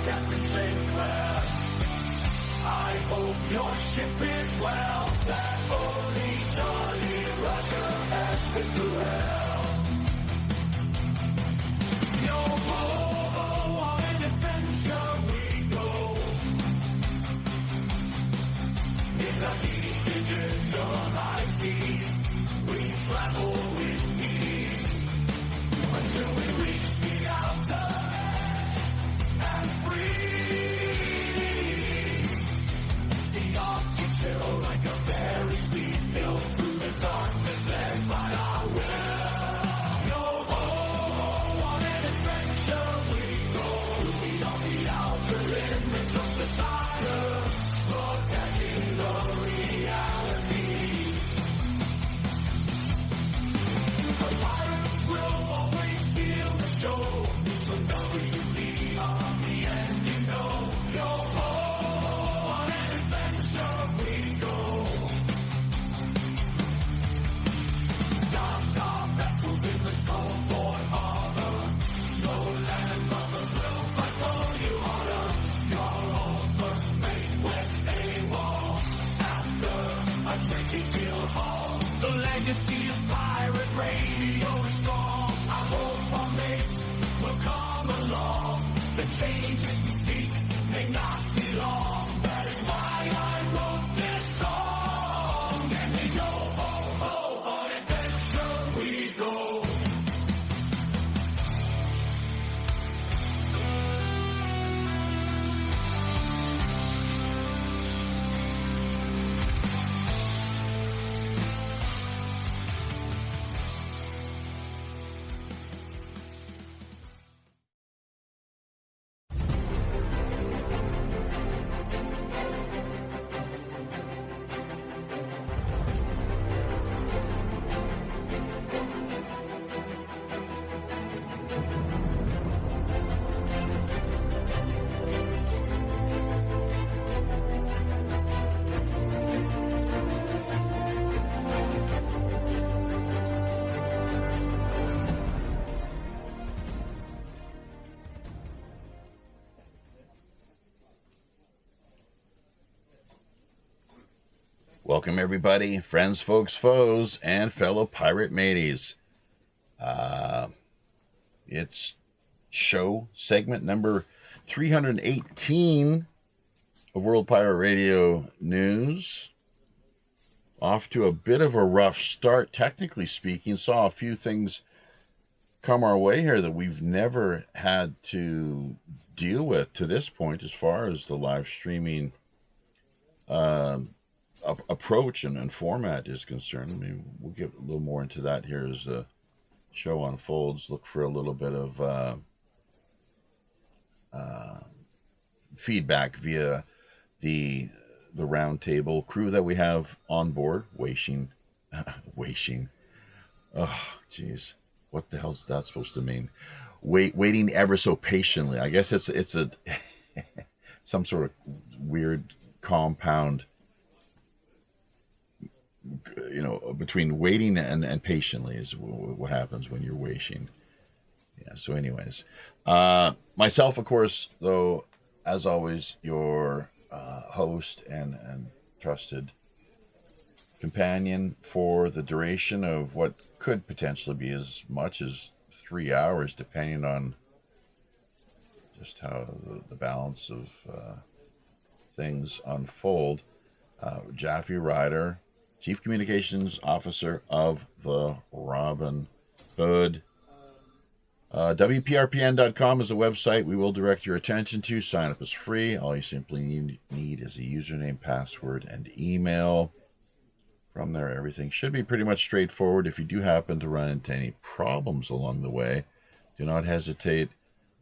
Captain Sinclair. I hope your ship is well, that only Jolly Roger has been through hell. Yo ho, on an adventure we go. In the heated July seas, we travel with ease, until we reach the outer edge and freeze. The Arctic chill like a very speed mill through the darkness led by our will. Yo ho, on an adventure we go, to beyond the outer limits of society, broadcasting the reality. The pirates will always steal the show, from WPRPN, you know. Yo ho, on an adventure we go. Dock our vessels in the Scoreboard Harbor. No land lovers will fight for you harder. Your old first mate went AWOL after a tricky kill haul. The legacy of pirate radio is strong. I hope our mates will come along. The changes we seek may not be long. That is why I wrote this song. And we go ho ho, on adventure we go. Welcome everybody, friends, folks, foes, and fellow pirate mateys. It's show segment number 318 of World Pirate Radio News. Off to a bit of a rough start, technically speaking. Saw a few things come our way here that we've never had to deal with to this point as far as the live streaming approach and format is concerned. I mean, we'll get a little more into that here as the show unfolds. Look for a little bit of feedback via the roundtable crew that we have on board. Waiting. Oh, geez. What the hell's that supposed to mean? Waiting ever so patiently. I guess it's a some sort of weird compound, you know, between waiting and patiently is what happens when you're waiting. Yeah, so anyways. Myself, of course, though, as always, your host and trusted companion for the duration of what could potentially be as much as 3 hours, depending on just how the balance of things unfold. Jaffe Ryder, Chief Communications Officer of the Robin Hood. WPRPN.com is a website we will direct your attention to. Sign up is free. All you simply need is a username, password, and email. From there, everything should be pretty much straightforward. If you do happen to run into any problems along the way, do not hesitate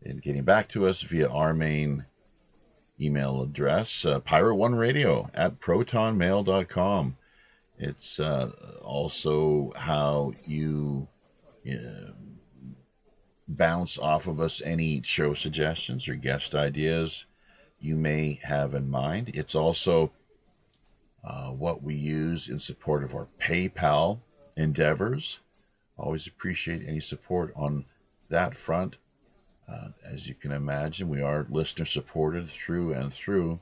in getting back to us via our main email address, pirate1radio@protonmail.com. It's also how you bounce off of us any show suggestions or guest ideas you may have in mind. It's also what we use in support of our PayPal endeavors. Always appreciate any support on that front. As you can imagine, we are listener supported through and through.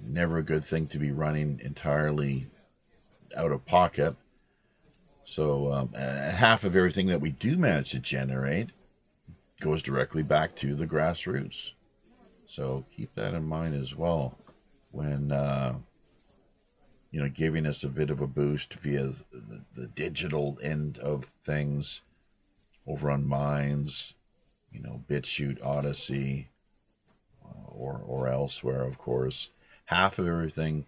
Never a good thing to be running entirely out of pocket. So half of everything that we do manage to generate goes directly back to the grassroots. So keep that in mind as well when giving us a bit of a boost via the digital end of things over on Minds, BitChute, Odyssey, or elsewhere, of course. Half of everything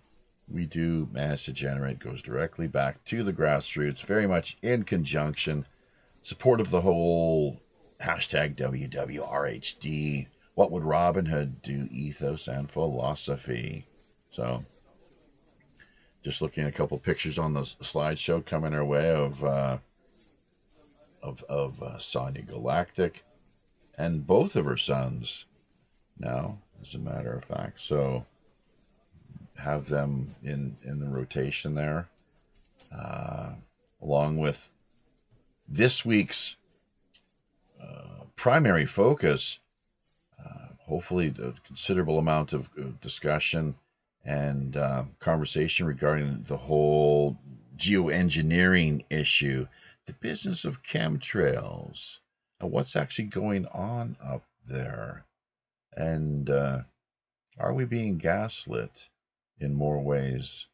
we do manage to generate goes directly back to the grassroots, very much in conjunction, support of the whole hashtag WWRHD, what would Robin Hood do, ethos and philosophy. So, just looking at a couple pictures on the slideshow coming our way of Sonya Galactic and both of her sons now, as a matter of fact. So, have them in the rotation there, along with this week's primary focus. Hopefully, a considerable amount of discussion and conversation regarding the whole geoengineering issue, the business of chemtrails, and what's actually going on up there, and are we being gaslit in more ways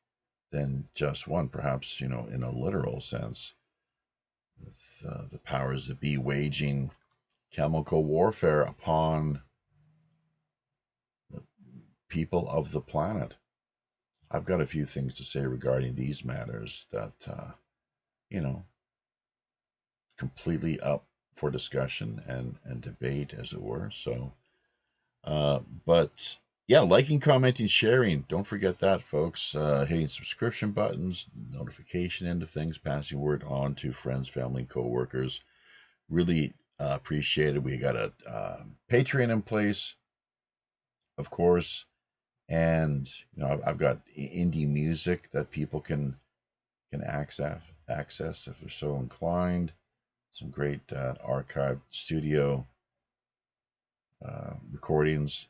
than just one, perhaps, in a literal sense, with the powers that be waging chemical warfare upon the people of the planet. I've got a few things to say regarding these matters that, you know, completely up for discussion and debate, as it were. So, but yeah, liking, commenting, sharing. Don't forget that, folks. Hitting subscription buttons, notification into things, passing word on to friends, family, co-workers. Really appreciate it. We got a Patreon in place, of course, and I've got indie music that people can access if they're so inclined. Some great archived studio recordings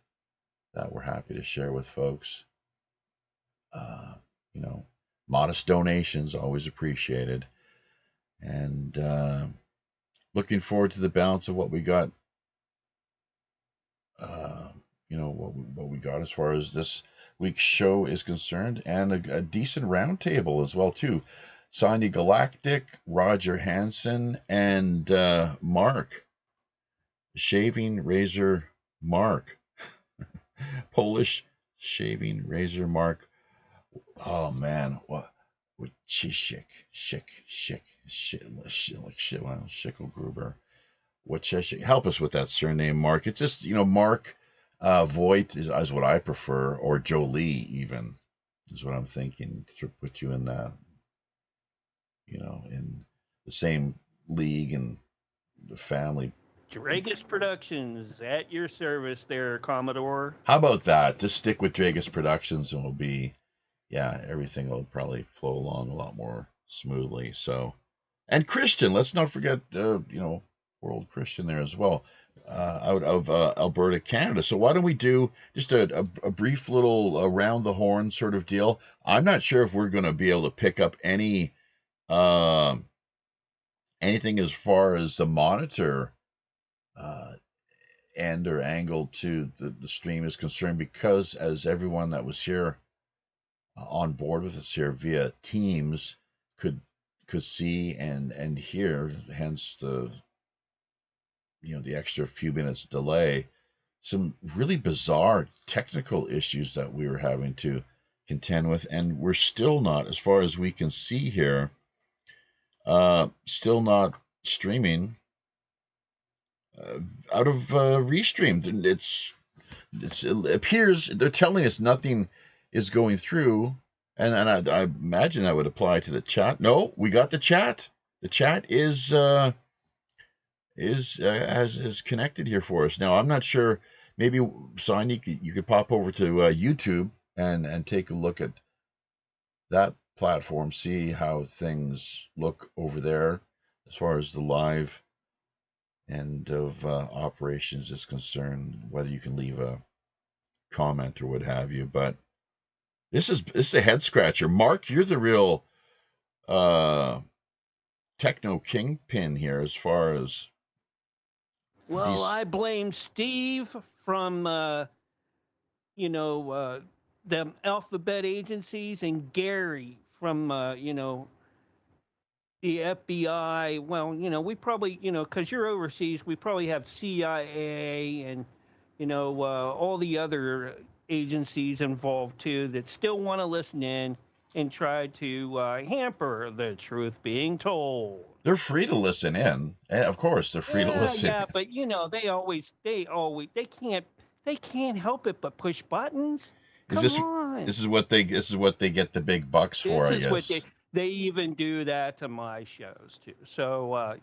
that we're happy to share with folks. Uh, you know, modest donations always appreciated, and looking forward to the balance of what we got. What we got as far as this week's show is concerned, and a decent roundtable as well too. Sonya Galactic, Roger Hansen, and Mark, Shaving Razor Mark, Polish Shaving Razor Mark. Oh man, what? Shik, well, Schickelgruber. What help us with that surname, Mark? It's just Mark Voigt is what I prefer, or Jolie even is what I'm thinking to put you in that in the same league and the family. Dragus Productions at your service there, Commodore. How about that? Just stick with Dragus Productions, and we'll be everything will probably flow along a lot more smoothly. So, and Christian, let's not forget World Christian there as well, out of Alberta, Canada. So why don't we do just a brief little around the horn sort of deal? I'm not sure if we're going to be able to pick up uh, anything as far as the monitor uh, end or angle to the stream is concerned, because as everyone that was here on board with us here via Teams could see and hear, hence the extra few minutes delay, some really bizarre technical issues that we were having to contend with, and we're still not, as far as we can see here, still not streaming out of Restream. It appears they're telling us nothing is going through, and I imagine that would apply to the chat. No, we got the chat. The chat is connected here for us now. I'm not sure. Maybe Sonia, you could pop over to YouTube and take a look at that platform, see how things look over there as far as the live end of operations is concerned, whether you can leave a comment or what have you. But this is a head scratcher. Mark, you're the real techno kingpin here as far as Well, these. I blame Steve from, the alphabet agencies, and Gary from, the FBI. Well, we probably, because you're overseas, we probably have CIA and, all the other agencies involved too that still want to listen in and try to hamper the truth being told. They're free to listen in. Of course, they're free to Yeah, listen yeah, in. but they can't help it but push buttons. Is Come this on. this is what they get the big bucks for, This I is what guess. they even do that to my shows too. So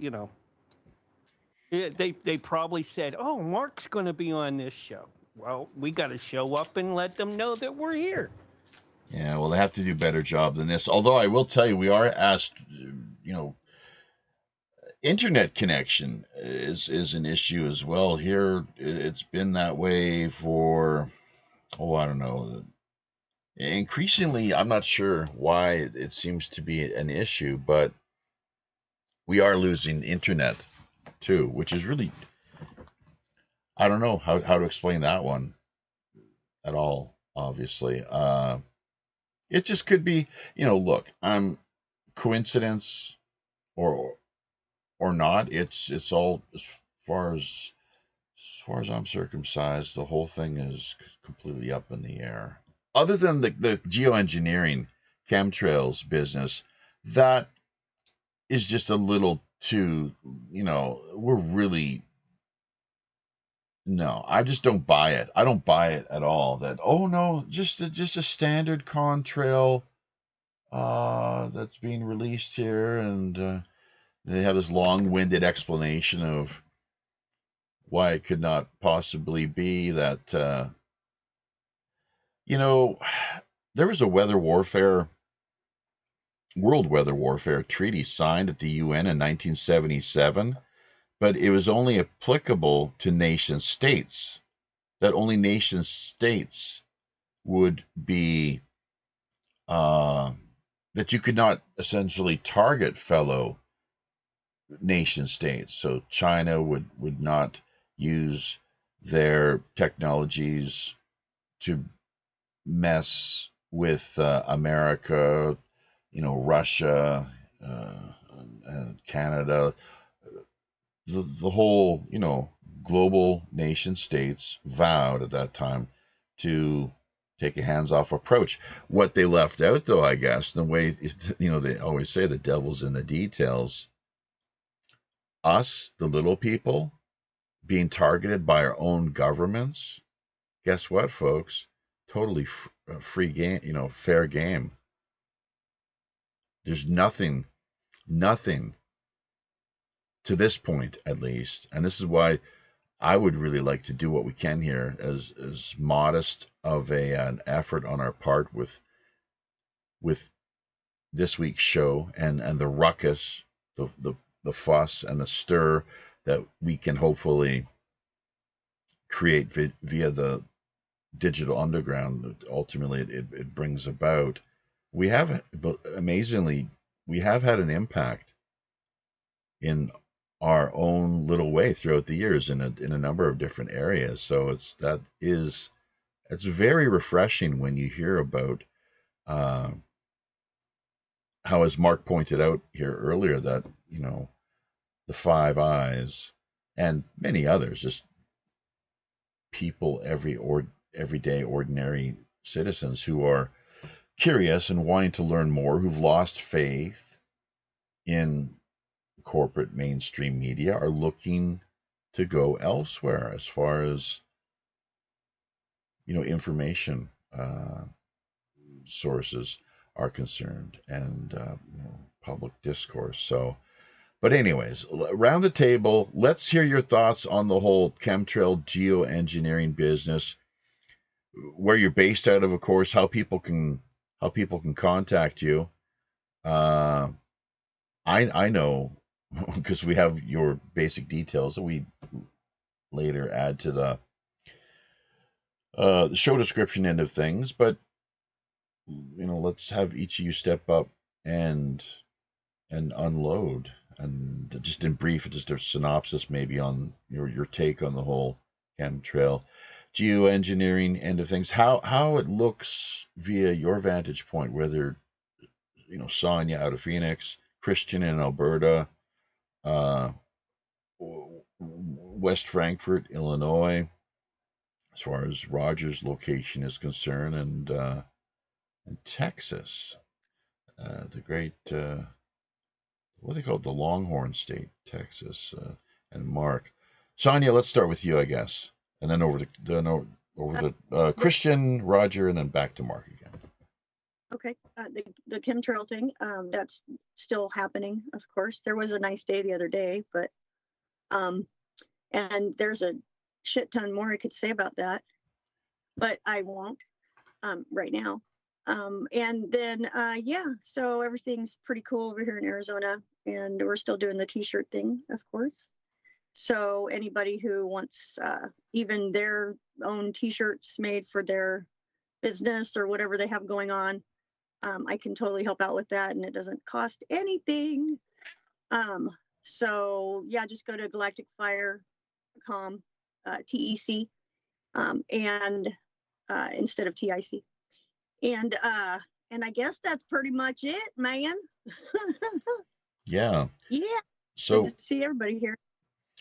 they probably said, "Oh, Mark's going to be on this show." Well, we got to show up and let them know that we're here. Yeah, well, they have to do a better job than this. Although I will tell you, we are asked, internet connection is an issue as well. Here, it's been that way for, I don't know. Increasingly, I'm not sure why it seems to be an issue, but we are losing internet too, which is really, I don't know how to explain that one at all, obviously. It just could be, look, coincidence or not, it's all far as far as I'm circumcised, the whole thing is completely up in the air. Other than the geoengineering chemtrails business, that is just a little too, we're really, no, I just don't buy it. I don't buy it at all. That, oh no, just a standard contrail that's being released here, and they have this long-winded explanation of why it could not possibly be that. There was a world weather warfare treaty signed at the UN in 1977, but it was only applicable to nation states. That only nation states would be that you could not essentially target fellow nation states. So China would not use their technologies to mess with America, Russia, and Canada, the whole, global nation states vowed at that time to take a hands-off approach. What they left out, though, I guess, the way, they always say the devil's in the details. Us, the little people, being targeted by our own governments. Guess what, folks? Totally free game, fair game. There's nothing to this point, at least, and this is why I would really like to do what we can here, as modest of an effort on our part with this week's show and the ruckus, the fuss and the stir that we can hopefully create via the digital underground that ultimately it brings about. We have, amazingly, we have had an impact in our own little way throughout the years in a number of different areas. So it's very refreshing when you hear about how, as Mark pointed out here earlier, that the Five Eyes and many others, just people, everyday ordinary citizens who are curious and wanting to learn more, who've lost faith in corporate mainstream media, are looking to go elsewhere as far as information sources are concerned, and public discourse. So, but anyways, around the table, let's hear your thoughts on the whole chemtrail geoengineering business, where you're based out of course, how people can contact you. I know because we have your basic details that we later add to the show description end of things. But let's have each of you step up and unload, and just in brief, just a synopsis maybe on your take on the whole chemtrail geoengineering end of things, how it looks via your vantage point, whether Sonia out of Phoenix, Christian in Alberta, uh, West Frankfort, Illinois, as far as Roger's location is concerned, and Texas, the great what do they call it, the Longhorn State, Texas, and Mark. Sonia, let's start with you, I guess, and then over to Christian, Roger, and then back to Mark again. Okay, the chemtrail thing, that's still happening, of course. There was a nice day the other day, but and there's a shit ton more I could say about that, but I won't right now. And then yeah, so everything's pretty cool over here in Arizona, and we're still doing the t-shirt thing, of course. So anybody who wants even their own t-shirts made for their business or whatever they have going on, I can totally help out with that, and it doesn't cost anything. So yeah, just go to galacticfire.com, TEC, and instead of TIC. And I guess that's pretty much it, man. Yeah. Yeah. So good to see everybody here.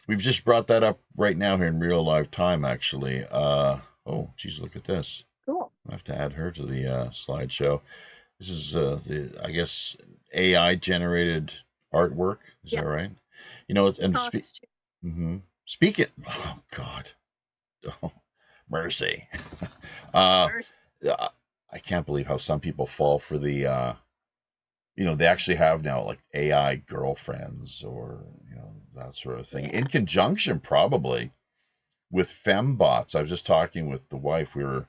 We've just brought that up right now here in real live time, actually. Oh, geez, look at this. Cool. I have to add her to the slideshow. This is the, I guess, AI generated artwork. Is that right? Speak it. Oh God. Oh, mercy. Mercy. I can't believe how some people fall for the they actually have now like AI girlfriends or that sort of thing, in conjunction probably with fembots. I was just talking with the wife. We were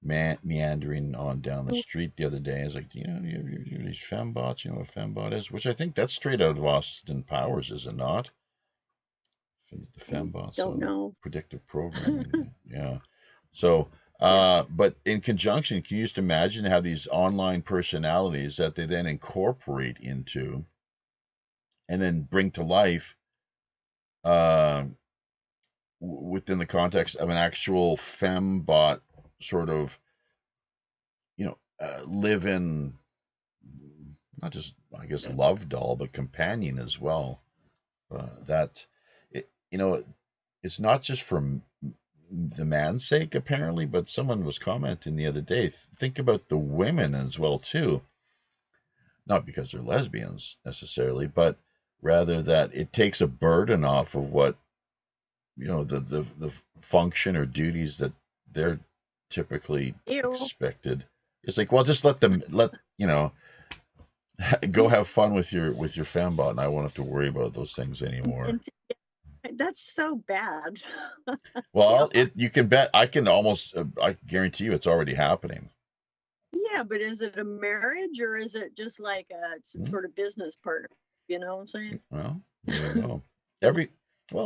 meandering on down the street the other day. I was like, you these fembots, you know what a fembot is? Which I think that's straight out of Austin Powers, is it not? The fembots. Don't know. Predictive programming. Yeah. So, but in conjunction, can you just imagine how these online personalities that they then incorporate into and then bring to life within the context of an actual fembot sort of, live in, not just, I guess, love doll, but companion as well. That, it's not just for the man's sake, apparently, but someone was commenting the other day, think about the women as well, too. Not because they're lesbians necessarily, but rather that it takes a burden off of what, the function or duties that they're typically expected. It's like, well, just let go have fun with your fembot, and I won't have to worry about those things anymore. That's so bad. Well, you can bet. I guarantee you, it's already happening. Yeah, but is it a marriage or is it just like some sort of business partner? You know what I'm saying? Well, there you go.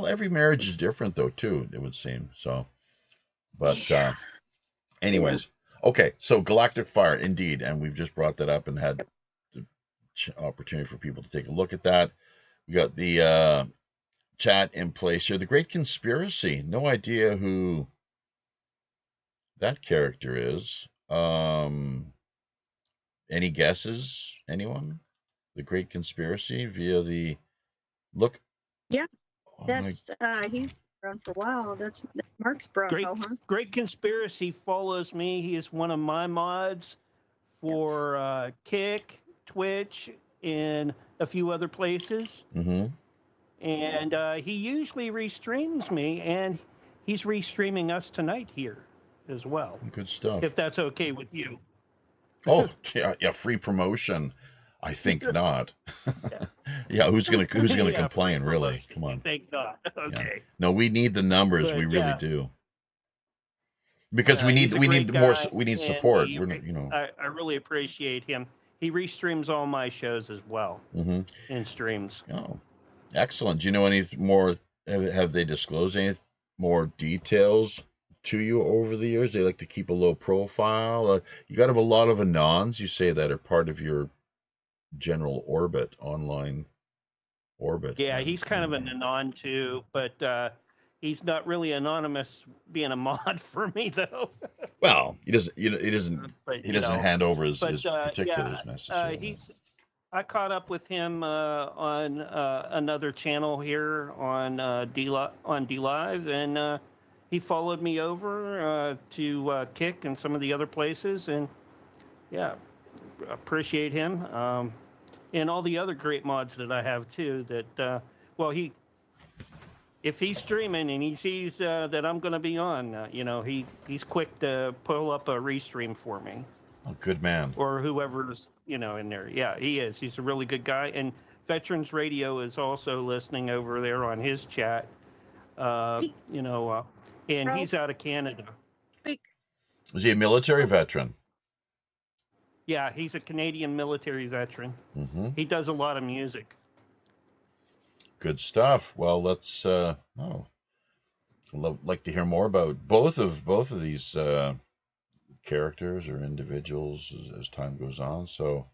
Every marriage is different, though, too, it would seem. So, but anyways, okay. So Galactic Fire, indeed, and we've just brought that up and had the opportunity for people to take a look at that. We got the chat in place here. The Great Conspiracy. No idea who that character is. Any guesses? Anyone? The Great Conspiracy via the look. Yeah, that's he's around for a while. That's Mark's bro, huh? Great Conspiracy follows me. He is one of my mods for Kick, Twitch, and a few other places. Mm-hmm. And he usually restreams me, and he's restreaming us tonight here as well. Good stuff. If that's okay with you. Oh, yeah, free promotion. I think not. Yeah, who's gonna complain, really? Come on. I think not. Okay. Yeah. No, we need the numbers. We really do. Because we need support. I really appreciate him. He restreams all my shows as well. Mm-hmm. In streams. Oh, Excellent. Do you know any more? Have they disclosed any more details to you over the years? They like to keep a low profile. You got to have a lot of anons. You say that are part of your general orbit, online orbit. Yeah, he's kind of an anon too, but he's not really anonymous being a mod for me though. Well, he doesn't. You know, he doesn't. But He doesn't hand over his yeah, particulars necessarily. he's. I caught up with him on another channel here on D Live, and he followed me over to Kick and some of the other places, and yeah, appreciate him. And all the other great mods that I have too. That well, if he's streaming and he sees that I'm going to be on, he's quick to pull up a restream for me. A good man. Or whoever's in there. Yeah, he is. He's a really good guy. And Veterans Radio is also listening over there on his chat. And he's out of Canada. Was he a military veteran? Yeah, he's a Canadian military veteran. Mm-hmm. He does a lot of music. Good stuff. Well, let's. I'd like to hear more about both of these characters or individuals as time goes on. So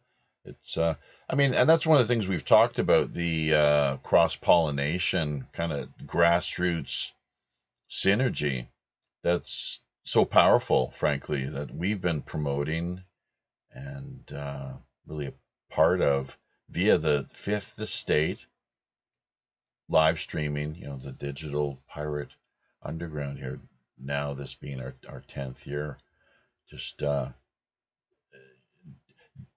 it's. And that's one of the things we've talked about, the cross-pollination kind of grassroots synergy that's so powerful, frankly, that we've been promoting and really a part of via the Fifth Estate live streaming, the digital pirate underground here. Now this being our 10th year, just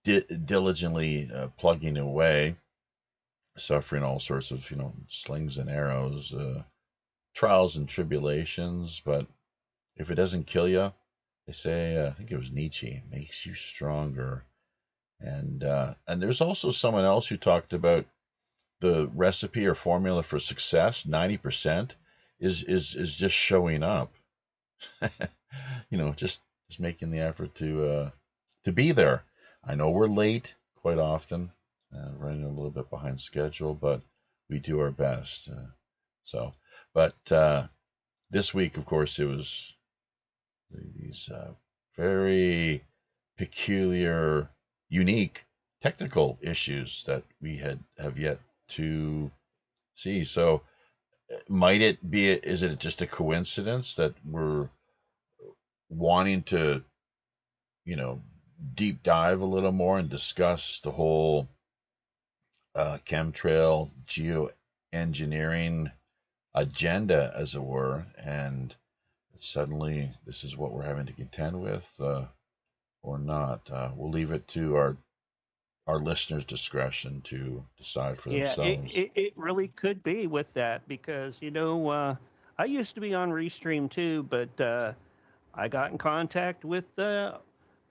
diligently plugging away, suffering all sorts of slings and arrows, trials and tribulations. But if it doesn't kill you, they say, I think it was Nietzsche, makes you stronger. And there's also someone else who talked about the recipe or formula for success. 90% is just showing up. Just making the effort to be there. I know we're late quite often, running a little bit behind schedule, but we do our best. But this week, of course, it was these very peculiar, unique technical issues that we have yet to see. So might it be, is it just a coincidence that we're wanting to, deep dive a little more and discuss the whole chemtrail geoengineering agenda, as it were, and suddenly this is what we're having to contend with, or not? We'll leave it to our listeners' discretion to decide for themselves. It really could be with that because I used to be on Restream too, but I got in contact with the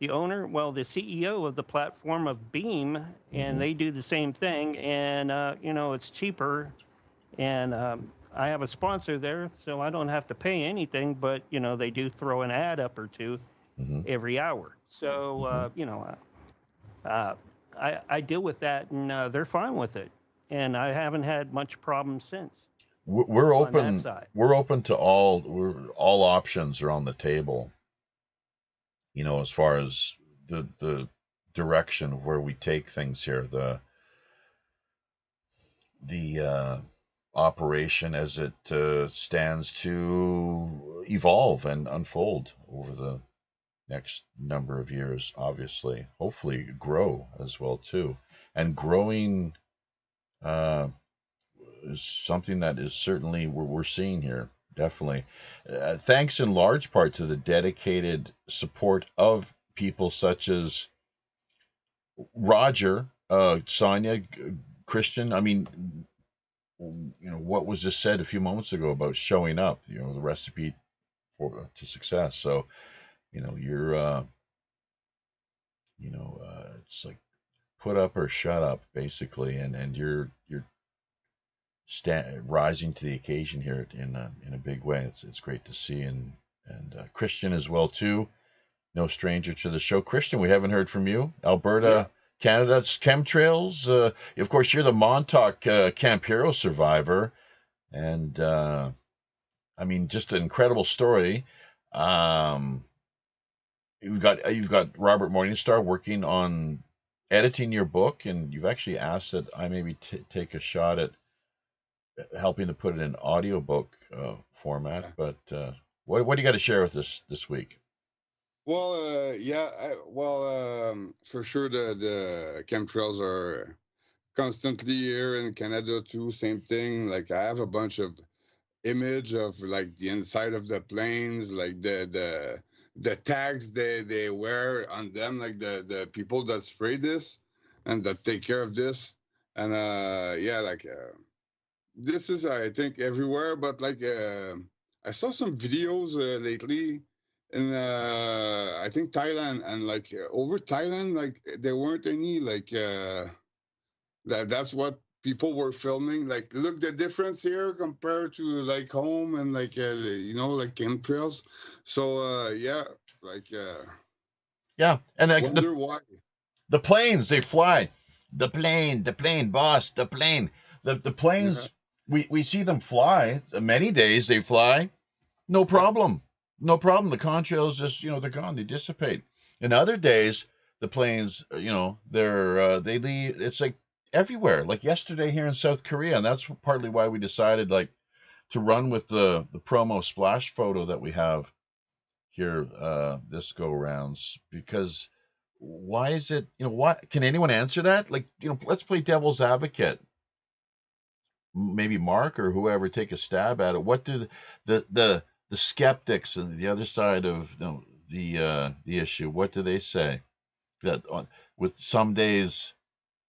owner, the CEO of the platform of Beam, and they do the same thing, and it's cheaper, and I have a sponsor there, so I don't have to pay anything, but they do throw an ad up or two every hour, so I deal with that, and they're fine with it, and I haven't had much problem since. We're open. We're open to all. All options are on the table. As far as the direction of where we take things here, the operation as it stands to evolve and unfold over the next number of years, obviously, hopefully grow as well too, and growing is something that is certainly we're seeing here, definitely, thanks in large part to the dedicated support of people such as Roger, Sonia, Christian. I mean, what was just said a few moments ago about showing up, the recipe to success. So you're it's like put up or shut up, basically, and you're rising to the occasion here in a big way. It's great to see, and Christian as well too, no stranger to the show. Christian, we haven't heard from you. Alberta Canada's Chemtrails. Of course, you're the Montauk Camp Hero survivor, and I mean, just an incredible story. Um, you've got Robert Morningstar working on editing your book, and you've actually asked that I maybe take a shot at helping to put it in audiobook format. Yeah. But what do you got to share with us this week? Well, yeah, for sure the chemtrails are constantly here in Canada too. Same thing. Like I have a bunch of image of like the inside of the planes, like the tags they wear on them, like the people that spray this and that take care of this. And yeah, like this is I think everywhere, but like I saw some videos lately in I think Thailand, and like over Thailand, like there weren't any like that's what people were filming. Like, look the difference here compared to like home and like like chemtrails. So yeah, like Yeah, and wonder why. the planes they fly, the plane, boss, the plane, the Yeah, planes. We see them fly. Many days they fly, no yeah, problem, no problem. The contrails just they're gone, they dissipate. And other days the planes they leave. It's like everywhere. Like yesterday here in South Korea, and that's partly why we decided like to run with the promo splash photo that we have here this go rounds, because why is it what can anyone answer that? Like let's play devil's advocate. Maybe Mark or whoever take a stab at it. What do the skeptics and the other side of the issue, what do they say? That with some days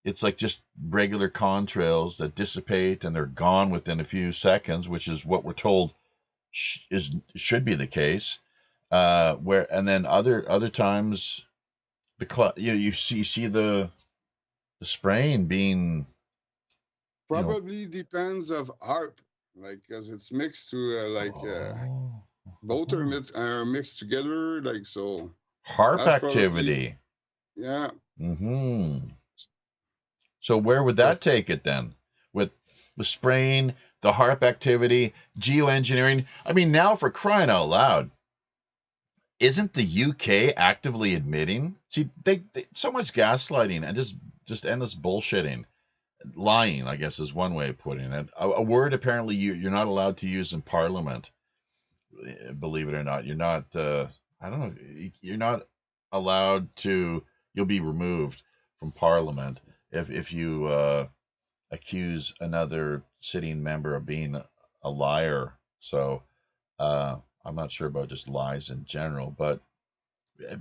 it's like just regular contrails that dissipate and they're gone within a few seconds, which is what we're told should be the case. Where and then other times you see the spraying being probably depends of harp, like because it's mixed to oh, both are mixed together, like so. harp That's probably activity. yeah. Hmm. So where would that Because take it then? With spraying, the harp activity, geoengineering. I mean, now for crying out loud, isn't the UK actively admitting? See, they so much gaslighting and just endless bullshitting, lying. I guess is one way of putting it. A word apparently you're not allowed to use in Parliament. Believe it or not, you're not. I don't know. You're not allowed to. You'll be removed from Parliament if you accuse another sitting member of being a liar. So I'm not sure about just lies in general, but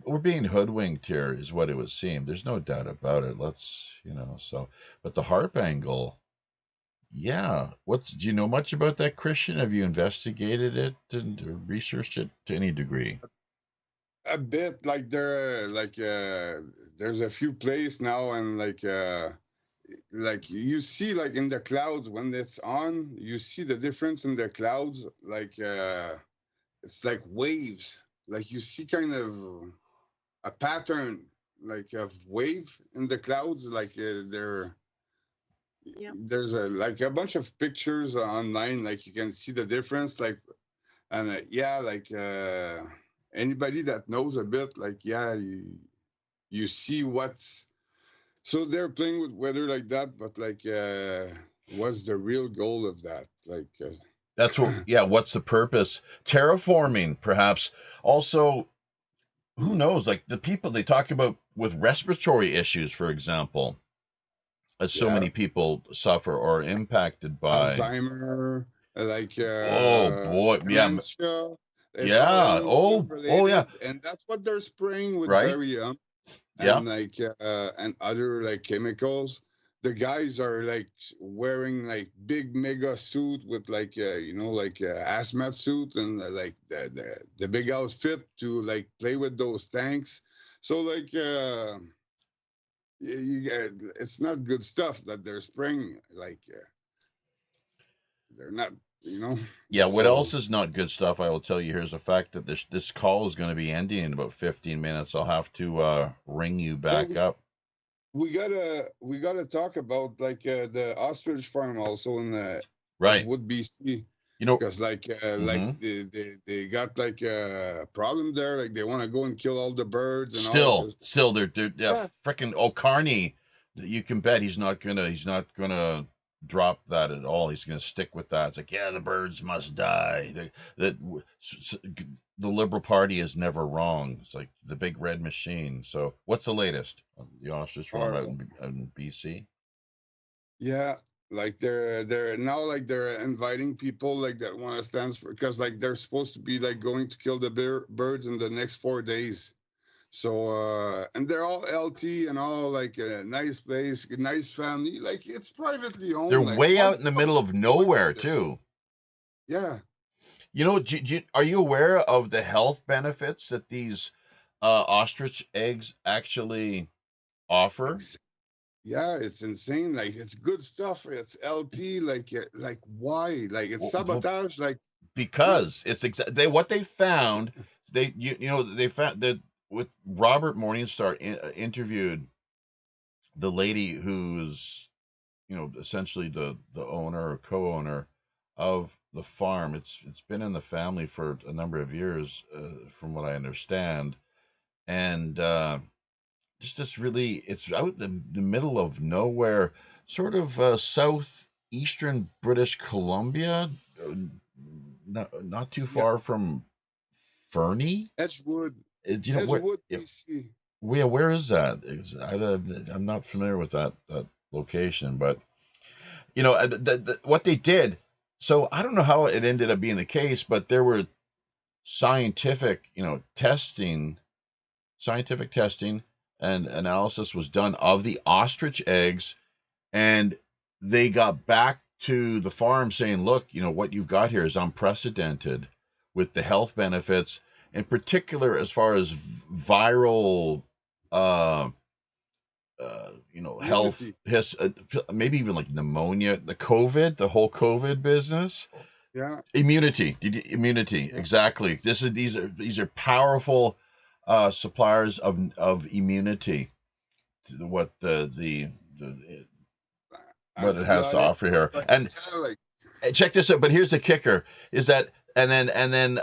we're being hoodwinked here, is what it would seem. There's no doubt about it. So, but the harp angle, yeah. Do you know much about that, Christian? Have you investigated it and researched it to any degree? a bit like there's a few places now, and like you see like in the clouds when it's on, you see the difference in the clouds, like it's like waves, like you see kind of a pattern like of wave in the clouds, like Yep. there's a bunch of pictures online, like you can see the difference, like. And yeah, like anybody that knows a bit, like yeah, you see what's, so they're playing with weather like that, but like what's the real goal of that? Like That's what. Yeah. What's the purpose? Terraforming, perhaps. Also, who knows? Like the people they talk about with respiratory issues, for example, as so yeah, many people suffer or are impacted by. Alzheimer, like Oh boy, yeah, dementia. It's all yeah. immune Oh yeah. related, and that's what they're spraying with Right. barium Yeah. and like and other like chemicals. The guys are like wearing like big mega suit with like like hazmat suit, and like the big outfit to like play with those tanks. So like it's not good stuff that they're spraying, like they're not, you know. Yeah. What So else is not good stuff? I will tell you. Here's the fact that this call is going to be ending in about 15 minutes. I'll have to ring you yeah, back up. we gotta talk about like the ostrich farm also in Right. Edgewood, BC. You know, Because like mhm. they got like a problem there. Like they want to go and kill all the birds and all. Still, they're yeah, Yeah, frickin' O'Carney. You can bet he's not gonna drop that at all. He's gonna stick with that. It's like, yeah, the birds must die. The Liberal Party is never wrong. It's like the big red machine. So, what's the latest on the ostrich farm out or in BC? yeah, like they're now like they're inviting people like that want to stand for, because like they're supposed to be like going to kill the birds in the next 4 days. So and they're all LT and all like a nice place, nice family. Like it's privately They're owned. Like way why out the in the fuck middle of are you doing nowhere all this? too. Yeah. You know, are you aware of the health benefits that these ostrich eggs actually offer? Ex- Yeah, it's insane. Like it's good stuff. It's LT. Like why? Like it's Well, sabotage. Like huh? because it's what they found. You know they found that with Robert Morningstar interviewed the lady who's, you know, essentially the owner or co-owner of the farm. It's been in the family for a number of years, from what I understand, and just this really, it's out in the middle of nowhere, sort of southeastern British Columbia, uh, not too Yeah, far from Fernie. Edgewood, Do you know what? Edgewood, BC. Where is that? I'm not familiar with that location, but you know, what they did. So I don't know how it ended up being the case, but there were scientific, you know, scientific testing and analysis was done of the ostrich eggs, and they got back to the farm saying, look, you know, what you've got here is unprecedented with the health benefits, in particular as far as viral uh you know, health, Immunity. maybe even like pneumonia, the whole COVID business. Yeah, Immunity, yeah. exactly. These are powerful suppliers of immunity to what the what it has to Antibiotic. offer here. Like And yeah, like check this out. But here's the kicker: is that and then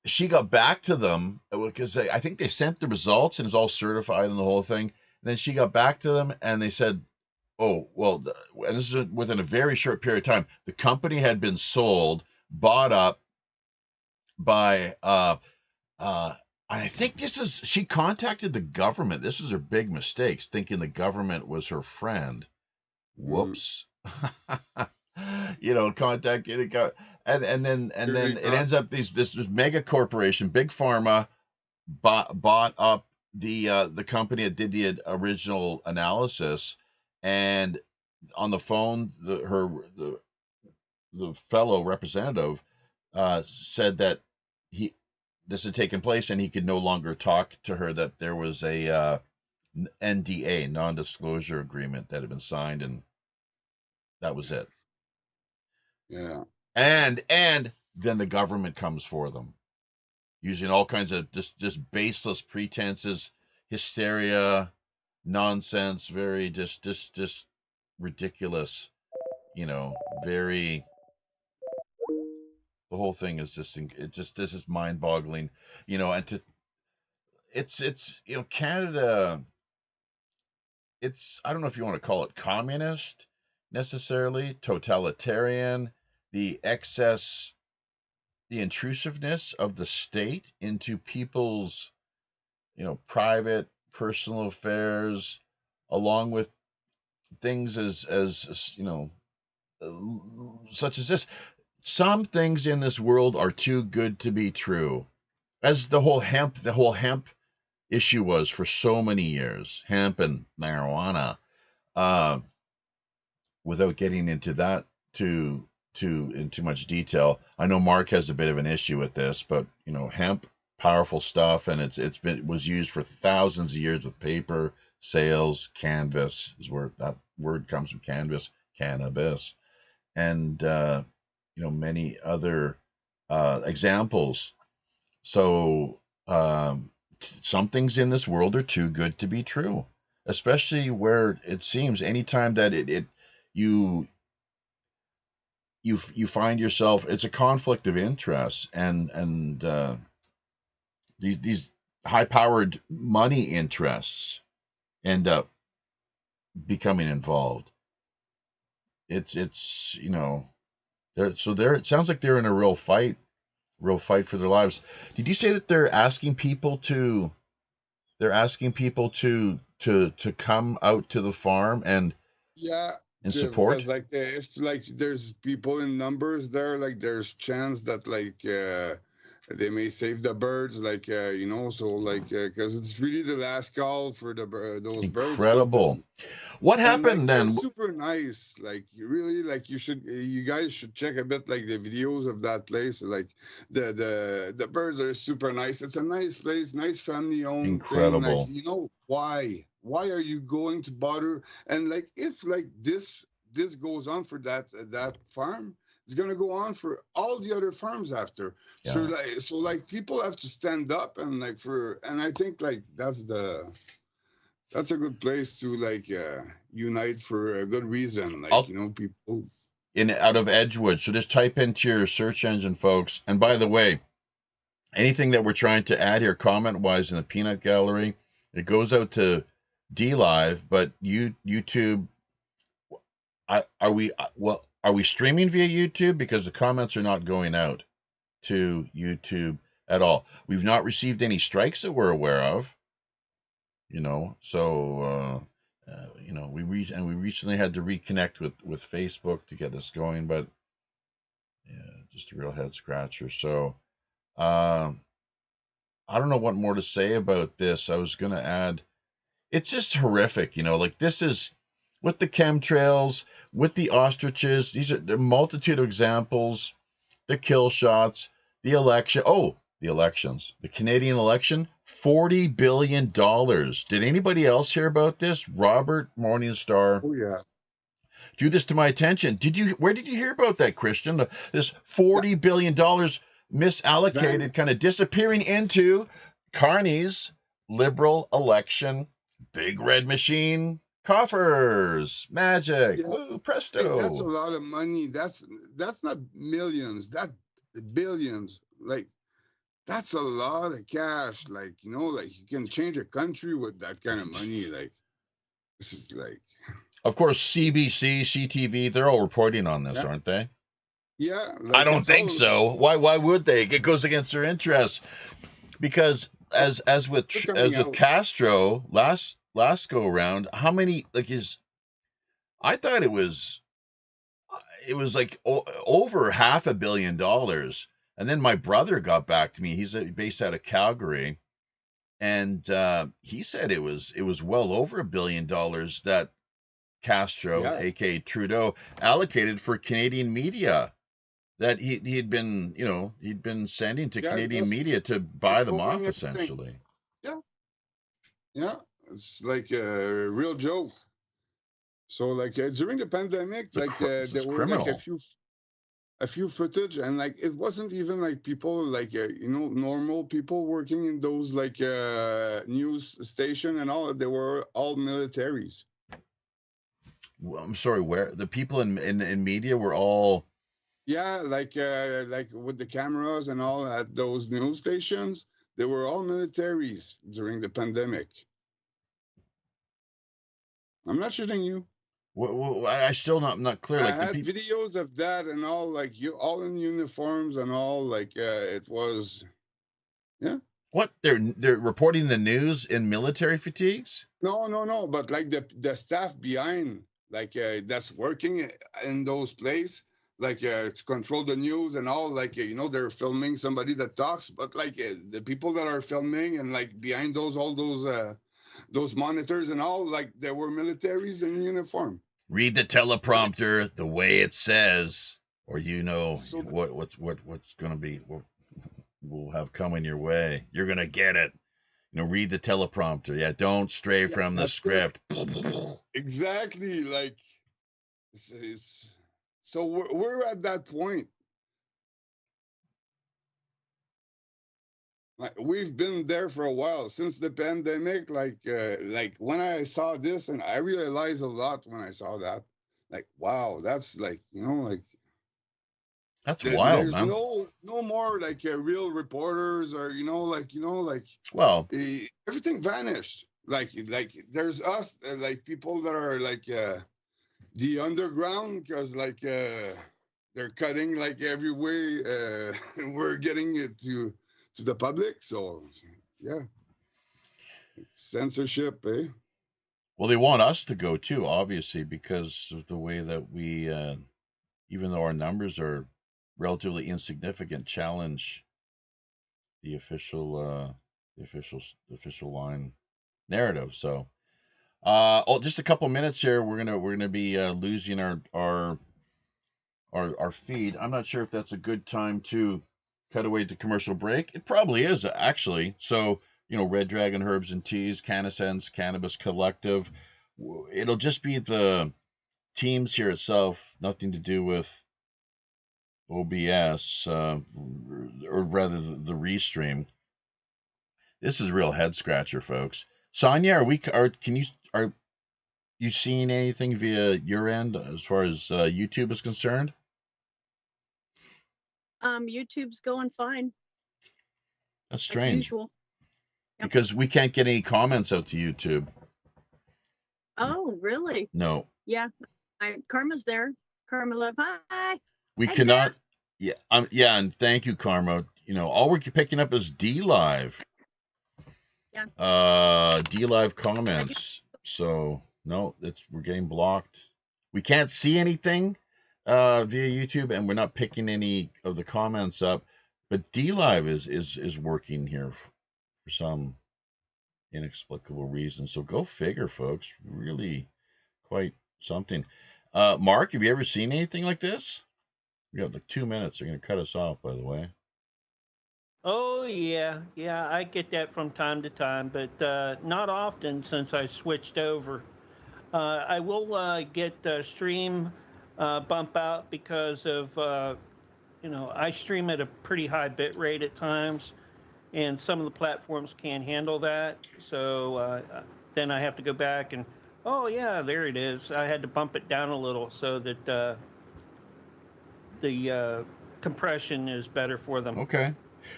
she got back to them because I think they sent the results and it's all certified and the whole thing. And then she got back to them and they said, "Oh, well," and this is within a very short period of time. The company had been sold, bought up by uh I think she contacted the government. This was her big mistake, thinking the government was her friend. mm, Whoops. You know, contacted it, and then clearly it not. ends up this mega corporation, big pharma, bought up the company that did the original analysis, and on the phone, the fellow representative said that he this had taken place and he could no longer talk to her, that there was a NDA, non-disclosure agreement, that had been signed, and that was it. Yeah. And then the government comes for them using all kinds of just baseless pretenses, hysteria, nonsense, very just ridiculous, you know, very, the whole thing is just, this is mind-boggling, you know. And to it's you know, Canada, it's, I don't know if you want to call it communist necessarily, totalitarian, the excess, the intrusiveness of the state into people's, you know, private personal affairs, along with things as you know, such as this. Some things in this world are too good to be true, as the whole hemp issue was for so many years, hemp and marijuana. uh Without getting into that in too much detail, I know Mark has a bit of an issue with this, but you know, hemp, powerful stuff, and it was used for thousands of years with paper, sails, canvas is where that word comes from, canvas, cannabis, and you know, many other examples. So some things in this world are too good to be true, especially where it seems anytime that you you find yourself, it's a conflict of interest, and these high powered money interests end up becoming involved. It's they're it sounds like they're in a real fight for their lives. Did you say that they're asking people to come out to the farm Yeah, and because support? like if like there's people in numbers there, like there's chance that like they may save the birds, like so like because it's really the last call for those birds, because Incredible. What and like happened they're then? super nice. Like you really like you guys should check a bit like the videos of that place. Like the birds are super nice. It's a nice place, nice family owned thing. Like Incredible. why are you going to bother? And like if like this goes on for that farm, it's gonna go on for all the other farms after. So Yeah. like people have to stand up and and I think like that's a good place to like unite for a good reason. Like I'll people. in out of Edgewood. So just type into your search engine, folks. And by the way, anything that we're trying to add here, comment wise, in the peanut gallery, it goes out to D Live, but YouTube. Are we well? Are we streaming via YouTube? Because the comments are not going out to YouTube at all. We've not received any strikes that we're aware of. So we recently had to reconnect with Facebook to get this going, but yeah, just a real head scratcher. So um, I don't know what more to say about this. I was gonna add, it's just horrific. Like this is with the chemtrails, with the ostriches. These are the multitude of examples. The kill shots, the election. Oh, the elections, the Canadian election, $40 billion. Did anybody else hear about this? Robert Morningstar Oh yeah. drew this to my attention. Where did you hear about that, Christian? This That $40 billion Van. misallocated, kind of disappearing into Carney's liberal election, big red machine, coffers, magic, Yeah. woo, Hey, that's a presto. lot of money. That's not millions. That billions. Like that's a lot of cash. Like like you can change a country with that kind of money. Like this is like Of course, CBC, CTV, they're all reporting on this, yeah, aren't they? yeah. I Like don't it's think all so. Why would they? It goes against their interests. Because oh, still as coming with out. Castro last go around, how many like his I thought it was like over $500 million. And then my brother got back to me. He's based out of Calgary, and he said it was well over $1 billion that Castro, Yeah, aka Trudeau, allocated for Canadian media that he'd been sending to yeah. Canadian Just media to buy them controlling off everything. essentially. Yeah, yeah. It's like a real joke. So like during the pandemic, like It's there were like criminal. a few footage, and like it wasn't even like people like normal people working in those like news station and all. They were all militaries. I'm sorry, where the people in media were all Yeah, like with the cameras and all at those news stations, they were all militaries during the pandemic. I'm not shooting you. I still not clear. I Like the had people, videos of that and all, like you all in uniforms and all. Like it was, yeah. what they're reporting the news in military fatigues. No, no, no. But like the staff behind, like that's working in those places, like to control the news and all. Like they're filming somebody that talks, but like the people that are filming and like behind those monitors and all, like there were militaries in uniform. Read the Like teleprompter the way it says, or so, what's going to be what will have coming your way. You're going to get it. Read the teleprompter. Yeah, don't stray yeah, from the that's it. script. Exactly. Like so we're at that point. Like, we've been there for a while since the pandemic. Like when I saw this, and I realized a lot when I saw that. Like, wow, that's like, like That's wild, there's man. no more like real reporters, or Well, everything vanished. Like there's us, like people that are like the underground, because like they're cutting like every way we're getting it to the public. So yeah, censorship, eh? well, they want us to go too, obviously, because of the way that we, even though our numbers are relatively insignificant, challenge the official line narrative. So, just a couple minutes here. We're gonna be losing our feed. I'm not sure if that's a good time to cut away to commercial break. It probably is, actually. So, Red Dragon Herbs and Teas, Canasense, Cannabis Collective. It'll just be the teams here itself, nothing to do with OBS, or rather the restream. This is a real head scratcher, folks. Sonia, are you seeing anything via your end as far as YouTube is concerned? YouTube's going fine, That's like strange. usual. Yep. Because we can't get any comments out to YouTube. Oh, really? No, Yeah. Karma's there. Karma Love. Hi. we Hey, cannot. Yeah, yeah, and thank you, Karma. All we're picking up is D Live. Yeah. D Live comments. So no, we're getting blocked. We can't see anything via YouTube, and we're not picking any of the comments up. But D Live is working here for some inexplicable reason. So go figure, folks. Really quite something. Mark, have you ever seen anything like this? We got like 2 minutes. They're going to cut us off, by the way. Oh yeah, I get that from time to time, but not often since I switched over. I will get the stream bump out because of I stream at a pretty high bit rate at times, and some of the platforms can't handle that. So then I have to go back and oh yeah, there it is. I had to bump it down a little so that the compression is better for them. Okay.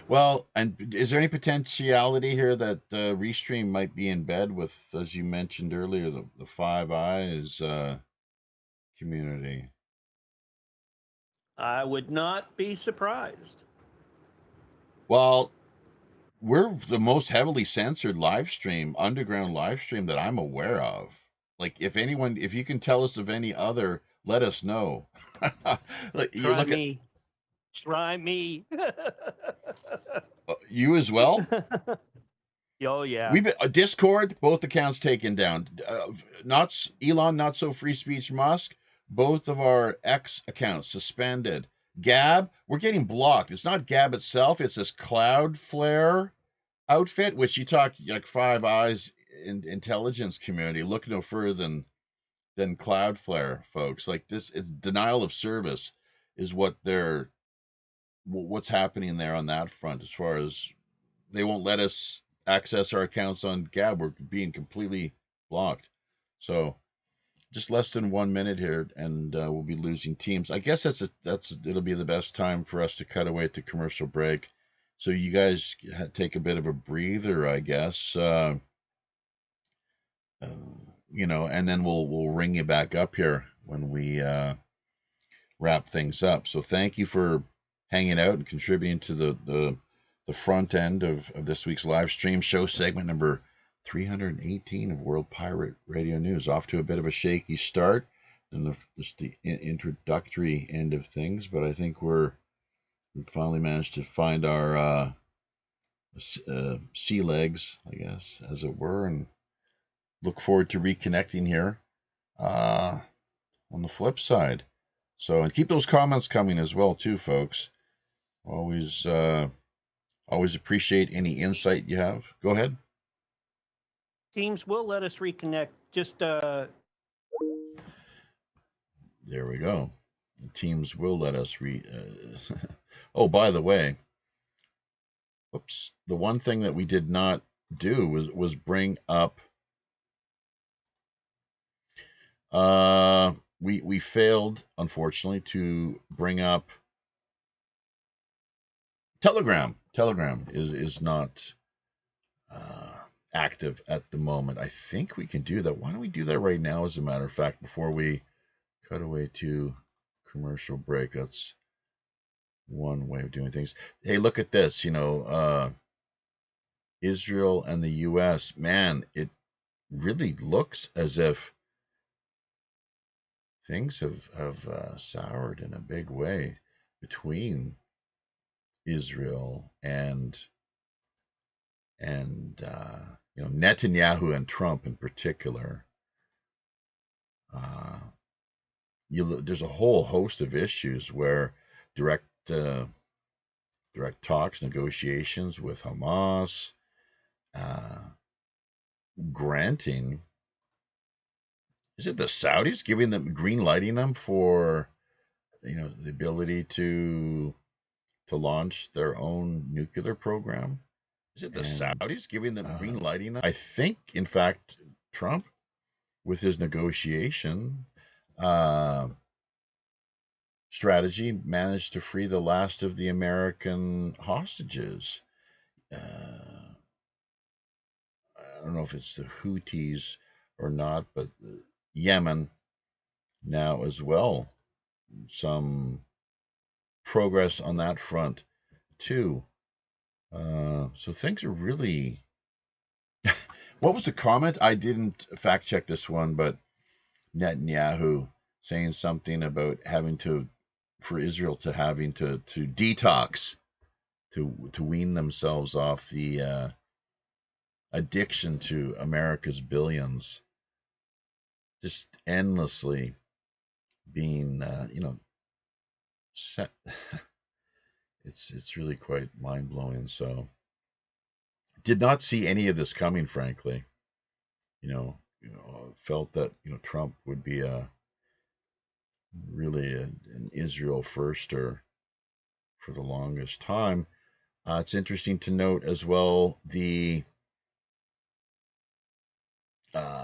Well, and is there any potentiality here that Restream might be in bed with, as you mentioned earlier, the Five Eyes community? I would not be surprised. Well, we're the most heavily censored underground live stream that I'm aware of. Like, if you can tell us of any other, let us know. Like, you Try look at me. Try me. you as well. Oh yeah. We've Discord, both accounts taken down. Not Elon, not so free speech Musk. Both of our X accounts suspended. Gab, we're getting blocked. It's not Gab itself. It's this Cloudflare outfit, which you talk like Five Eyes in intelligence community. Look no further than Cloudflare, folks. Like this, it's denial of service is what's happening there on that front. As far as they won't let us access our accounts on Gab, we're being completely blocked. So just less than 1 minute here, and we'll be losing teams. I guess it'll be the best time for us to cut away to commercial break. So you guys take a bit of a breather, I guess. And then we'll ring you back up here when we wrap things up. So thank you for hanging out and contributing to the front end of this week's live stream show, segment number 318 of World Pirate Radio News. Off to a bit of a shaky start and just the introductory end of things, but I think we finally managed to find our sea legs, I guess, as it were, and look forward to reconnecting here on the flip side. So, and keep those comments coming as well, too, folks. Always appreciate any insight you have. Go ahead. Teams will let us reconnect. Just There we go. The teams will let us oh, by the way, oops, the one thing that we did not do was bring up. We failed, unfortunately, to bring up Telegram. Telegram is not active at the moment. I think we can do that. Why don't we do that right now, as a matter of fact, before we cut away to commercial break? That's one way of doing things. Hey, look at this. Israel and the U.S., man, it really looks as if things have soured in a big way between Israel and Netanyahu and Trump in particular. There's a whole host of issues where direct talks, negotiations with Hamas, granting, is it the Saudis giving them green lighting them for the ability to launch their own nuclear program? Is it the Saudis giving them green lighting? I think, in fact, Trump, with his negotiation strategy, managed to free the last of the American hostages. I don't know if it's the Houthis or not, but Yemen now as well. Some progress on that front too. So things are really. What was the comment? I didn't fact check this one, but Netanyahu saying something about for Israel to having to detox, to wean themselves off the addiction to America's billions, just endlessly being set. It's really quite mind-blowing. So did not see any of this coming, frankly. Felt that Trump would be really an Israel firster for the longest time. It's interesting to note as well the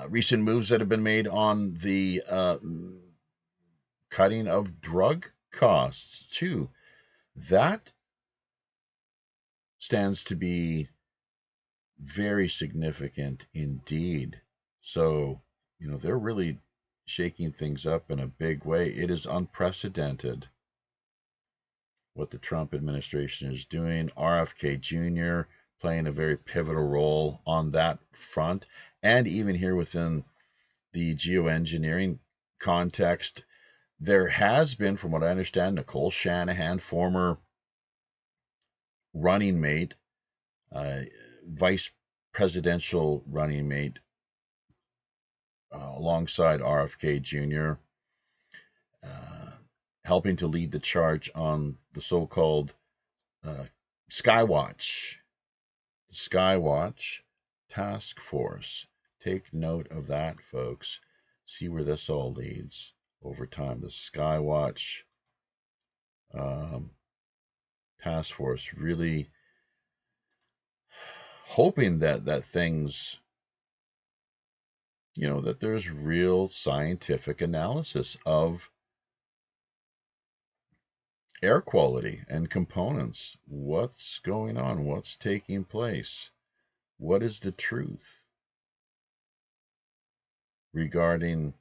recent moves that have been made on the cutting of drug costs too. That stands to be very significant indeed. So, they're really shaking things up in a big way. It is unprecedented what the Trump administration is doing. RFK Jr. playing a very pivotal role on that front. And even here within the geoengineering context, there has been, from what I understand, Nicole Shanahan, former running mate, vice presidential running mate, alongside RFK Jr., helping to lead the charge on the so-called Skywatch task force. Take note of that, folks. See where this all leads over time. The Skywatch task force, really hoping that things, that there's real scientific analysis of air quality and components. What's going on? What's taking place? What is the truth regarding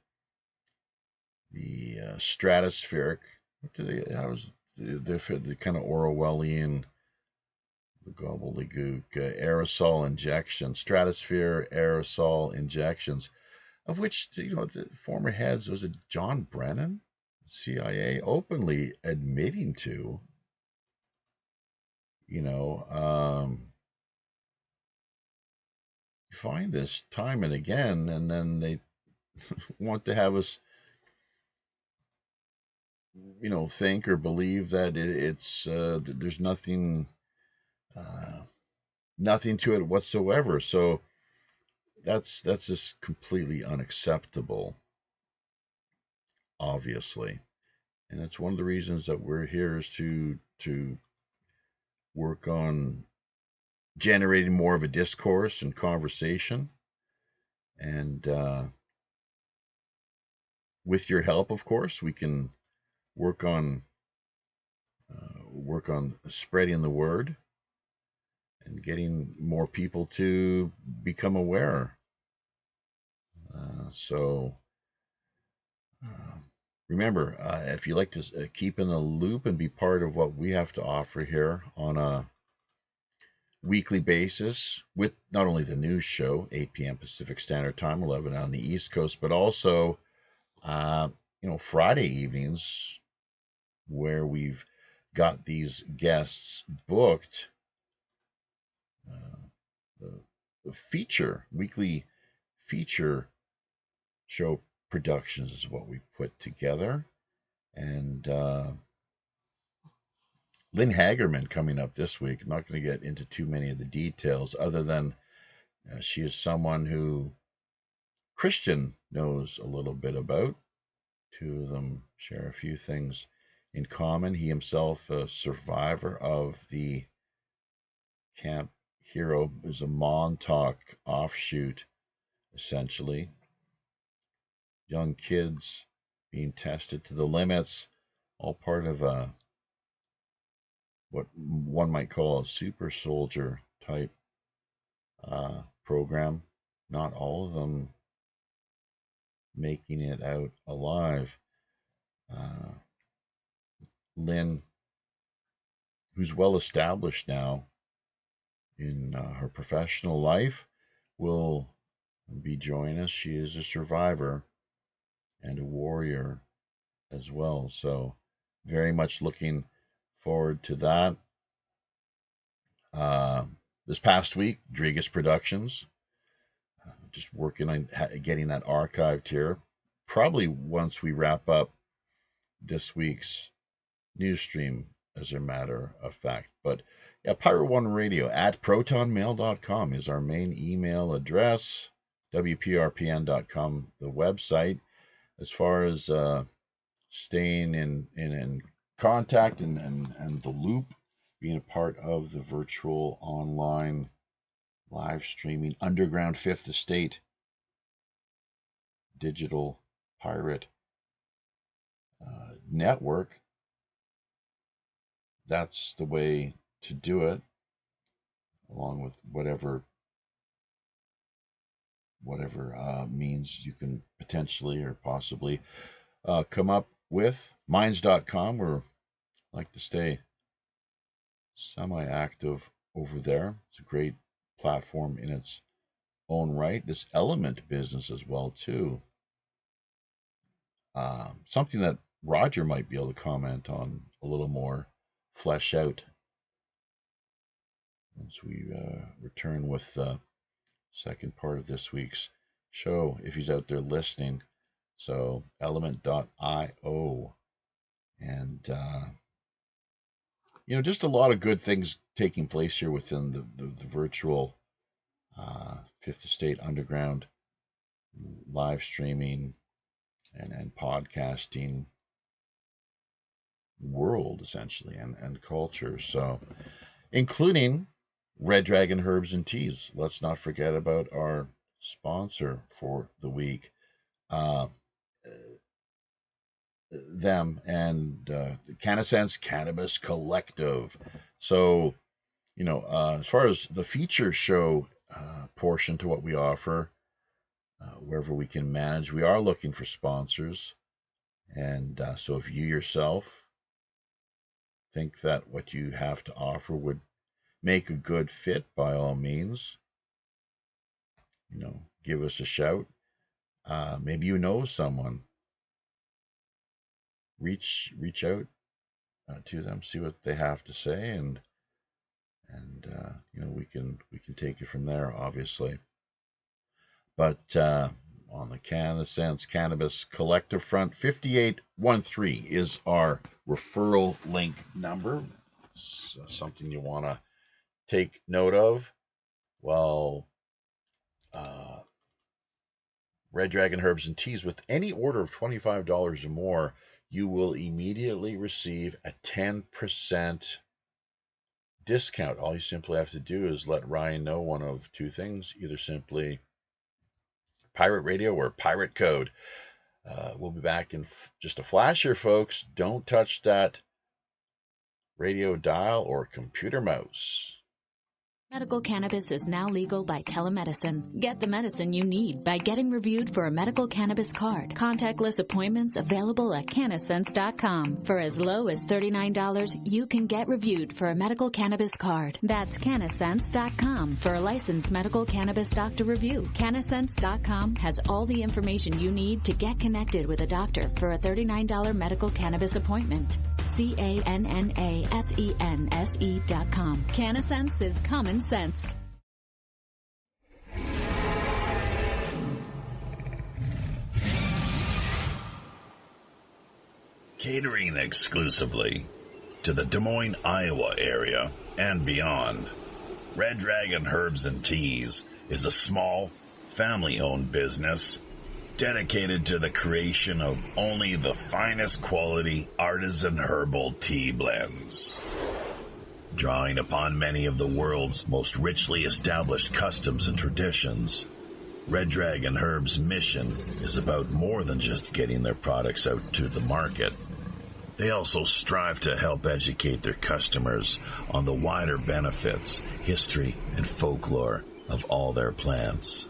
the stratospheric? What do they? How is the kind of Orwellian, the gobbledygook, aerosol injection, stratosphere aerosol injections, of which the former heads, was it John Brennan, CIA, openly admitting to. You find this time and again, and then they want to have us, think or believe that it's there's nothing to it whatsoever. So that's just completely unacceptable, obviously, and it's one of the reasons that we're here, is to work on generating more of a discourse and conversation. And with your help, of course, we can work on spreading the word and getting more people to become aware. So remember, if you like to keep in the loop and be part of what we have to offer here on a weekly basis with not only the news show, 8 p.m. Pacific Standard Time, 11 on the East Coast, but also, Friday evenings where we've got these guests booked, the weekly feature show productions is what we put together. And Lynn Hagerman coming up this week. I'm not going to get into too many of the details other than she is someone who Christian knows a little bit about. Two of them share a few things in common. He himself, a survivor of the Camp Hero, is a Montauk offshoot, essentially. Young kids being tested to the limits, all part of what one might call a super soldier type program. Not all of them making it out alive. Lynn, who's well established now in her professional life, will be joining us. She is a survivor and a warrior as well. So, very much looking forward to that. This past week, Drigas Productions, just working on getting that archived here. Probably once we wrap up this week's news stream, as a matter of fact. But yeah, Pirate One Radio at protonmail.com is our main email address. WPRPN.com, the website. As far as staying in contact and the loop, being a part of the virtual online live streaming underground Fifth Estate digital pirate network, that's the way to do it, along with whatever means you can potentially or possibly come up with. Minds.com, we're like to stay semi-active over there. It's a great platform in its own right. This element business as well too. Something that Roger might be able to comment on a little more, flesh out once we return with the second part of this week's show, if he's out there listening. So element.io, and just a lot of good things taking place here within the virtual Fifth Estate Underground live streaming and podcasting world, essentially, and culture. So, including Red Dragon Herbs and Teas. Let's not forget about our sponsor for the week. Them and CannaSense Cannabis Collective. So, as far as the feature show portion to what we offer, wherever we can manage, we are looking for sponsors. And so if you yourself think that what you have to offer would make a good fit, by all means, give us a shout. Maybe you know someone. Reach out to them, see what they have to say, and we can take it from there, obviously. But on the CannaSense Cannabis Collective front, 5813 is our referral link number. It's something you want to take note of. Well, Red Dragon Herbs and Teas, with any order of $25 or more, you will immediately receive a 10% discount. All you simply have to do is let Ryan know one of two things, either simply pirate radio or pirate code. We'll be back in just a flash here, folks. Don't touch that radio dial or computer mouse. Medical cannabis is now legal by telemedicine. Get the medicine you need by getting reviewed for a medical cannabis card. Contactless appointments available at CannaSense.com. For as low as $39, you can get reviewed for a medical cannabis card. That's CannaSense.com for a licensed medical cannabis doctor review. CannaSense.com has all the information you need to get connected with a doctor for a $39 medical cannabis appointment. CannaSense.com. CannaSense is common sense. Catering exclusively to the Des Moines, Iowa area and beyond, Red Dragon Herbs and Teas is a small, family-owned business dedicated to the creation of only the finest quality artisan herbal tea blends. Drawing upon many of the world's most richly established customs and traditions, Red Dragon Herb's mission is about more than just getting their products out to the market. They also strive to help educate their customers on the wider benefits, history, and folklore of all their plants.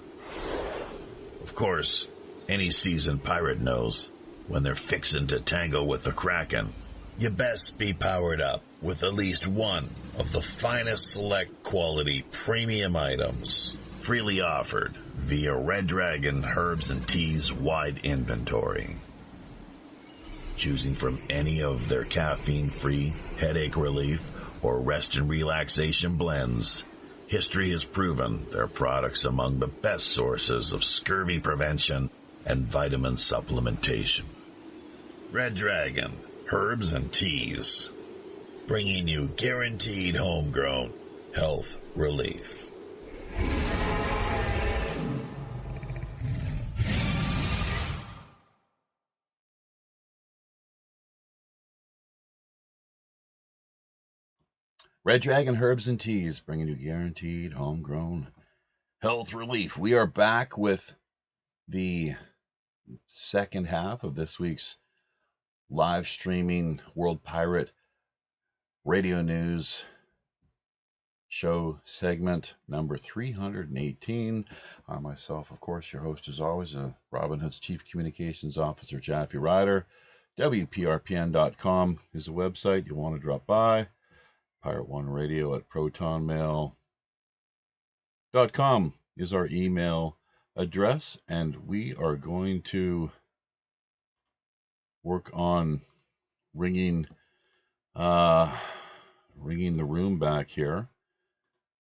Of course, any seasoned pirate knows when they're fixin' to tango with the Kraken, you best be powered up with at least one of the finest select quality premium items freely offered via Red Dragon Herbs and Teas wide inventory. Choosing from any of their caffeine-free, headache relief, or rest and relaxation blends, history has proven their products among the best sources of scurvy prevention and vitamin supplementation. Red Dragon Herbs and Teas, bringing you guaranteed homegrown health relief. Red Dragon Herbs and Teas, bringing you guaranteed homegrown health relief. We are back with the second half of this week's live streaming World Pirate Radio News show segment number 318. I myself, of course, your host as always, Robin Hood's Chief Communications Officer, Jaffe Ryder. WPRPN.com is the website you'll want to drop by. Pirate One Radio at protonmail.com is our email address, and we are going to work on ringing the room back here,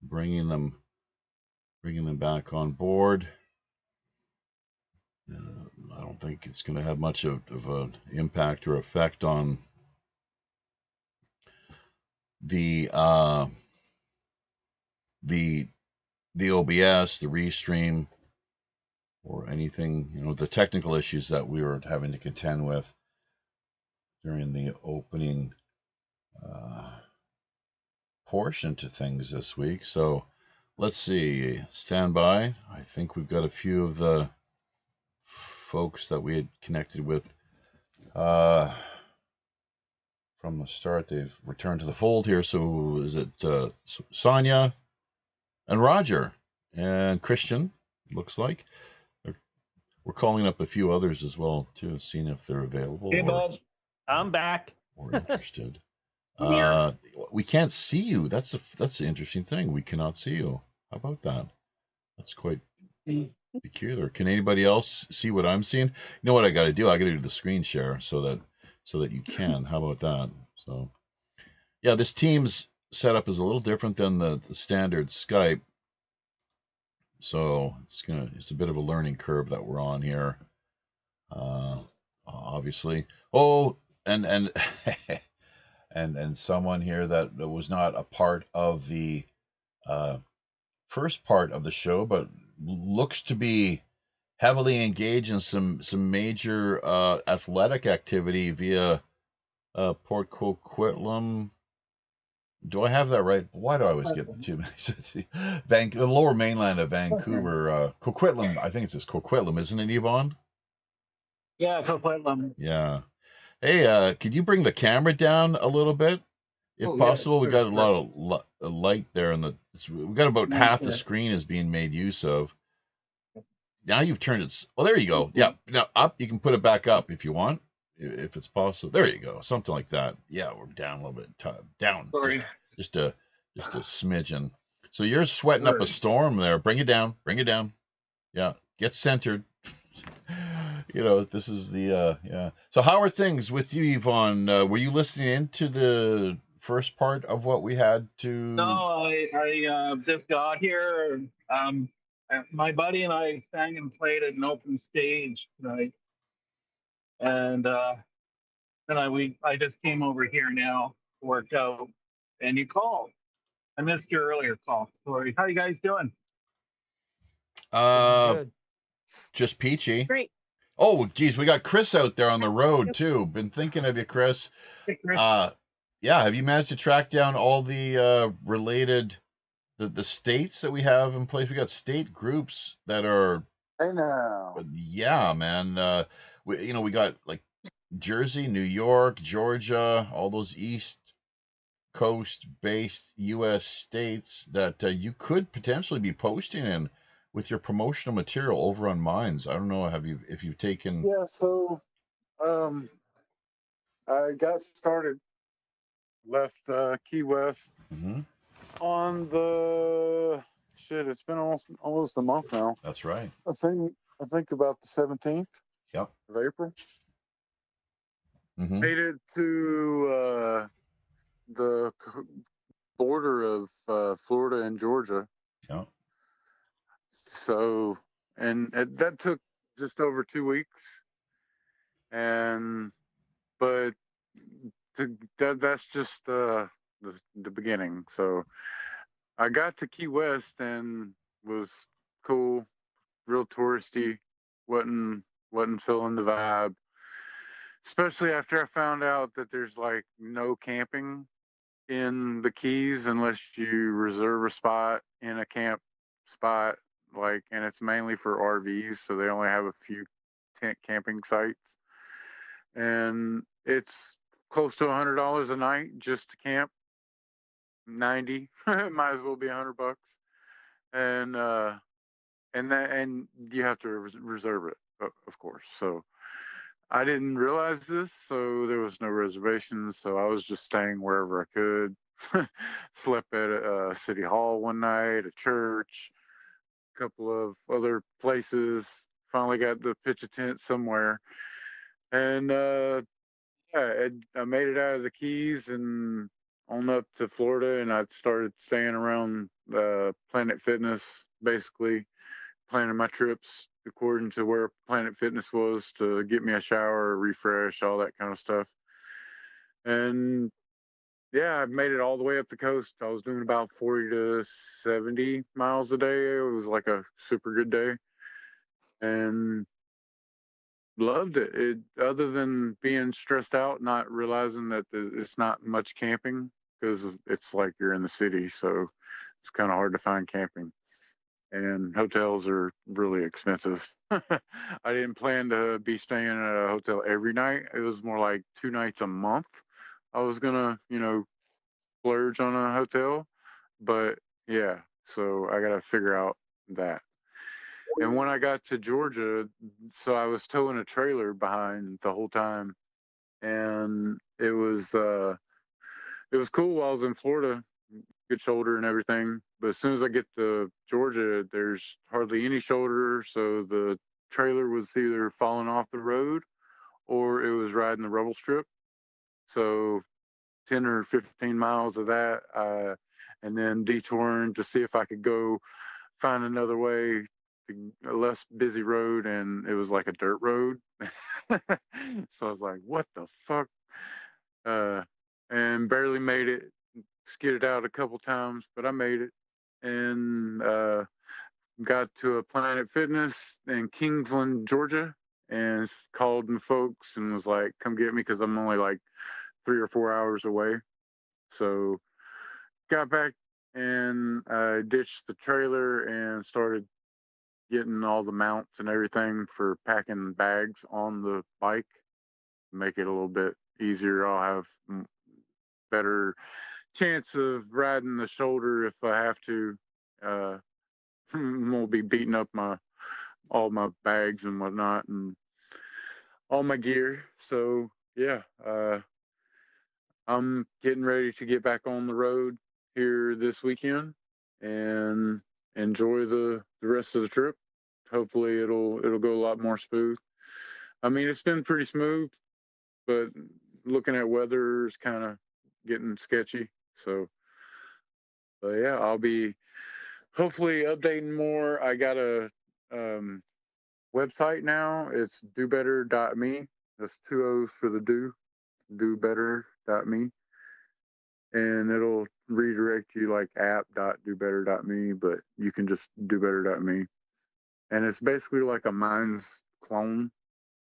bringing them back on board. I don't think it's going to have much of an impact or effect on the OBS, the restream, or anything, the technical issues that we were having to contend with during the opening portion to things this week. So let's see, stand by. I think we've got a few of the folks that we had connected with from the start. They've returned to the fold here. So is it Sonia and Roger and Christian, looks like. We're calling up a few others as well, too, seeing if they're available. Hey, Bob. I'm back. Or interested. Yeah. We can't see you. That's the interesting thing. We cannot see you. How about that? That's quite peculiar. Can anybody else see what I'm seeing? You know what I got to do? I got to do the screen share so that you can. How about that? So, yeah, this Teams setup is a little different than the standard Skype. So it's a bit of a learning curve that we're on here. Obviously. Oh, and and someone here that was not a part of the first part of the show, but looks to be heavily engaged in some major athletic activity via Port Coquitlam, Do I have that right? Why do I always get the two? The lower mainland of Vancouver, Coquitlam. I think it's just Coquitlam, isn't it, Yvonne? Yeah, Coquitlam. Yeah. Hey, could you bring the camera down a little bit, if Oh, yeah, possible? We sure, got a sure. lot of light there, and we got about half the Okay. screen is being made use of. Now you've turned it. Well, there you go. Yeah. Now up. You can put it back up if you want, if it's possible. There you go. Something like that. Yeah, we're down a little bit. Down. Sorry. Just a smidgen. So you're sweating up a Sure. storm there. Bring it down. Bring it down. Yeah. Get centered. This is the yeah. So how are things with you, Yvonne? Were you listening into the first part of what we had to? No, I just got here. My buddy and I sang and played at an open stage tonight, and then I just came over here now to work out, and you called. I missed your earlier call. Sorry. How you guys doing? Good. Just peachy. Great. Oh, geez, we got Chris out there on the That's road good. too. Been thinking of you, Chris. Hey, Chris. Yeah. Have you managed to track down all the related the states that we have in place? We got state groups that are. Hey now. Yeah, man. We got like Jersey, New York, Georgia, all those East Coast-based U.S. states that you could potentially be posting in with your promotional material over on Minds. I don't know. If you've taken? Yeah. So, I got started. Left Key West on the shit. It's been almost a month now. That's right. I think about the 17th. Yep. Of April. Made it to the border of Florida and Georgia. Yeah. So, and that took just over 2 weeks. But that's just the beginning. So I got to Key West and was cool, real touristy, wasn't feeling the vibe. Especially after I found out that there's like no camping in the Keys unless you reserve a spot in a camp spot, and it's mainly for RVs, so they only have a few tent camping sites, and it's close to $100 a night just to camp. 90, might as well be $100, and you have to reserve it, of course. So I didn't realize this, so there was no reservations, so I was just staying wherever I could. Slept at a city hall one night, a church, a couple of other places. Finally got to pitch a tent somewhere, and yeah, I made it out of the Keys and on up to Florida, and I started staying around Planet Fitness, basically planning my trips according to where Planet Fitness was to get me a shower, a refresh, all that kind of stuff. And yeah, I made it all the way up the coast. I was doing about 40 to 70 miles a day. It was like a super good day, and loved it. Other than being stressed out, not realizing that it's not much camping because it's like you're in the city, so it's kind of hard to find camping. And hotels are really expensive. I didn't plan to be staying at a hotel every night. It was more like 2 nights a month. I was gonna, splurge on a hotel, but yeah, so I gotta figure out that. And when I got to Georgia, so I was towing a trailer behind the whole time, and it was cool while I was in Florida, good shoulder and everything. But as soon as I get to Georgia, there's hardly any shoulder, so the trailer was either falling off the road or it was riding the rubble strip. So 10 or 15 miles of that, and then detouring to see if I could go find another way, a less busy road, and it was like a dirt road. So I was like, what the fuck? And barely made it, skidded out a couple times, but I made it, and got to a Planet Fitness in Kingsland, Georgia, and called the folks and was like, come get me, because I'm only like 3 or 4 hours away. So got back and I ditched the trailer and started getting all the mounts and everything for packing bags on the bike. Make it a little bit easier. I'll have better chance of riding the shoulder if I have to. Won't be beating up all my bags and whatnot and all my gear. So yeah, I'm getting ready to get back on the road here this weekend and enjoy the rest of the trip. Hopefully it'll go a lot more smooth. I mean, it's been pretty smooth, but looking at weather is kind of getting sketchy. So, but yeah, I'll be hopefully updating more. I got a website now. It's dobetter.me. That's 2 O's for the dobetter.me. And it'll redirect you like app.dobetter.me, but you can just dobetter.me. And it's basically like a Minds clone.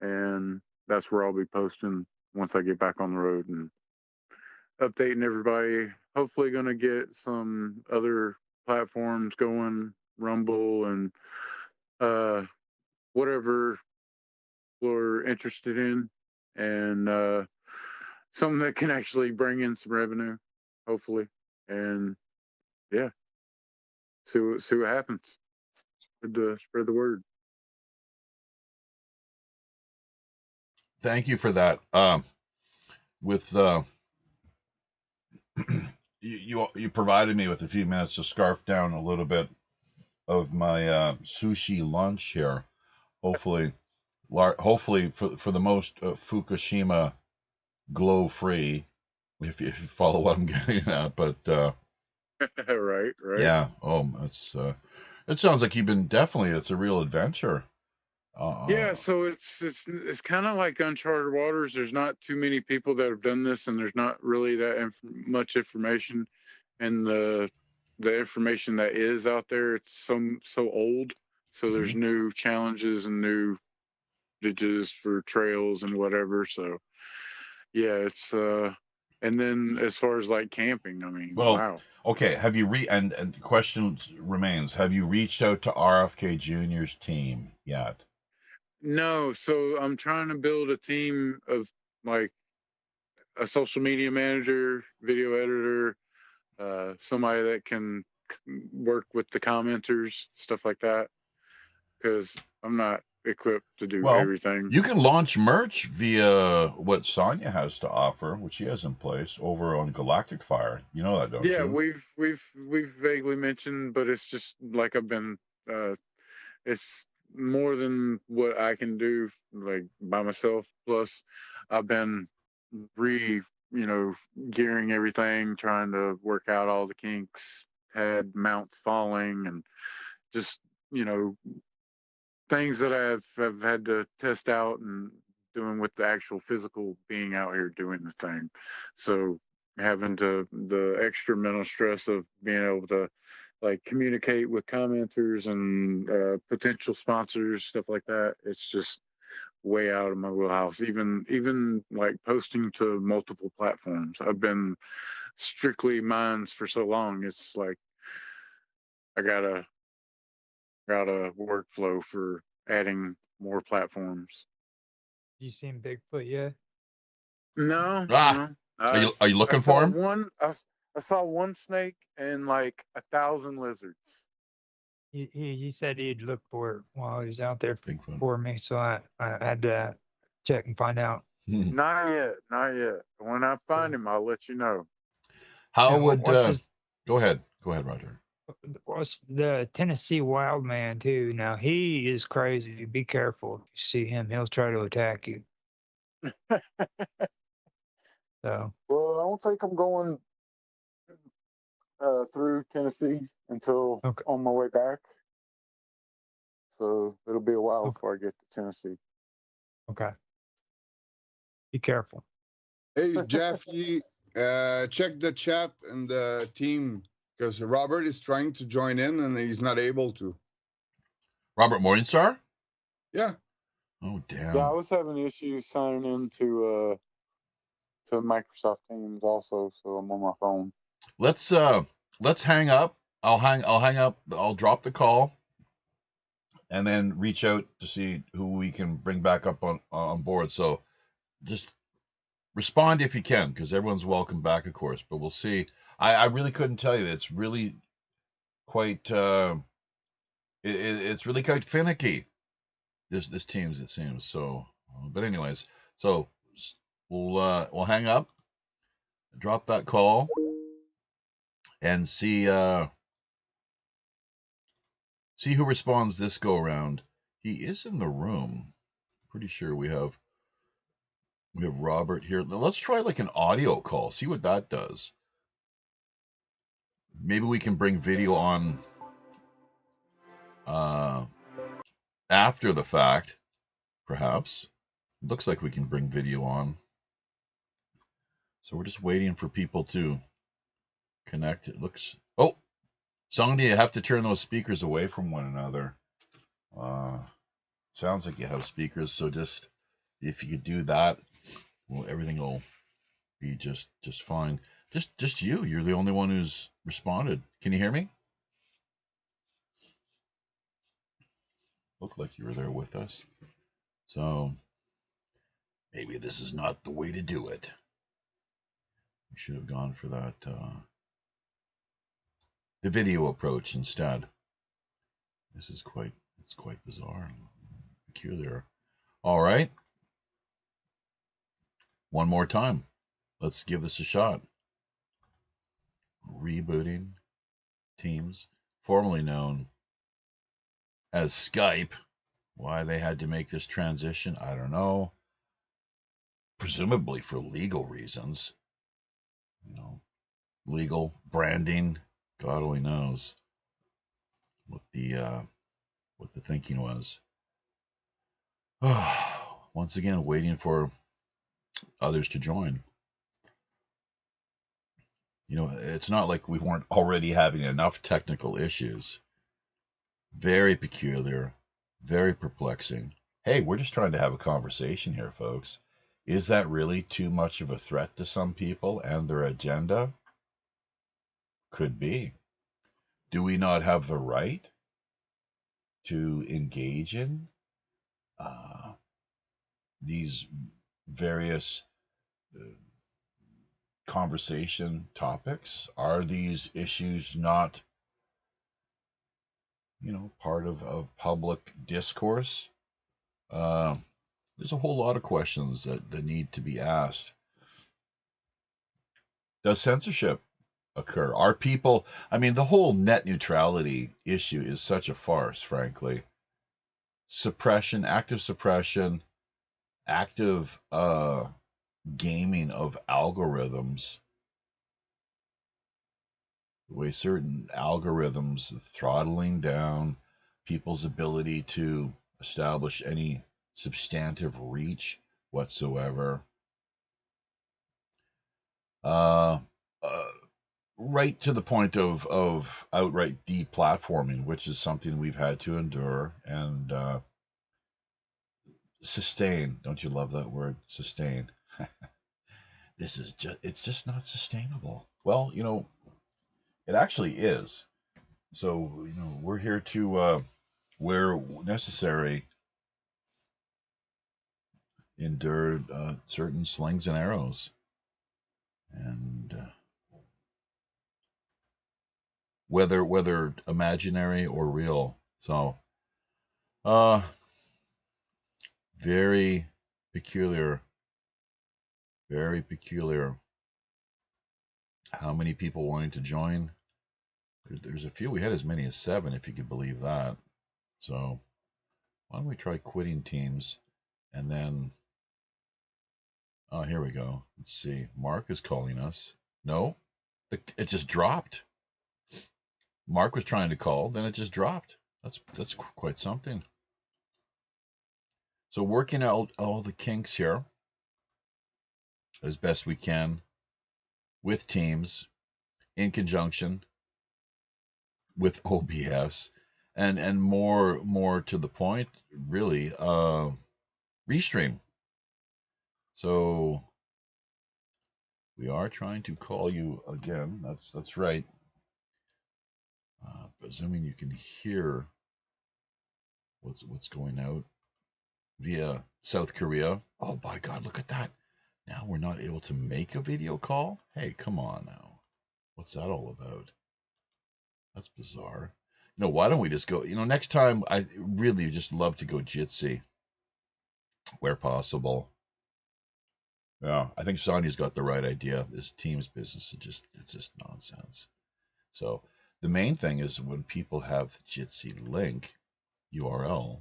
And that's where I'll be posting once I get back on the road and updating everybody. Hopefully going to get some other platforms going, Rumble and whatever we're interested in, and something that can actually bring in some revenue, hopefully. And yeah, see what happens. Spread the word. Thank you for that. With you provided me with a few minutes to scarf down a little bit of my sushi lunch here. Hopefully for the most Fukushima glow free, if you follow what I'm getting at. But right. yeah, it's it sounds like you've been it's a real adventure. Yeah, so it's kind of like uncharted waters. There's not too many people that have done this, and there's not really that much information. And the information that is out there, it's so old. So there's new challenges and new ditches for trails and whatever. So yeah, it's and then as far as like camping, I mean, Well, wow. okay, have you and the question remains, have you reached out to RFK Jr.'s team yet? No, so I'm trying to build a team of like a social media manager, video editor, somebody that can work with the commenters, stuff like that, because I'm not equipped to do everything. You can launch merch via what Sonia has to offer, which she has in place over on Galactic Fire. You know that, don't you? Yeah, we've vaguely mentioned, but it's just like I've been. It's more than what I can do like by myself. Plus, I've been gearing everything, trying to work out all the kinks, had mounts falling, and just things that I've had to test out and doing with the actual physical being out here doing the thing. So having the extra mental stress of being able to like communicate with commenters and potential sponsors, stuff like that. It's just way out of my wheelhouse. Even like posting to multiple platforms. I've been strictly Minds for so long. It's like I got a workflow for adding more platforms. You seen Bigfoot yet? No. Are you looking for him? I saw one snake and like 1,000 lizards. He said he'd look for it while he was out there for me, so I had to check and find out. Not yet. When I find him, I'll let you know. How would go ahead, Roger. What's the Tennessee wild man too? Now he is crazy. Be careful. If you see him, he'll try to attack you. So. Well, I don't think I'm going through Tennessee until on my way back. So it'll be a while before I get to Tennessee. Okay. Be careful. Hey, Jeffy, check the chat and the team because Robert is trying to join in and he's not able to. Robert Morningstar? Yeah. Oh, damn. Yeah, I was having issues signing in to Microsoft Teams also, so I'm on my phone. let's hang up. I'll hang up. I'll drop the call, and then reach out to see who we can bring back up on board. So just respond if you can, because everyone's welcome back, of course. But we'll see. I really couldn't tell you. It's really quite it's really quite finicky. This Teams, it seems. So, but anyways, so we'll hang up, drop that call, and see who responds this go around. He is in the room. Pretty sure we have Robert here. Let's try like an audio call. See what that does. Maybe we can bring video on after the fact, perhaps. Looks like we can bring video on. So we're just waiting for people to connect. It looks. Oh, Songdi, you have to turn those speakers away from one another. Sounds like you have speakers, so just if you could do that, well, everything will be just fine. Just you. You're the only one who's responded. Can you hear me? Looked like you were there with us. So maybe this is not the way to do it. We should have gone for that the video approach instead. This is quite bizarre, peculiar. All right. One more time. Let's give this a shot. Rebooting Teams, formerly known as Skype. Why they had to make this transition, I don't know. Presumably for legal reasons. You know, legal branding. God only knows what the thinking was. Once again, waiting for others to join. You know, it's not like we weren't already having enough technical issues. Very peculiar, very perplexing. Hey, we're just trying to have a conversation here, folks. Is that really too much of a threat to some people and their agenda? Could be. Do we not have the right to engage in these various conversation topics? Are these issues not, part of public discourse? There's a whole lot of questions that need to be asked. Does censorship occur? Are people, the whole net neutrality issue is such a farce, frankly. Suppression, active gaming of algorithms, the way certain algorithms throttling down people's ability to establish any substantive reach whatsoever. Right to the point of outright deplatforming, which is something we've had to endure and sustain. Don't you love that word, sustain? It's just not sustainable. Well, it actually is. So, we're here to, where necessary, endure certain slings and arrows. And whether imaginary or real. So, very peculiar. Very peculiar. How many people wanting to join? There's a few. We had as many as 7, if you could believe that. So, why don't we try quitting Teams? And then, oh, here we go. Let's see. Mark is calling us. No, it just dropped. Mark was trying to call, then it just dropped. That's quite something. So working out all the kinks here as best we can with Teams in conjunction with OBS and more to the point, really, Restream. So We are trying to call you again. That's right. Presuming you can hear what's going out via South Korea. Oh, by God, look at that. Now we're not able to make a video call? Hey, come on now. What's that all about? That's bizarre. Why don't we just go? Next time, I really just love to go Jitsi where possible. Yeah, I think Sonya's got the right idea. This Teams business it's just nonsense. So the main thing is when people have the Jitsi link URL,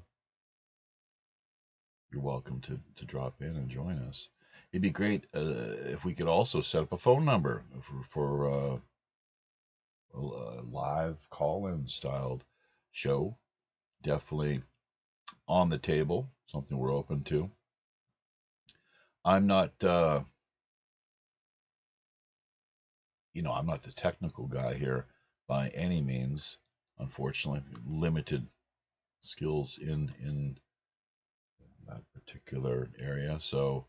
you're welcome to drop in and join us. It'd be great if we could also set up a phone number for a live call-in styled show. Definitely on the table, something we're open to. I'm not, I'm not the technical guy here by any means. Unfortunately, limited skills in that particular area. So,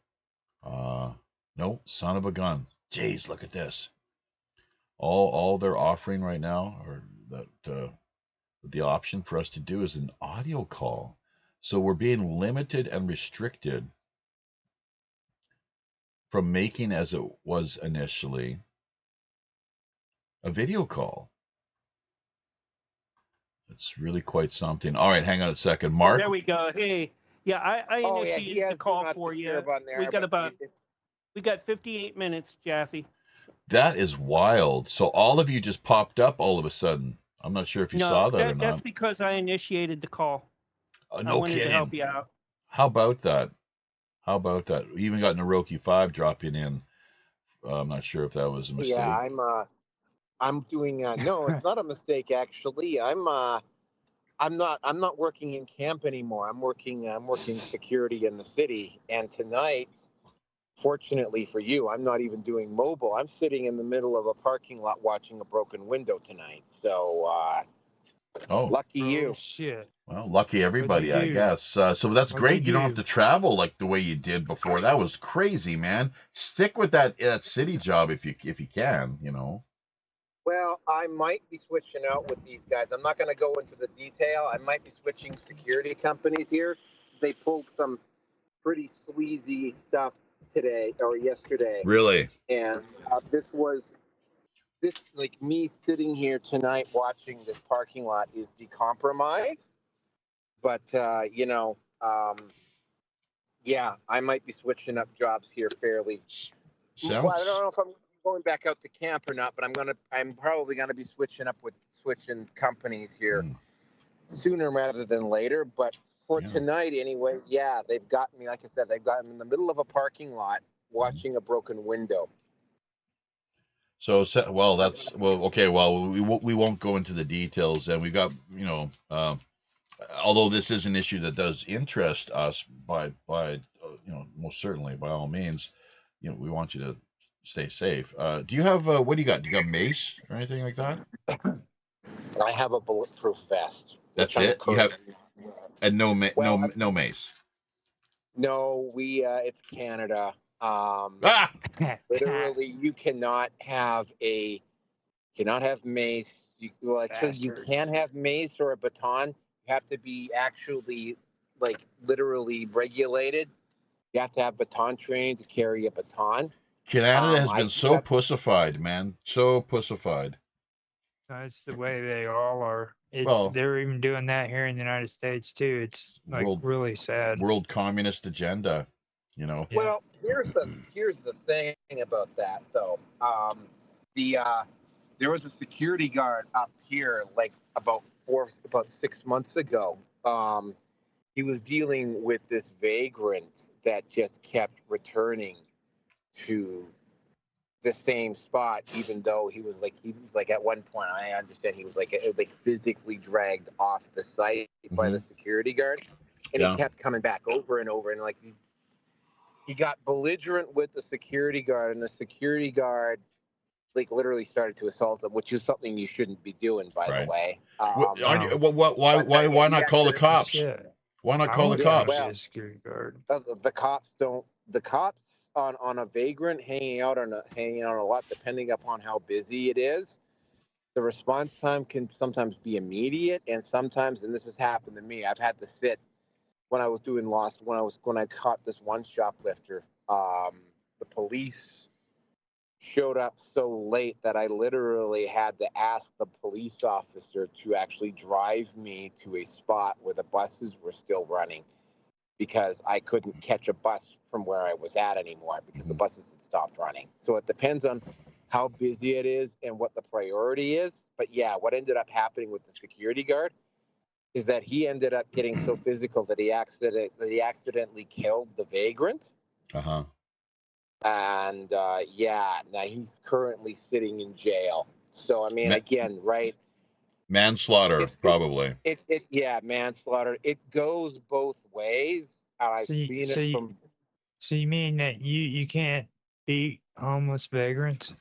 no, son of a gun. Jeez, look at this. All they're offering right now, or that the option for us to do is an audio call. So we're being limited and restricted from making, as it was initially, a video call. It's really quite something. All right, hang on a second. Mark? There we go. Hey, yeah, I Oh yeah, he initiated has the call do not for you. disturb on there. We got 58 minutes, Jaffe. That is wild. So all of you just popped up all of a sudden. I'm not sure if you saw that or not. That's because I initiated the call. No I wanted kidding. to help you out. How about that? We even got Naroki 5 dropping in. I'm not sure if that was a mistake. Yeah, I'm doing no, it's not a mistake actually. I'm not working in camp anymore. I'm working security in the city, and tonight, fortunately for you, I'm not even doing mobile. I'm sitting in the middle of a parking lot watching a broken window tonight. So lucky you. Shit. Well, lucky everybody, I guess. So that's great. You don't have to travel like the way you did before. That was crazy, man. Stick with that city job if you can. Well, I might be switching out with these guys. I'm not going to go into the detail. I might be switching security companies here. They pulled some pretty sleazy stuff today or yesterday. Really? And this like me sitting here tonight watching this parking lot is the compromise. But yeah, I might be switching up jobs here fairly. Well, I don't know if I'm going back out to camp or not, but I'm probably gonna be switching companies here sooner rather than later. But for tonight anyway, yeah, they've got me. Like I said, they've got me in the middle of a parking lot watching a broken window. So okay. Well, we won't go into the details, and we've got although this is an issue that does interest us by most certainly by all means, we want you to stay safe. Do you have what do you got? Do you got mace or anything like that? I have a bulletproof vest. That's it. You have and no mace. No, it's Canada. Literally, you cannot have mace. You can have mace or a baton. You have to be actually literally regulated. You have to have baton training to carry a baton. Canada has been so pussified, man. So pussified. That's the way they all are. Well, they're even doing that here in the United States too. It's really sad. World communist agenda, Well, here's the thing about that though. There was a security guard up here about 6 months ago. He was dealing with this vagrant that just kept returning to the same spot, even though he was at one point, I understand he was physically dragged off the site by the security guard, and he kept coming back over and over, and he got belligerent with the security guard, and the security guard literally started to assault him, which is something you shouldn't be doing, by the way. Why not call the cops? Why not call the cops? Well, the cops don't. The cops on a vagrant hanging out on a lot, depending upon how busy it is, the response time can sometimes be immediate, and sometimes, and this has happened to me, I've had to sit when I was doing Lost, when I caught this one shoplifter. The police showed up so late that I literally had to ask the police officer to actually drive me to a spot where the buses were still running, because I couldn't catch a bus from where I was at anymore because the buses had stopped running. So it depends on how busy it is and what the priority is. But yeah, what ended up happening with the security guard is that he ended up getting so physical that he accidentally killed the vagrant. Uh-huh. And yeah, now he's currently sitting in jail. So I mean, again, right? Manslaughter, probably. Yeah, manslaughter. It goes both ways. I've seen it from. So you mean that you can't beat homeless vagrants?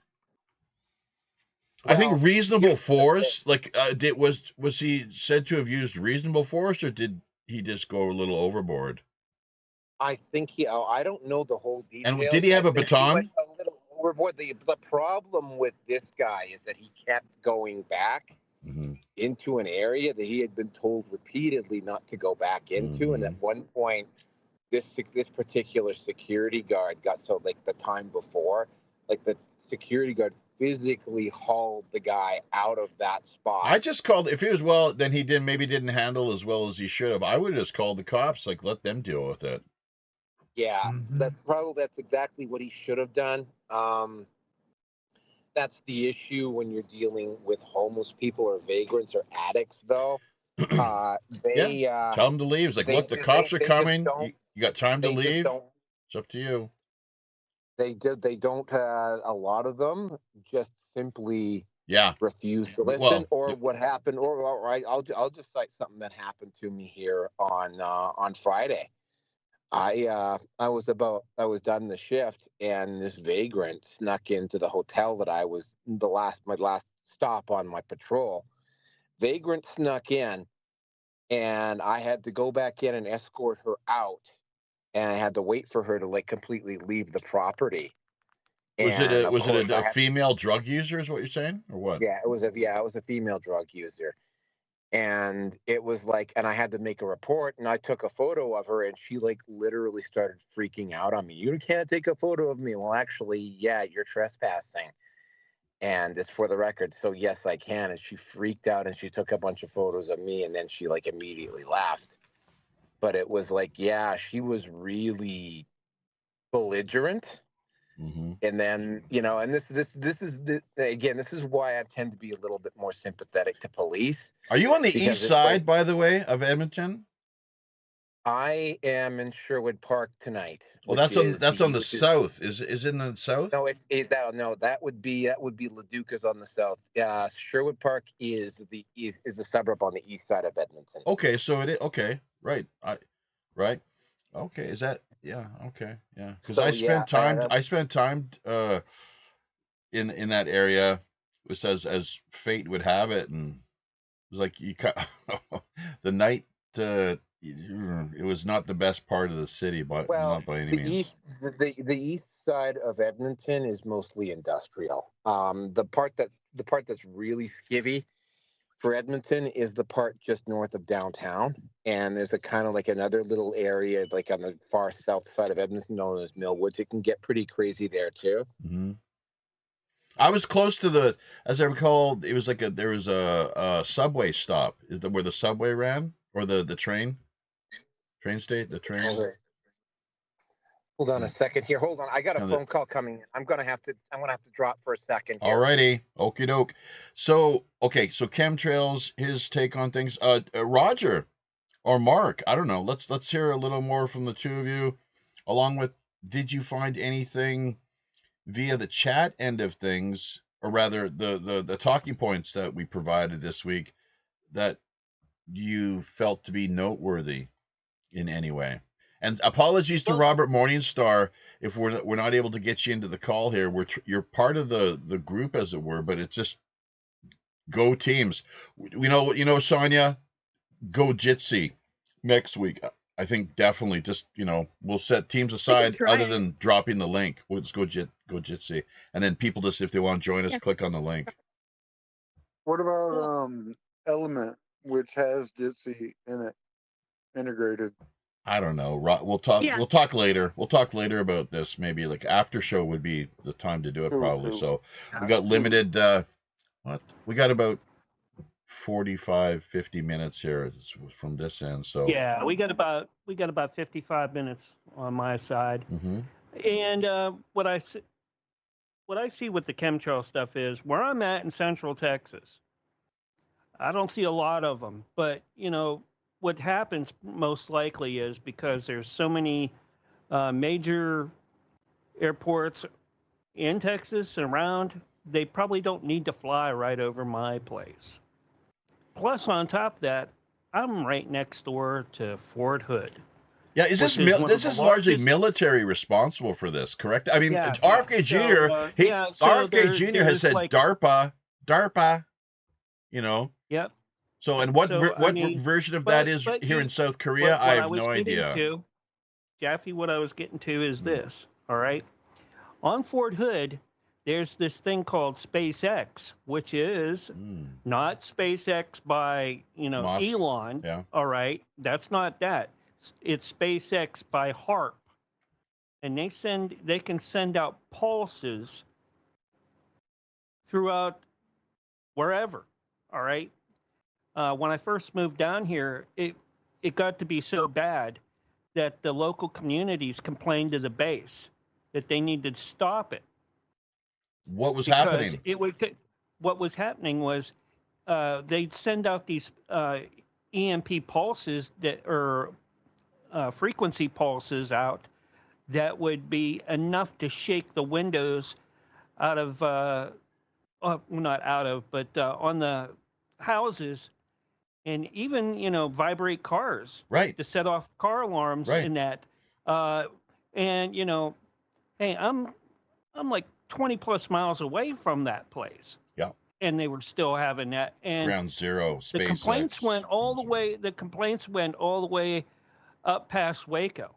I think reasonable force, like, was he said to have used reasonable force, or did he just go a little overboard? I think I don't know the whole details. And did he have a baton? Went a little overboard. The problem with this guy is that he kept going back into an area that he had been told repeatedly not to go back into. And at one point, this particular security guard got so, like, the time before, like, the security guard physically hauled the guy out of that spot. I just called, if he was, then he maybe didn't handle as well as he should have. I would have just called the cops, like, let them deal with it. Yeah, that's exactly what he should have done. That's the issue when you're dealing with homeless people or vagrants or addicts, though. Tell them to leave. It's like, look, the cops are coming. You got time to leave. It's up to you. They don't. A lot of them just simply refuse to listen. What happened? I'll just cite something that happened to me here on Friday. I was done the shift, and this vagrant snuck into the hotel that I was my last stop on my patrol. Vagrant snuck in, and I had to go back in and escort her out, and I had to wait for her to, like, completely leave the property. Was it a female drug user, is what you're saying, or what? Yeah, it was a female drug user. And it was like, and I had to make a report, and I took a photo of her, and she, like, literally started freaking out on me. You can't take a photo of me. Well, actually, yeah, you're trespassing. And it's for the record. So yes, I can. And she freaked out, and she took a bunch of photos of me, and then she, like, immediately left. But it was like, yeah, she was really belligerent. And then, and this is why I tend to be a little bit more sympathetic to police. Are you on the east side, by the way, of Edmonton? I am in Sherwood Park tonight. Well, that's on the south. Is it in the south? No, that would be Leduca's on the south. Sherwood Park is the suburb on the east side of Edmonton. Okay, so it is okay, right? Okay, is that? Yeah. Okay. Yeah. Because I spent time in that area, which as fate would have it, and it was like the night. It was not the best part of the city, but not by any means. The east side of Edmonton is mostly industrial. The part that's really skivvy for Edmonton is the part just north of downtown, and there's a kind of like another little area, like on the far south side of Edmonton, known as Millwoods. It can get pretty crazy there too. I was close to as I recall, it was like there was a subway stop. Is that where the subway ran, or the train state, the train? Hold on a second here. Hold on. I got a phone call coming in. I'm gonna have to drop for a second here. Alrighty. Okie doke. So Chemtrails, his take on things. Roger or Mark, I don't know. Let's hear a little more from the two of you. Along with, did you find anything via the chat end of things, or rather the talking points that we provided this week, that you felt to be noteworthy in any way? And apologies to Robert Morningstar if we're not able to get you into the call here. You're part of the group, as it were, but it's just go teams. Sonia, go Jitsi next week. I think definitely just, we'll set teams We can aside try other it. than dropping the link. We'll just go Jitsi. And then people just, if they want to join us, Yeah. click on the link. What about Cool. Element, which has Jitsi in it integrated? I don't know. We'll talk. Yeah. We'll talk later. We'll talk later about this. Maybe like after show would be the time to do it. Probably. Cool. So we got limited. We got about 45, 50 minutes here from this end. So Yeah, we got about 55 minutes on my side. Mhm. And what I see with the chemtrail stuff is where I'm at in Central Texas. I don't see a lot of them, but what happens most likely is because there's so many major airports in Texas and around, they probably don't need to fly right over my place. Plus, on top of that, I'm right next door to Fort Hood. Yeah, is this Which is one of this the is largely largest- military responsible for this, correct? I mean, Yeah, RFK yeah. Jr. So, yeah, so RFK Jr. has there's said like- DARPA. Yep. So, and what So, I mean, version of but- that is but here you- in South Korea? What I I have was no getting idea. to, Jaffe, what I was getting to is this. All right, on Fort Hood, there's this thing called SpaceX, which is not SpaceX by Musk. Elon. Yeah. All right, that's not that. It's SpaceX by HARP, and they can send out pulses throughout wherever. All right. When I first moved down here, it got to be so bad that the local communities complained to the base that they needed to stop it. What was Because happening? what was happening was they'd send out these EMP pulses or frequency pulses out that would be enough to shake the windows out of, not out of, but on the houses, and even vibrate cars, Right. to set off car alarms Right. in that. And hey, I'm like 20 plus miles away from that place. Yeah. And they were still having that. And Ground Zero, the SpaceX. complaints went all the way. The complaints went all the way up past Waco.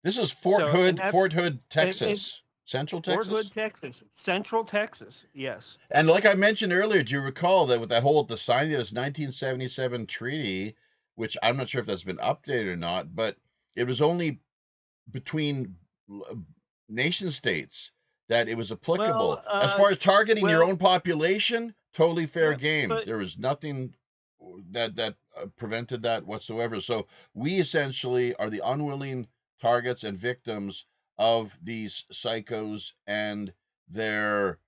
This is Fort So, Hood, and that's- Fort Hood, Texas, Central Texas. Fort Hood, Texas, Central Texas. Yes. And like I mentioned earlier, do you recall that with the signing of this 1977 treaty, which I'm not sure if that's been updated or not, but it was only between nation states that it was applicable. Well, as far as targeting your well- own population, totally fair Yeah, game. but- There was nothing that prevented that whatsoever. So we essentially are the unwilling targets and victims of these psychos and their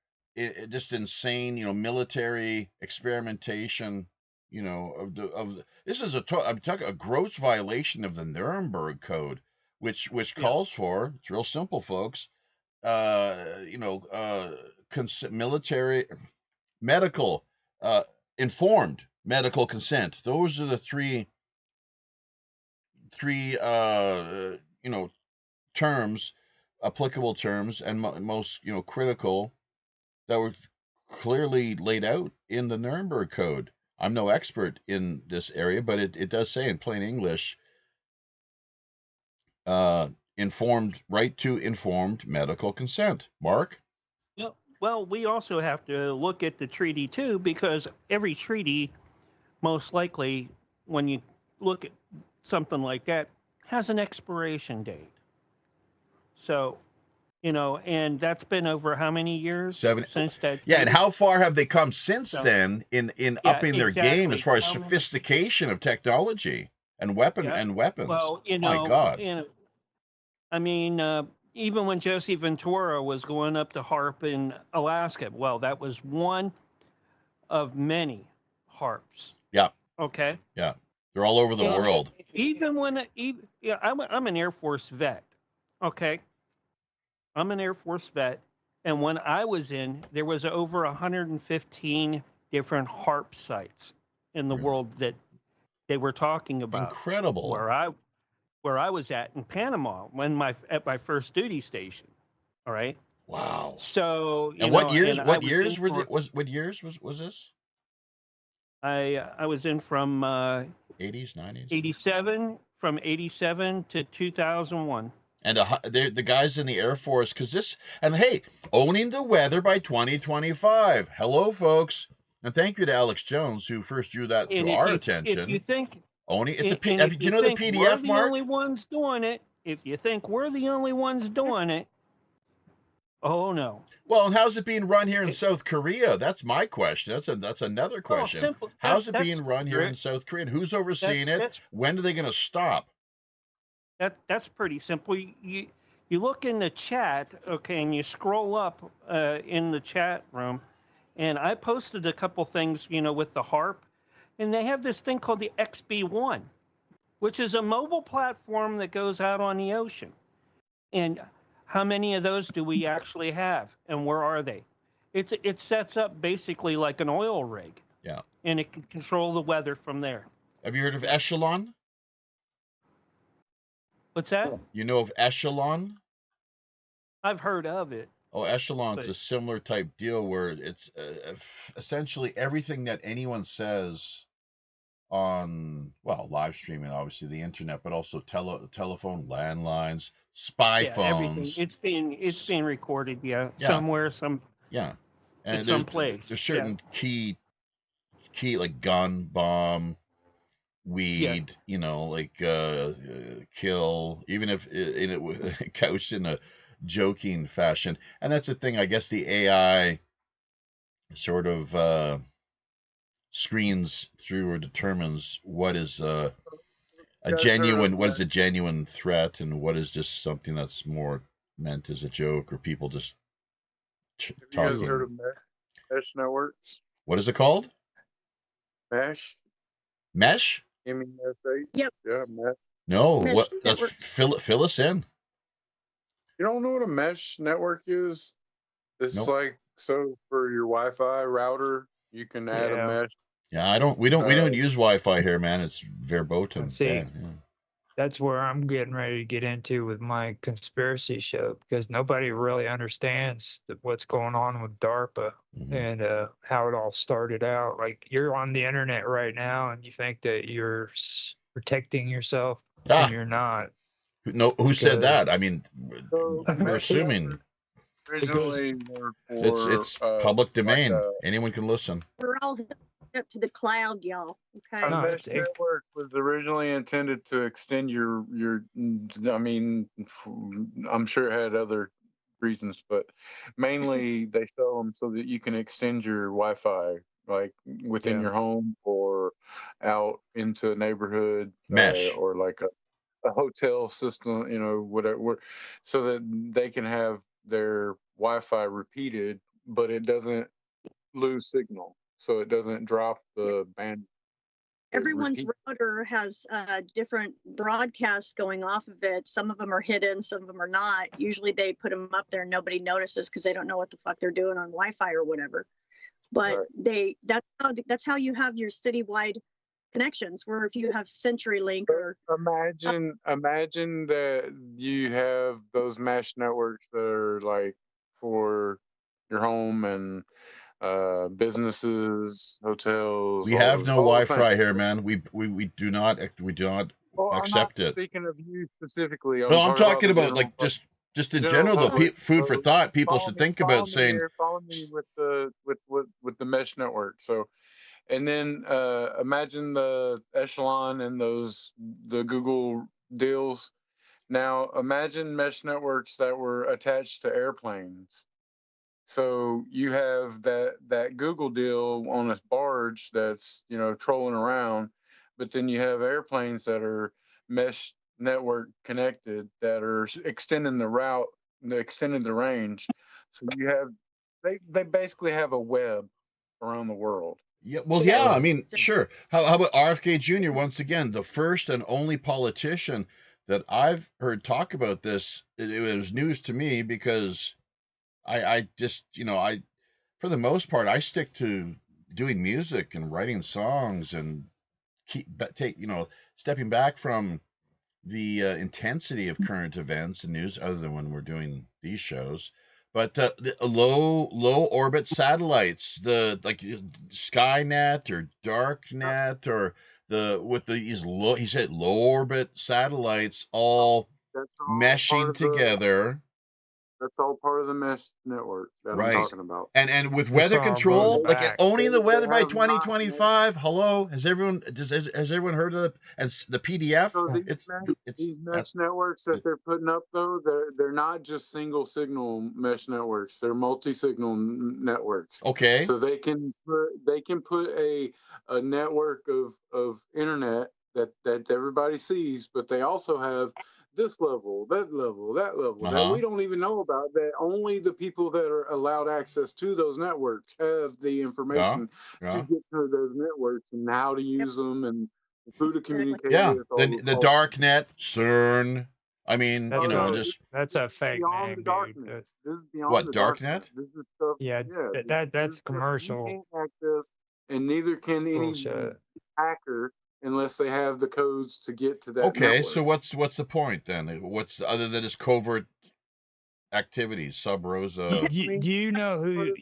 just insane, military experimentation. This is I'm talking a gross violation of the Nuremberg Code, which calls for, it's real simple, folks. Military, medical, informed medical consent. Those are the three terms, applicable terms, and most critical that were clearly laid out in the Nuremberg Code. I'm no expert in this area, but it does say in plain English, right to informed medical consent. Mark? Well, we also have to look at the treaty too, because every treaty, most likely, when you look at something like that, has an expiration date. So, and that's been over how many years? 7 since that. Yeah, and how far have they come since So- then in Yeah, upping their game exactly. as far as How many- sophistication of technology and weapons? Well, My God. I mean, even when Jesse Ventura was going up to HARP in Alaska, well, that was one of many HARPs. Yeah, Okay. yeah. They're all over the And world. I'm an Air Force vet. Okay. I'm an Air Force vet. And when I was in, there was over 115 different HARP sites in the world that they were talking about. Incredible. Where I was at in Panama at my first duty station. All right. Wow. So And what years? What years was this? I was in from 80s, 90s. 87 from 87 to 2001. And the guys in the Air Force, because this, and hey, owning the weather by 2025. Hello, folks. And thank you to Alex Jones, who first drew that And to our if attention. you think, Owning, it's and if do you you know the think we're PDF, the Mark? only ones doing it, if you think we're the only ones doing it, oh no. Well, and how's it being run here in South Korea? That's my question. That's another question. Simple. How's it being run here in South Korea? And who's overseeing it? When are they going to stop? That's pretty simple. You look in the chat, okay, and you scroll up in the chat room, and I posted a couple things, with the HARP, and they have this thing called the XB1, which is a mobile platform that goes out on the ocean. And how many of those do we actually have, and where are they? It sets up basically like an oil rig. Yeah. And it can control the weather from there. Have you heard of Echelon? What's that? You know of Echelon? I've heard of it. Oh, Echelon's a similar type deal where it's essentially everything that anyone says on, well, live streaming, obviously the internet, but also telephone, landlines, spy phones. Everything. It's being recorded, somewhere, and some place. There's certain key like gun, bomb, weed, kill, even if it couched in a joking fashion. And that's the thing, I guess the AI sort of screens through or determines what is a genuine threat and what is just something that's more meant as a joke or people just talking. Have you guys heard of mesh networks? What is it called? Mesh. Mesh? MESH. Yep. Yeah, mesh. No, Mesh what? Let's network. fill us in. You don't know what a mesh network is? It's Nope. like, so for your Wi-Fi router, you can add a mesh. Yeah, we don't use Wi-Fi here, man. It's verboten. See, yeah. that's where I'm getting ready to get into with my conspiracy show, because nobody really understands what's going on with DARPA and how it all started out. Like, you're on the internet right now and you think that you're protecting yourself and you're not. No, who said that? I mean, we're assuming. Originally, It's public domain. Anyone can listen. We're all up to the cloud, y'all. Okay. A mesh network was originally intended to extend your. I mean, I'm sure it had other reasons, but mainly they sell them so that you can extend your Wi-Fi, like within your home or out into a neighborhood, mesh, or like a hotel system, whatever, so that they can have their Wi-Fi repeated, but it doesn't lose signal, so it doesn't drop the band. Everyone's router has different broadcasts going off of it. Some of them are hidden, some of them are not. Usually they put them up there and nobody notices because they don't know what the fuck they're doing on Wi-Fi or whatever. But that's how you have your citywide connections, where if you have CenturyLink or imagine that you have those mesh networks that are like for your home and businesses, hotels. We have no Wi-Fi here, man. We do not accept it. Speaking of you specifically, no, I'm talking about like just in general though. Food for thought. People should think about saying. Follow me with the mesh network. So. And then imagine the Echelon and the Google deals. Now imagine mesh networks that were attached to airplanes. So you have that Google deal on a barge that's trolling around, but then you have airplanes that are mesh network connected that are extending the route, extending the range. So you have they basically have a web around the world. Yeah, well, yeah, I mean, sure. How about RFK Jr., once again, the first and only politician that I've heard talk about this. It was news to me because I just, for the most part, I stick to doing music and writing songs and stepping back from the intensity of current events and news, other than when we're doing these shows. But the low orbit satellites, like Skynet or Darknet or he said low orbit satellites all That's all part meshing of the. together. That's all part of the mesh network that I'm Right. talking about. And with This weather all goes control, like back. owning the weather by They have not. 2025. Hello, has everyone heard of the PDF? So It's these that mesh networks that they're putting up though, they're not just single signal mesh networks. They're multi-signal networks. okay. So they can put a network of internet that everybody sees, but they also have this level, that level, that level that we don't even know about. That only the people that are allowed access to those networks have the Yeah. information to Yeah. get to those networks and how to use them and who to communicate Yeah. with. The dark net, CERN. I mean, That's just that's a fake beyond name, the dude. darknet. This is beyond what, the dark darknet. net? This is stuff. Yeah, Yeah, that's this is stuff you commercial can't access, and neither can any bullshit. hacker unless they have the codes to get to that Okay, network. so what's the point then? What's other than this covert activities, sub rosa? Do you know who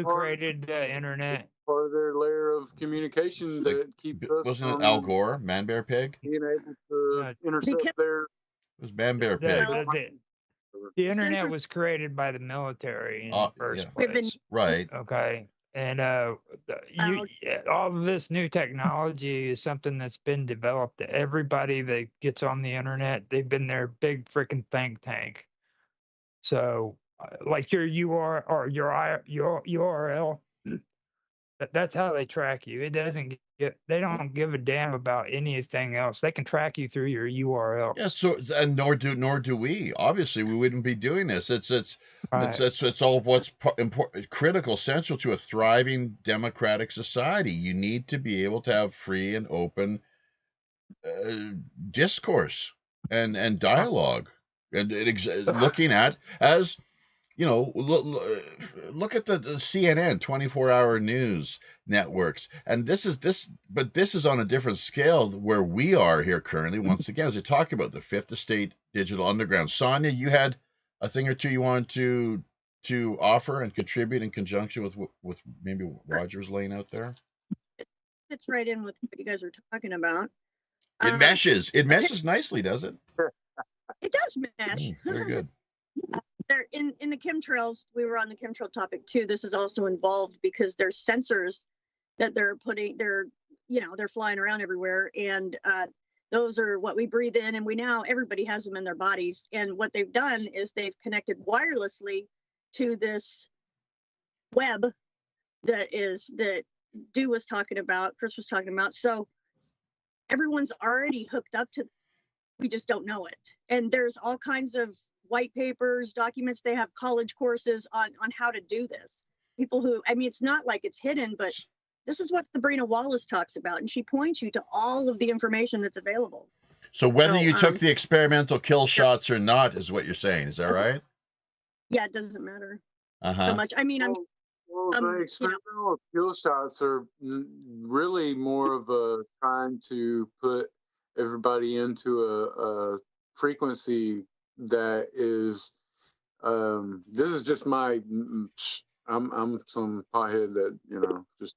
created the internet? Part of their layer of communication Like, that keeps us wasn't it from Al Gore, Man Bear Pig? being able to Uh, intercept their. It was Man Bear the, Pig. the internet was created by the military in the first Yeah. place. Right. Okay. And all of this new technology is something that's been developed. Everybody that gets on the internet, they've been their big freaking think tank. So, like your URL or your URL, that's how they track you. It doesn't they don't give a damn about anything else. They can track you through your URL. Yeah, so and nor do we. Obviously, we wouldn't be doing this. It's all what's important, critical, central to a thriving democratic society. You need to be able to have free and open discourse and dialogue, and looking at as look at the CNN 24-hour news networks, and this is on a different scale where we are here currently. Once again, as we talk about the Fifth Estate Digital Underground, Sonia, you had a thing or two you wanted to offer and contribute in conjunction with maybe Roger was laying out there. Fits right in with what you guys are talking about. It meshes. It meshes nicely, does it? It does mesh. Very good. They're in the chemtrails. We were on the chemtrail topic too. This is also involved because there's sensors that they're flying around everywhere, and those are what we breathe in, and everybody has them in their bodies. And what they've done is they've connected wirelessly to this web that Chris was talking about. So everyone's already hooked up to. We just don't know it. And there's all kinds of white papers, documents. They have college courses on how to do this. It's not like it's hidden, but this is what Sabrina Wallace talks about. And she points you to all of the information that's available. So whether you took the experimental kill shots or not is what you're saying. Is that right? Yeah, it doesn't matter so much. The experimental kill shots are really more of a trying to put everybody into a frequency that is. This is just my. I'm some pothead that just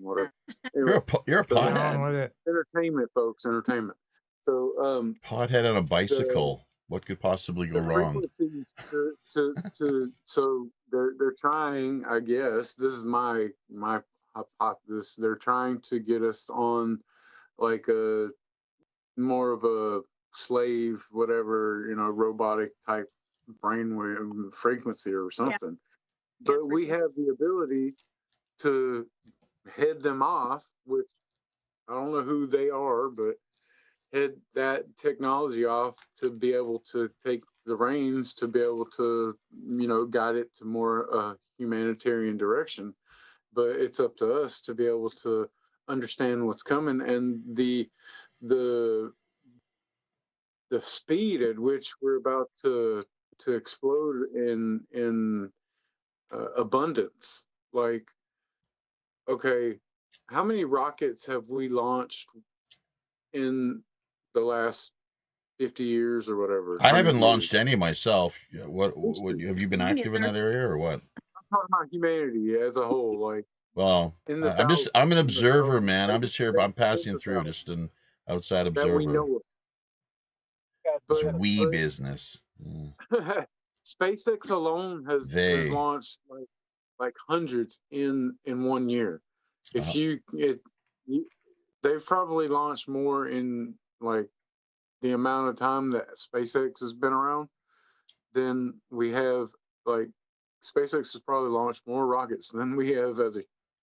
whatever. Anyway, you're a pothead. Entertainment, folks. Entertainment. So pothead on a bicycle. What could possibly go wrong? So they're trying. I guess this is my hypothesis. They're trying to get us on like a more of a slave, whatever, robotic type brainwave frequency or something. Yeah. But we have the ability to head them off, which I don't know who they are, but head that technology off to be able to take the reins, to be able to, guide it to more humanitarian direction. But it's up to us to be able to understand what's coming and the speed at which we're about to explode in abundance. Like, okay, how many rockets have we launched in the last 50 years or whatever? I haven't launched any myself. What have you been active in that area or what? I'm talking about humanity as a whole. Like, Well, in the I'm an thousands, in the observer, thousands, man. I'm maybe, just here. maybe I'm passing tens of through, thousands just an outside that we observer. know of. This But we business. SpaceX alone has They. launched like hundreds in 1 year. If you, they've probably launched more in like the amount of time that SpaceX has been around than we have. Like SpaceX has probably launched more rockets than we have as a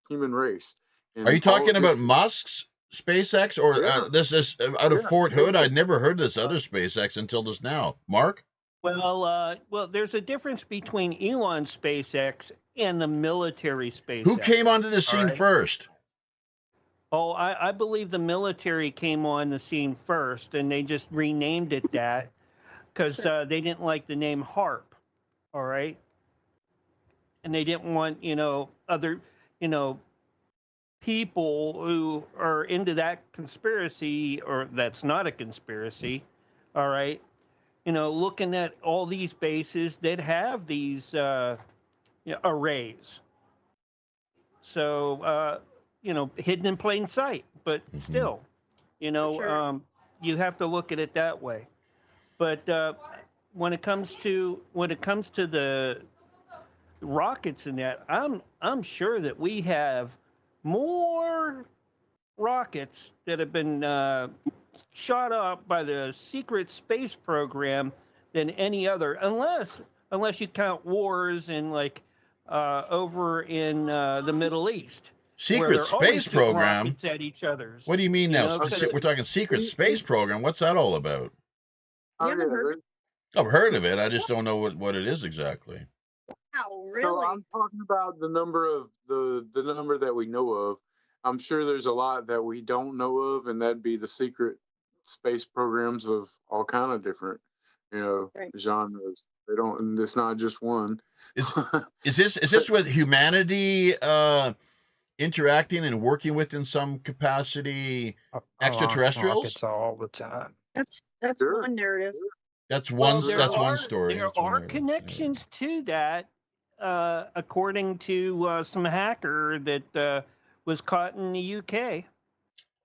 human race. Are you In all talking of about history. Musk's SpaceX or Yeah, this is out of yeah, Fort Hood? SpaceX. I'd never heard this other SpaceX until just now. Mark, Well, there's a difference between Elon SpaceX and the military who came SpaceX. onto the All scene right. first? Oh, I believe the military came on the scene first, and they just renamed it that because they didn't like the name HARP. All right, and they didn't want other you know people who are into that conspiracy or that's not a conspiracy. All right, looking at all these bases that have these arrays. So, hidden in plain sight, but still, Sure. you have to look at it that way. But when it comes to the rockets and that, I'm sure that we have more rockets that have been shot up by the secret space program than any other, unless you count wars in like over in the Middle East, where Secret they're always space shooting program? rockets at each other's. What do you mean now? Because We're talking secret In, space program. What's that all about? You oh haven't yeah, heard of I've heard of it. I just don't know what it is exactly. Wow, so really? I'm talking about the number of the number that we know of. I'm sure there's a lot that we don't know of, and that'd be the secret space programs of all kind of different, Right. genres. They don't, and it's not just one. Is is this with humanity interacting and working with in some capacity I launch extraterrestrials? rockets all the time. That's Sure. one narrative. That's well, one. there That's one are story. there That's one are narrative. Yeah. connections to that, according to some hacker that was caught in the UK.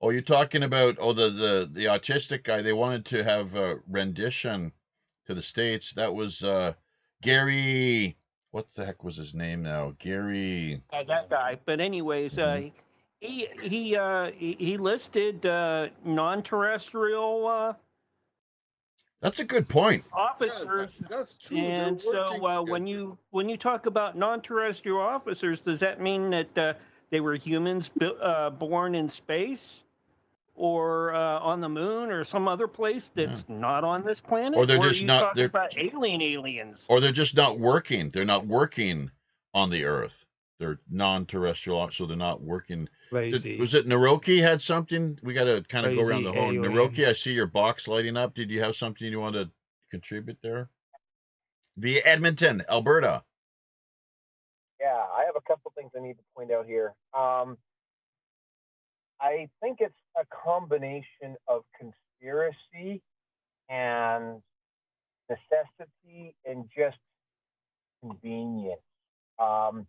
Oh, you're talking about the autistic guy. They wanted to have a rendition to the States. That was Gary. What the heck was his name now? Gary. That guy. But anyways, Mhm. he listed non-terrestrial That's a good point. Yeah, officers, that's true. They're and working so when together. you talk about non-terrestrial officers, does that mean that they were humans born in space? Or on the moon or some other place Yeah. that's not on this Or planet? they're Or are just you not. talking They're about aliens? or they're just not working. They're not working on the Earth. They're non-terrestrial, so they're not working. Was Lazy, it Naroki had something? We got to kind of go around lazy the horn. Naroki, I aliens. see your box lighting up. Did you have something you want to contribute there? Via Edmonton, Alberta. Yeah, I have a couple things I need to point out here. I think it's a combination of conspiracy and necessity and just convenience. Um,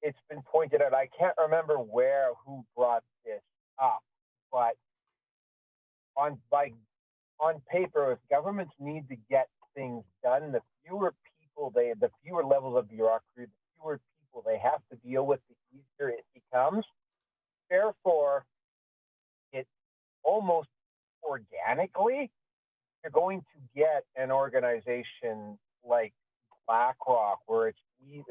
it's been pointed out. I can't remember who brought this up, but on by on paper, if governments need to get things done, the fewer levels of bureaucracy, the fewer people they have to deal with, the easier it becomes. Therefore, it almost organically, you're going to get an organization like BlackRock, where it's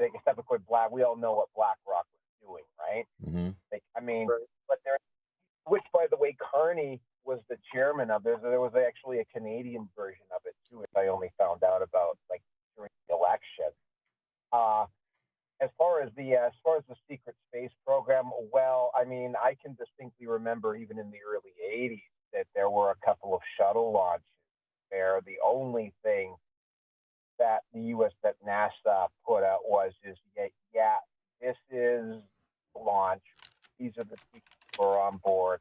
like stuff like Black. We all know what BlackRock was doing, right? Mm-hmm. Like, I mean, but there, which by the way, Carney was the chairman of. There was actually a Canadian version of it too, which I only found out about like during the election. As far as the secret space program, well, I mean, I can distinctly remember even in the early '80s that there were a couple of shuttle launches there. The only thing that that NASA put out was yeah, this is the launch. These are the people who are on board.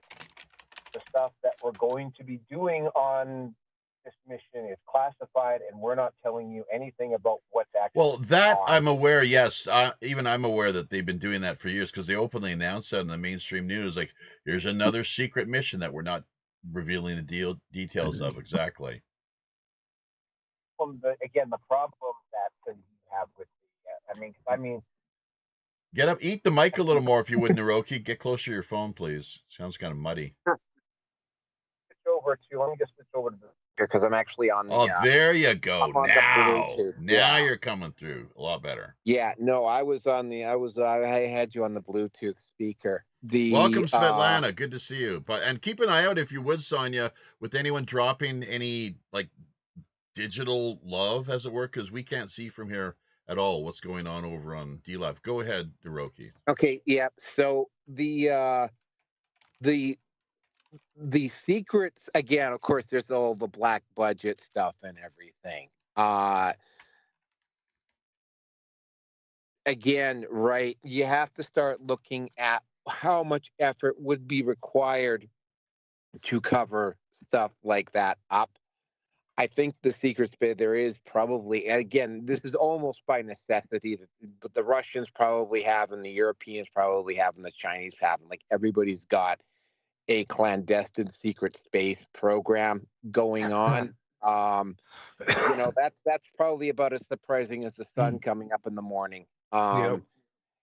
The stuff that we're going to be doing on this mission is classified and we're not telling you anything about what's actually Well, that on. I'm aware. Yes, even I'm aware that they've been doing that for years because they openly announced that in the mainstream news. Like, here's another secret mission that we're not revealing the details of. Exactly. Again, the problem that you have with the, I mean, Get up, eat the mic a little more if you would, Naroki. Get closer to your phone, please. Sounds kind of muddy. Let me just switch over to the because I'm actually on the. Oh, there you go. I'm on Now, the Bluetooth. now Yeah. you're coming through a lot better. Yeah, no, I had you on the Bluetooth speaker. Welcome, Svetlana. Good to see you. And keep an eye out if you would, Sonia, with anyone dropping any like digital love, as it were, because we can't see from here at all what's going on over on DLive. Go ahead, Hiroki. Okay, yeah. So the secrets again, of course, there's all the black budget stuff and everything. Again, right, you have to start looking at how much effort would be required to cover stuff like that up. I think the secret space there is probably, and again, this is almost by necessity, but the Russians probably have, and the Europeans probably have, and the Chinese have, and like everybody's got a clandestine secret space program going on. That's probably about as surprising as the sun coming up in the morning. Yep.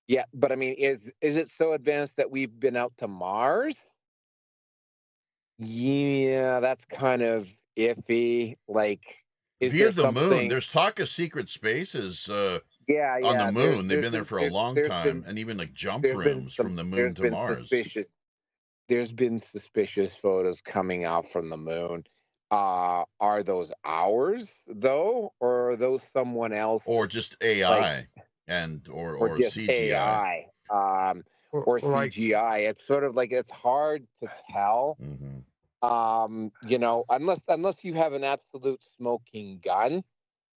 Yeah, but I mean, is it so advanced that we've been out to Mars? Yeah, that's kind of iffy. Like, is via there the something... moon? There's talk of secret spaces on the moon. They've been there for a long time, and even like jump rooms from the moon to Mars. There's been suspicious photos coming out from the moon. Are those ours though, or are those someone else, or just AI, or just CGI, AI, or CGI? It's sort of like, it's hard to tell. Unless you have an absolute smoking gun,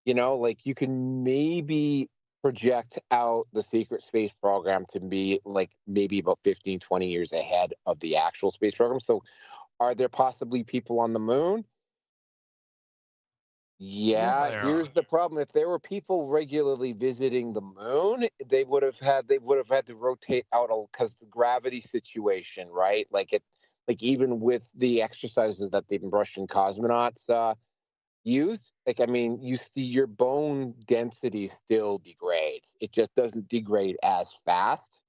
like you can maybe project out the secret space program to be like maybe about 15, 20 years ahead of the actual space program. So are there possibly people on the moon? Yeah, here's the problem. If there were people regularly visiting the moon, they would have had to rotate out because the gravity situation, right? Like even with the exercises that the Russian cosmonauts used, like, I mean, you see your bone density still degrades. It just doesn't degrade as fast.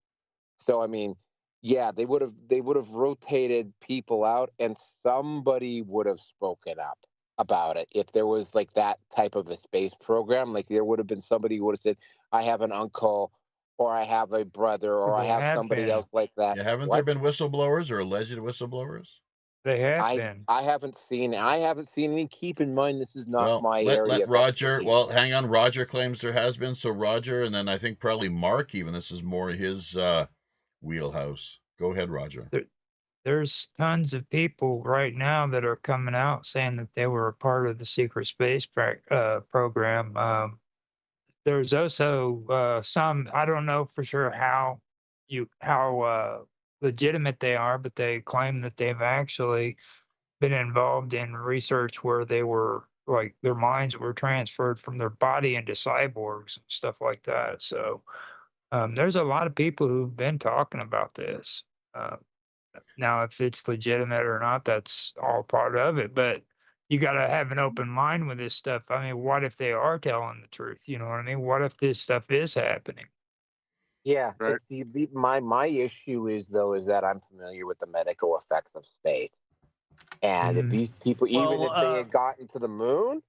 So I mean, yeah, they would have rotated people out, and somebody would have spoken up about it if there was like that type of a space program. Like there would have been somebody who would have said, I have an uncle, or I have a brother, or I have somebody else like that. Yeah, haven't there been whistleblowers or alleged whistleblowers? They have been. I haven't seen any. Keep in mind, this is not my area. Let Roger. Well, hang on. Roger claims there has been. So Roger, and then I think probably Mark. Even this is more his wheelhouse. Go ahead, Roger. There's tons of people right now that are coming out saying that they were a part of the secret space program. There's also some, I don't know for sure how legitimate they are, but they claim that they've actually been involved in research where they were like their minds were transferred from their body into cyborgs and stuff like that. So there's a lot of people who've been talking about this. Now, if it's legitimate or not, that's all part of it. But you got to have an open mind with this stuff. I mean, what if they are telling the truth? You know what I mean? What if this stuff is happening? Yeah, right. My issue is that I'm familiar with the medical effects of space, and if these people, even if they had gotten to the moon,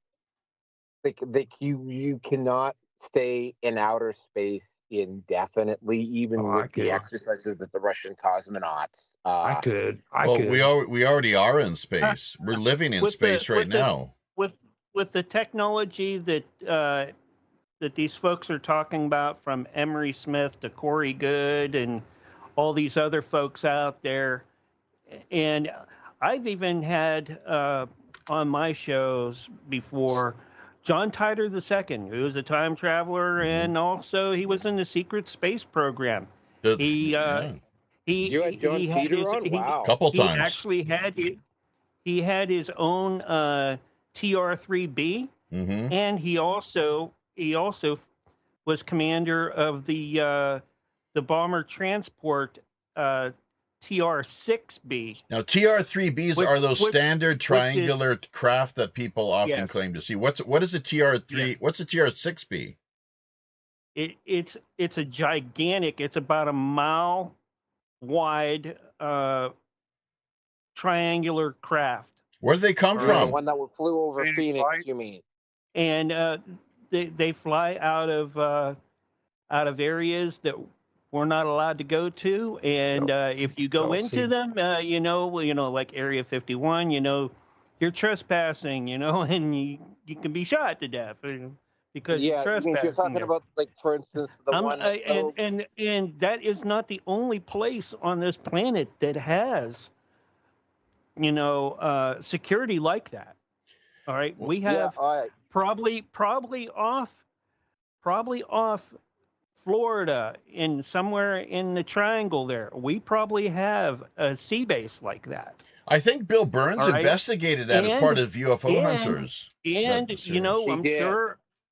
you cannot stay in outer space indefinitely, even with the exercises that the Russian cosmonauts. I could. We already are in space. We're living in space right now. With the technology that these folks are talking about, from Emery Smith to Corey Good and all these other folks out there, and I've even had on my shows before John Titor II, who was a time traveler, and also he was in the secret space program. He had Couple times. He actually had his own TR-3B, and he also was commander of the bomber transport TR-6B. Now, TR-3Bs are those standard triangular craft that people often claim to see. What is a TR-3? Yeah. What's a TR-6B? It's a gigantic. It's about a mile wide triangular craft. Where do they come from? The one that flew over Phoenix, you mean? And they fly out of areas that we're not allowed to go to, and if you go into them, you know, like Area 51, you're trespassing, and you can be shot to death because you're trespassing. You're talking about, like, for instance, the one. And that is not the only place on this planet that has, security like that. All right, we have probably off Florida, somewhere in the triangle there, we probably have a sea base like that. I think Bill Burns investigated that as part of UFO Hunters. And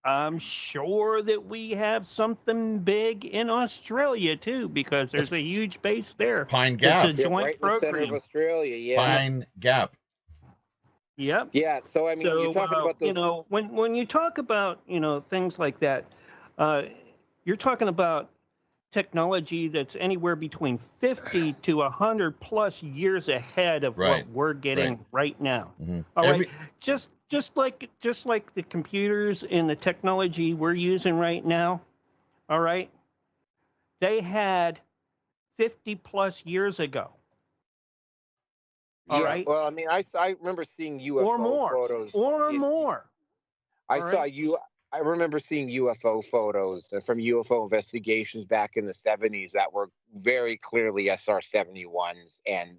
I'm sure that we have something big in Australia too, because there's a huge base there. Pine Gap. It's a joint program. In the center of Australia, Pine Gap. Yep. Yeah. So I mean, you're talking about those... when you talk about things like that, you're talking about technology that's anywhere between 50 to 100 plus years ahead of what we're getting right now. All right, just like the computers and the technology we're using right now. All right, they had 50 plus years ago. All right. Well, I mean, I remember seeing UFO photos. Or more. I remember seeing UFO photos from UFO investigations back in the 70s that were very clearly SR-71s and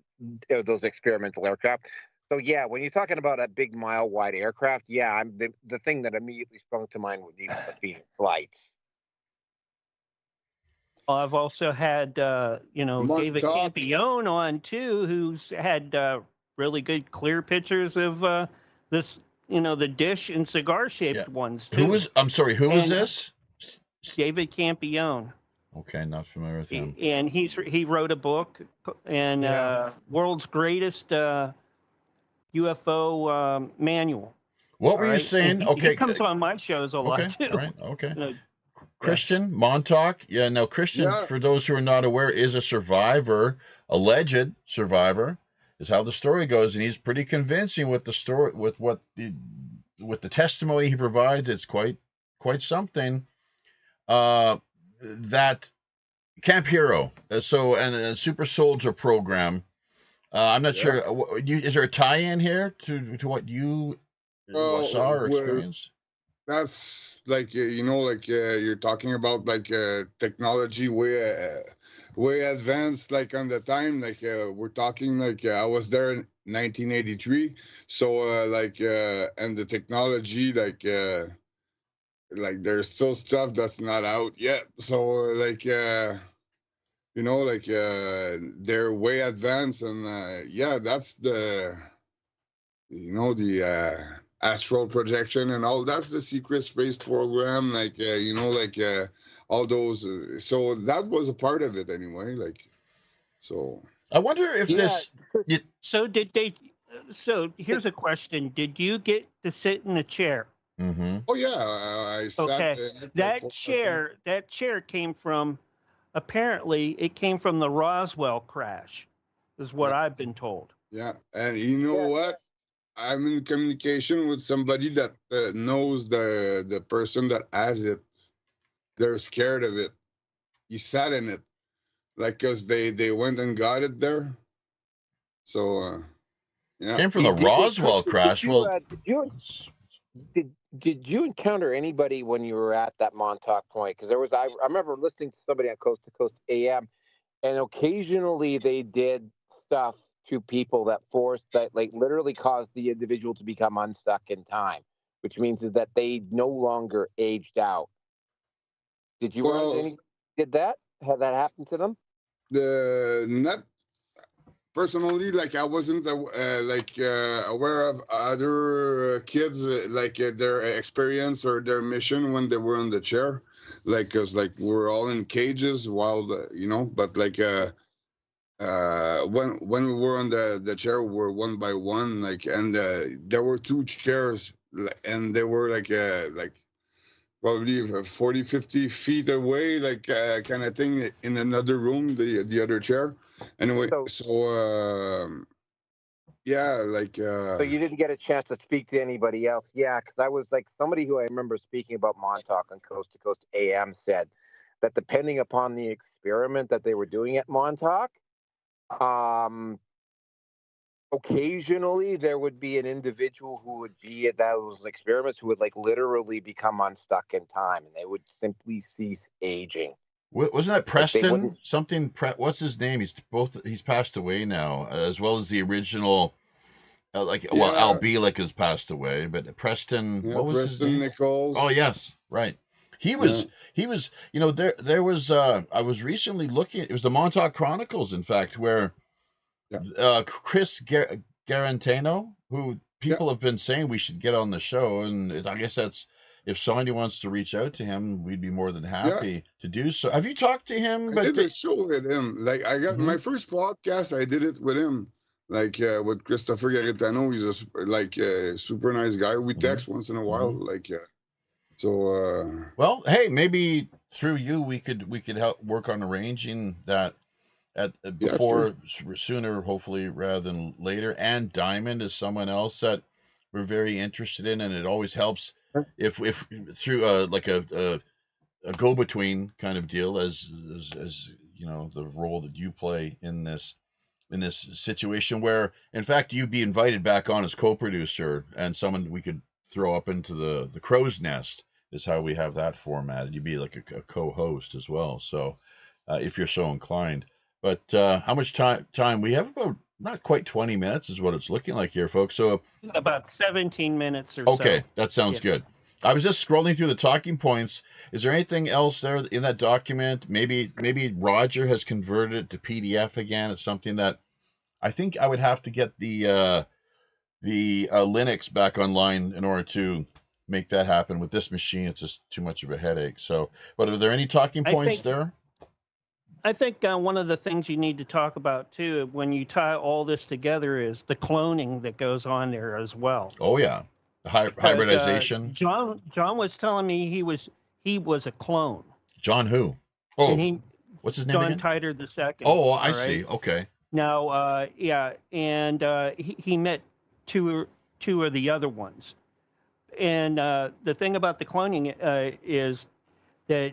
those experimental aircraft. So, yeah, when you're talking about a big mile-wide aircraft, the thing that immediately sprung to mind would be the Phoenix Lights. I've also had, David Campione on, too, who's had really good, clear pictures of this, the dish and cigar-shaped ones, too. Who was this? David Campione. Okay, not familiar with him. And he wrote a book, and World's Greatest UFO Manual. What were you saying? He comes on my shows a lot, too. Right. Okay. Christian Montauk. Yeah, now Christian, for those who are not aware, is a survivor, alleged survivor, is how the story goes, and he's pretty convincing with the story, with the testimony he provides. It's quite something. That Camp Hero, and a Super Soldier program. I'm not sure. Is there a tie-in here to what you saw or experienced? That's like you're talking about like technology way advanced, like on the time, like we're talking like I was there in 1983, so and the technology like there's still stuff that's not out yet, so they're way advanced, and that's the astral projection and all. That's the secret space program, all those. So that was a part of it anyway. So I wonder if this. So did they? So here's a question: did you get to sit in a chair? Mm-hmm. Oh yeah, I sat. Okay, that chair came from. Apparently, it came from the Roswell crash, is what I've been told. Yeah, and you know what? I'm in communication with somebody that knows the person that has it. They're scared of it. He sat in it, because they went and got it there. So, Came from the Roswell crash. Did you encounter anybody when you were at that Montauk Point? Because I remember listening to somebody on Coast to Coast AM, and occasionally they did stuff to people that literally caused the individual to become unstuck in time, which means is that they no longer aged out. Did you did that? Had that happen to them? personally, like I wasn't aware of other kids their experience or their mission when they were in the chair, like because like we're all in cages while but when we were on the chair, we were one by one, and there were two chairs, and they were like probably 40, 50 feet away, kind of thing, in another room, the other chair. Anyway, yeah, So you didn't get a chance to speak to anybody else? Yeah, because I was like, somebody who I remember speaking about Montauk on Coast to Coast AM said that depending upon the experiment that they were doing at Montauk, occasionally there would be an individual who would be at those experiments who would like literally become unstuck in time, and they would simply cease aging. Wasn't that Preston? What's his name? He's passed away now, as well as the original. Al Bielek has passed away, but Preston. Yeah, what was Preston his name? Nichols. Oh yes, right. He was. There was. I was recently looking. It was the Montauk Chronicles, in fact, where Chris Garantano, who people have been saying we should get on the show, and I guess that's, if somebody wants to reach out to him, we'd be more than happy to do so. Have you talked to him? I did a show with him. Like I got my first podcast, I did it with him. With Christopher Garitano. He's a super nice guy. We text once in a while. Well, hey, maybe through you we could help work on arranging that sooner, hopefully, rather than later. And Diamond is someone else that we're very interested in, and it always helps if through a go-between kind of deal, as you know, the role that you play in this situation, where in fact you'd be invited back on as co-producer and someone we could throw up into the crow's nest, is how we have that formatted. You'd be like a co-host as well, so if you're so inclined. But how much time we have? About not quite 20 minutes is what it's looking like here, folks. So about 17 minutes or so. Okay, that sounds good. I was just scrolling through the talking points. Is there anything else there in that document? Maybe Roger has converted it to PDF again. It's something that I think I would have to get the Linux back online in order to make that happen. With this machine, it's just too much of a headache. So, but are there any talking points there? I think one of the things you need to talk about too, when you tie all this together, is the cloning that goes on there as well. Oh yeah. Hybridization. John was telling me he was a clone. John who? Oh, what's his name John again? Titer II. Oh, I see. Okay. Now, and he met two of the other ones. And the thing about the cloning is that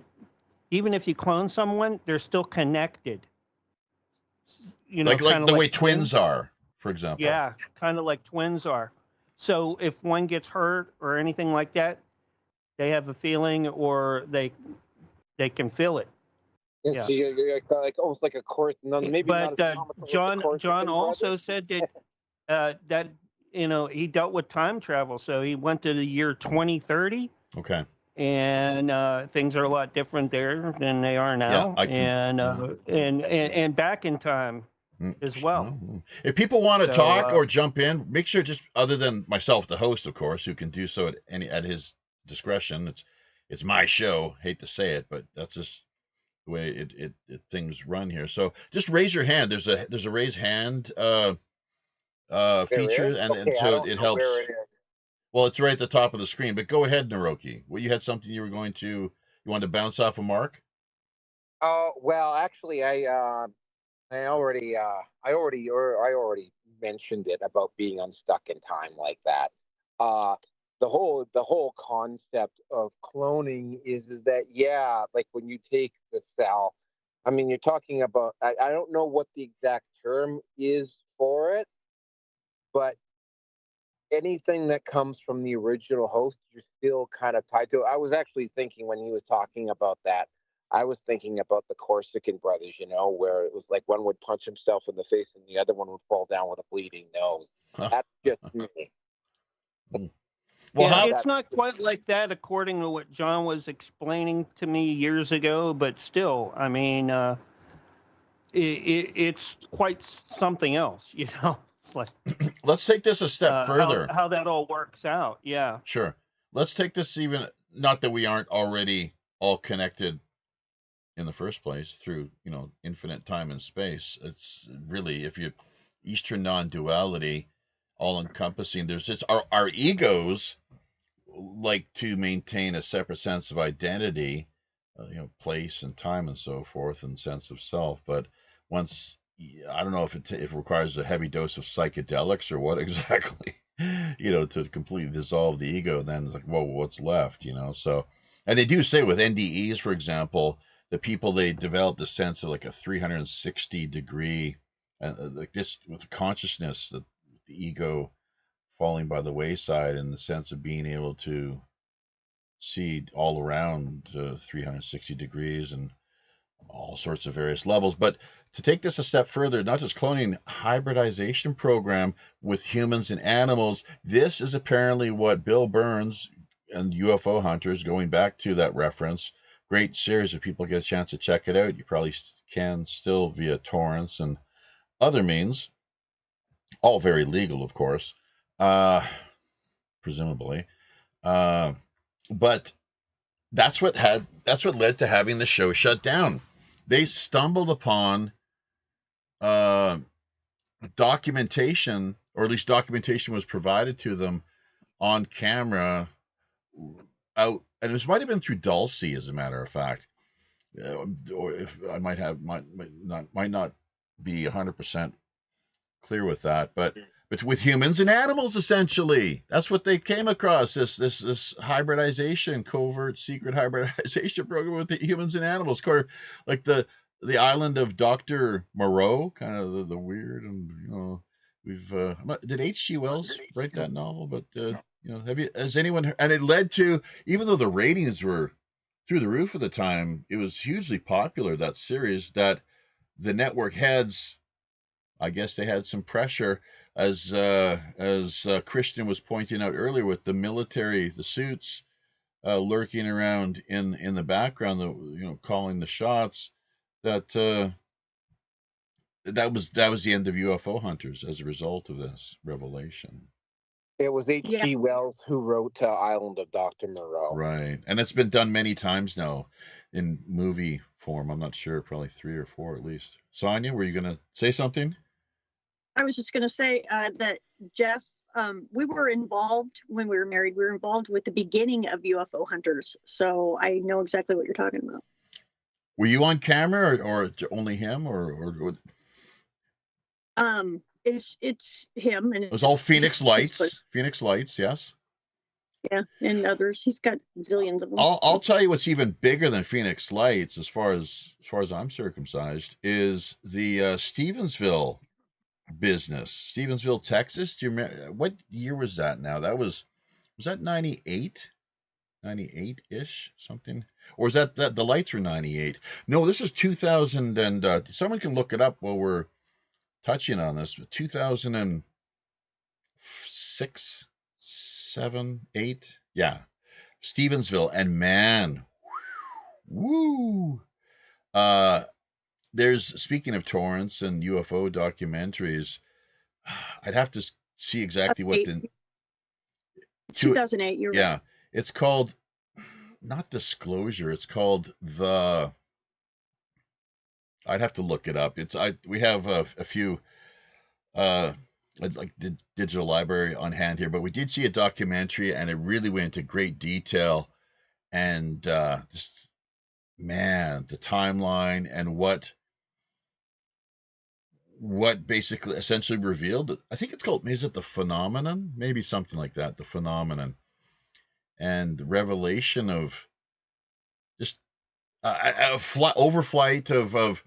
even if you clone someone, they're still connected. You know, like the way twins are, for example. Yeah, kind of like twins are. So if one gets hurt or anything like that, they have a feeling, or they can feel it. Yeah. So you're like almost like a course. Maybe but not John also said that that he dealt with time travel, so he went to the year 2030. Okay. And things are a lot different there than they are now, and back in time as well. If people want to talk or jump in, make sure, just other than myself, the host, of course, who can do so at his discretion. It's my show. Hate to say it, but that's just the way it things run here. So just raise your hand. There's a raise hand feature, and so it helps. Well, it's right at the top of the screen. But go ahead, Naroki. Well, you had something you wanted to bounce off of Mark? Oh, well, actually, I already mentioned it about being unstuck in time like that. The whole concept of cloning is that, like when you take the cell, I mean, you're talking about, I don't know what the exact term is for it, but anything that comes from the original host, you're still kind of tied to it. I was actually thinking, when he was talking about that, I was thinking about the Corsican brothers, where it was like one would punch himself in the face and the other one would fall down with a bleeding nose. That's just me. Well, it's not quite like that, according to what John was explaining to me years ago, but still, I mean, it's quite something else, you know. It's like Let's take this a step further. how that all works out. Yeah. Sure. Let's take this even, not that we aren't already all connected in the first place through, infinite time and space. It's really, if you Eastern non-duality, all encompassing, there's just our egos like to maintain a separate sense of identity, place and time and so forth, and sense of self. But once, I don't know if it requires a heavy dose of psychedelics or what exactly, to completely dissolve the ego. Then it's like, whoa, what's left? So, and they do say with NDEs, for example, the people, they developed a sense of like a 360 degree, like this with consciousness, that the ego falling by the wayside, and the sense of being able to see all around 360 degrees and all sorts of various levels. But to take this a step further, not just cloning, hybridization program with humans and animals. This is apparently what Bill Burns and UFO Hunters, going back to that reference, great series. If people get a chance to check it out, you probably can still via torrents and other means, all very legal, of course, presumably. But that's what led to having the show shut down. They stumbled upon documentation, or at least documentation was provided to them on camera out, and it might have been through Dulcie, as a matter of fact. Or if I might not be 100% clear with that, but with humans and animals, essentially, that's what they came across. This hybridization, covert, secret hybridization program with the humans and animals, like the island of Dr. Moreau, kind of the weird, and we've did H.G. Wells write that novel? But has anyone? And it led to, even though the ratings were through the roof at the time, it was hugely popular, that series, that the network heads, I guess they had some pressure, as Christian was pointing out earlier, with the military, the suits lurking around in the background, calling the shots. That was the end of UFO Hunters as a result of this revelation. It was H.G. Wells who wrote Island of Dr. Moreau. Right. And it's been done many times now in movie form. I'm not sure, probably 3 or 4 at least. Sonia, were you going to say something? I was just going to say that, Jeff, we were involved when we were married. We were involved with the beginning of UFO Hunters. So I know exactly what you're talking about. Were you on camera, or only him, or? It's him, and it was all Phoenix Lights. Phoenix Lights, yes. Yeah, and others. He's got zillions of them. I'll tell you what's even bigger than Phoenix Lights, as far as I'm circumcised, is the Stevensville business. Stevensville, Texas. Do you remember what year was that? Now was that 98? 98-ish, something? Or is that the lights were 98? No, this is 2000, and someone can look it up while we're touching on this. 2006, 7, 8, yeah, Stevensville. And man, woo, there's, speaking of torrents and UFO documentaries, I'd have to see exactly what the 2008. You're yeah, right. it's called, not Disclosure. It's called the. I'd have to look it up. We have a few like the digital library on hand here, but we did see a documentary, and it really went into great detail, and just, man, the timeline and what basically essentially revealed. I think it's called, is it The Phenomenon? Maybe something like that. The Phenomenon, and the revelation of just overflight of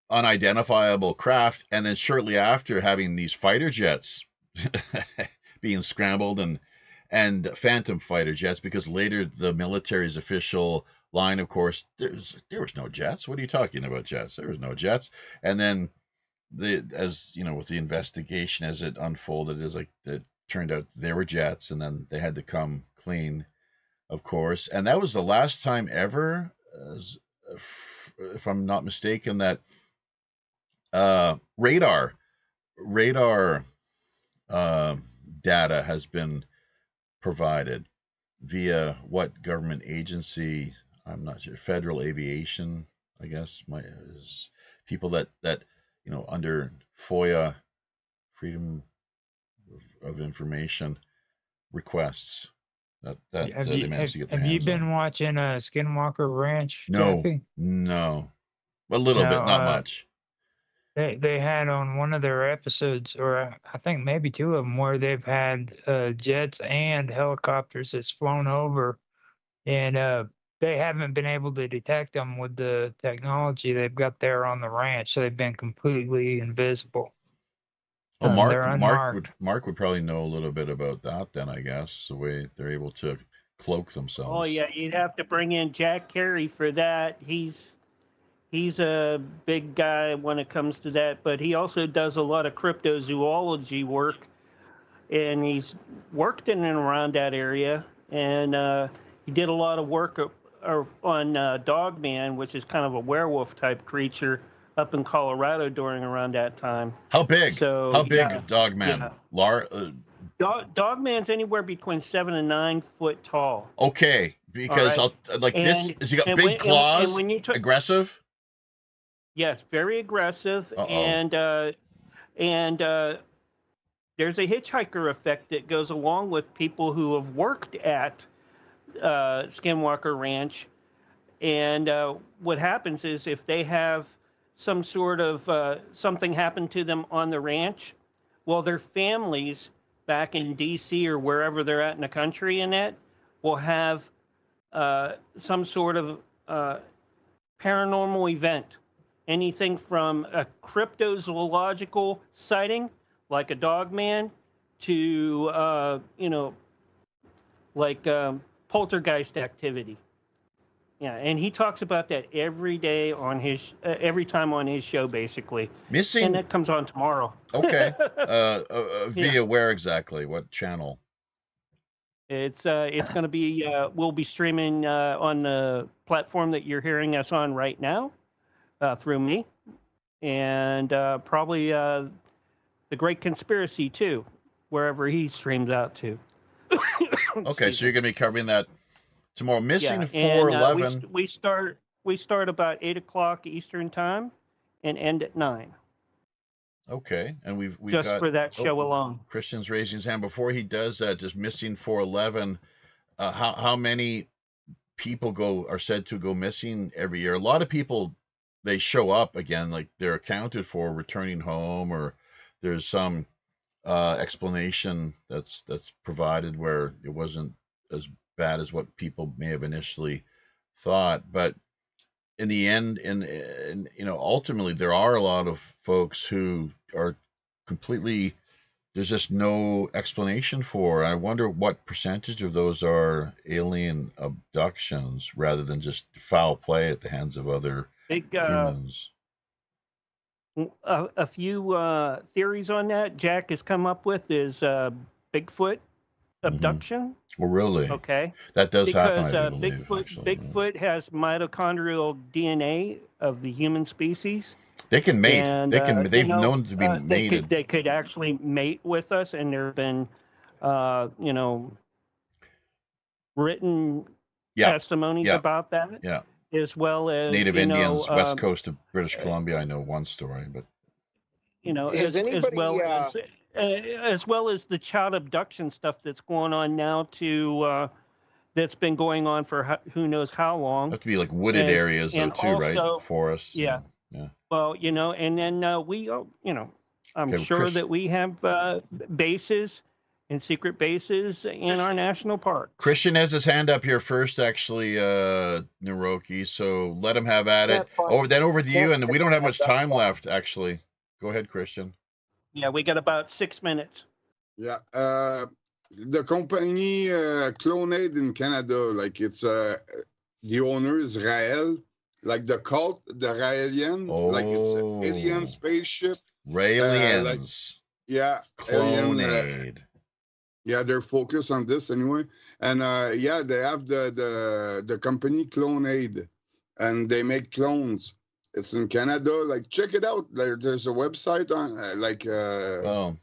unidentifiable craft, and then shortly after having these fighter jets being scrambled, and phantom fighter jets, because later the military's official line, of course, there was no jets. What are you talking about, jets? There was no jets. And then as you know, with the investigation as it unfolded, it turned out there were jets, and then they had to come clean, of course. And that was the last time ever, if I'm not mistaken, that radar data has been provided via what government agency? I'm not sure. Federal Aviation, I guess, is people that under FOIA, Freedom of Information requests that they managed to get their have you hands been on. watching Skinwalker Ranch? No, Kathy? no, a little bit, not much. They had on one of their episodes, or I think maybe two of them, where they've had jets and helicopters that's flown over, and they haven't been able to detect them with the technology they've got there on the ranch. So they've been completely invisible. Oh, They're unmarked. Mark would probably know a little bit about that then, I guess, the way they're able to cloak themselves. Oh yeah, you'd have to bring in Jack Carey for that. He's a big guy when it comes to that, but he also does a lot of cryptozoology work, and he's worked in and around that area, and he did a lot of work on Dogman, which is kind of a werewolf type creature up in Colorado during around that time. How big? So How big, Dogman? Yeah. Dogman's anywhere between 7 and 9 foot tall. Okay, because All right. this. Has he got big claws? And aggressive? Yes, very aggressive. And there's a hitchhiker effect that goes along with people who have worked at Skinwalker Ranch. And what happens is if they have some sort of something happen to them on the ranch, well, their families back in D.C. or wherever they're at in the country and that will have some sort of paranormal event. Anything from a cryptozoological sighting, like a Dogman, to, poltergeist activity. Yeah, and he talks about that every day on his, every time on his show, basically. Missing. And that comes on tomorrow. Okay. Via where exactly? What channel? It's going to be, we'll be streaming on the platform that you're hearing us on right now through me. And probably The Great Conspiracy, too, wherever he streams out to. Okay, so you're going to be covering that tomorrow. Missing 411. We start about 8 o'clock Eastern time and end at 9. Okay, and we've just got, for that show alone. Christian's raising his hand. Before he does that, just Missing 411. How many people are said to go missing every year? A lot of people, they show up again, like they're accounted for returning home, or there's some explanation that's provided where it wasn't as bad as what people may have initially thought. But in the end, and ultimately, there are a lot of folks who are completely, there's just no explanation for. I wonder what percentage of those are alien abductions rather than just foul play at the hands of other humans. A few theories on that Jack has come up with is Bigfoot abduction. Well, really? Okay. That does happen, I because believe, Bigfoot has mitochondrial DNA of the human species. They can mate. And, they've known to be mated. They could actually mate with us, and there have been, written testimonies about that. Yeah. As well as Native Indians, west coast of British Columbia. I know one story, but as well as the child abduction stuff that's going on now too. That's been going on for who knows how long. Have to be like wooded areas though too, right? Forests. Yeah. Yeah. Well, and then I'm sure that we have bases and secret bases in our national park. Christian has his hand up here first, actually, Naroki. So let him have at it. Over to you, and we don't have much time left. Actually, go ahead, Christian. Yeah, we got about 6 minutes. Yeah, the company Clonaid in Canada, like it's the owner is Rael, like the cult, the Raelian, like it's an alien spaceship. Raelians. Clonaid. Yeah, they're focused on this anyway, and they have the company Clonaid, and they make clones. It's in Canada. Like, check it out. There's a website on Oh,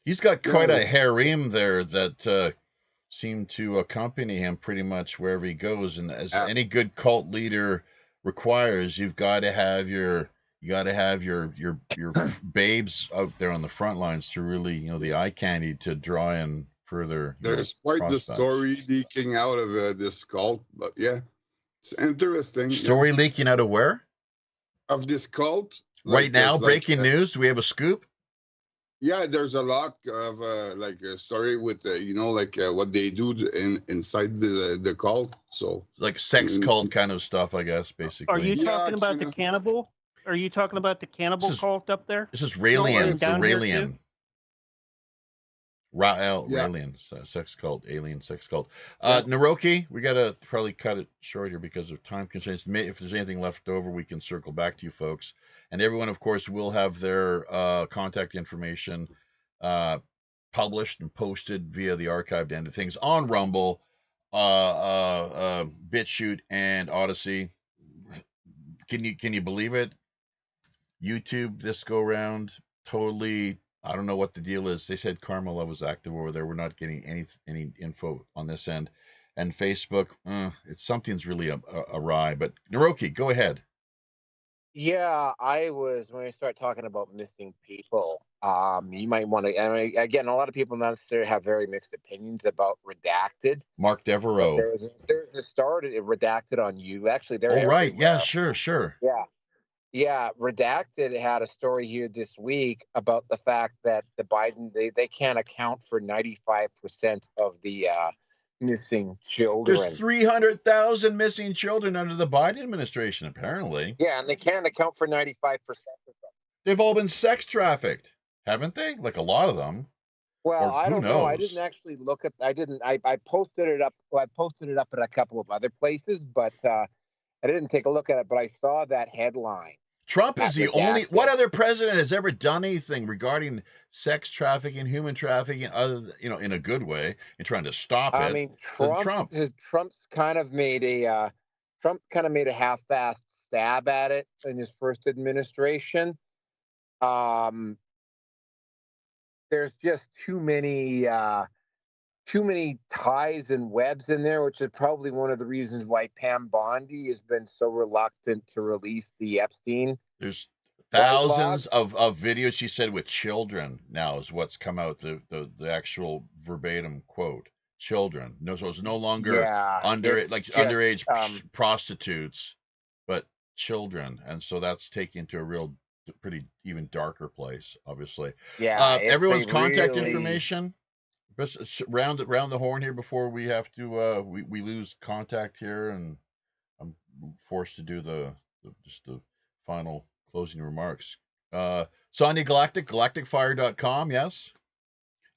he's got quite yeah, a harem there that seem to accompany him pretty much wherever he goes. And as any good cult leader requires, you've got to have your babes out there on the front lines to really, the eye candy to draw in further. there's quite prospects. the story leaking out of this cult, but yeah, it's interesting. Story leaking out of where? Of this cult. Right now, breaking news. Do we have a scoop? Yeah, there's a lot of a story with what they do inside the cult. So like sex cult kind of stuff, I guess. Basically, are you talking about the cannibal? Are you talking about the cannibal cult up there? This is Raelian. It's Raelian. Raelian sex cult, alien sex cult. Naroki, we gotta probably cut it short here because of time constraints. If there's anything left over, we can circle back to you folks. And everyone, of course, will have their contact information published and posted via the archived end of things on Rumble, BitChute, and Odyssey. Can you believe it? YouTube this go round totally. I don't know what the deal is. They said Carmela was active over there. We're not getting any info on this end. And Facebook, something's really awry. But Naroki, go ahead. Yeah, when I start talking about missing people, you might want to, again, a lot of people not necessarily have very mixed opinions about Redacted. Mark Devereaux. There's a story Redacted on you. Actually, they're right. Yeah, sure. Yeah, Redacted had a story here this week about the fact that the Biden, they can't account for 95% of the missing children. There's 300,000 missing children under the Biden administration, apparently. Yeah, and they can't account for 95% of them. They've all been sex trafficked, haven't they? Like a lot of them. Well, I don't know. I didn't actually look at. I posted it up. Well, I posted it up at a couple of other places, but I didn't take a look at it. But I saw that headline. Trump is the only. What other president has ever done anything regarding sex trafficking, human trafficking, other in a good way, and trying to stop it? I mean, Trump's kind of made a half-assed stab at it in his first administration. There's just too many ties and webs in there, which is probably one of the reasons why Pam Bondi has been so reluctant to release the Epstein. There's thousands of videos, she said, with children now is what's come out, the actual verbatim quote. Children. No, so it's no longer underage prostitutes, but children. And so that's taking to a real pretty even darker place, obviously. Yeah. Everyone's contact information. Round the horn here before we have to we lose contact here, and I'm forced to do the final closing remarks. Sonia Galactic, galacticfire.com, yes?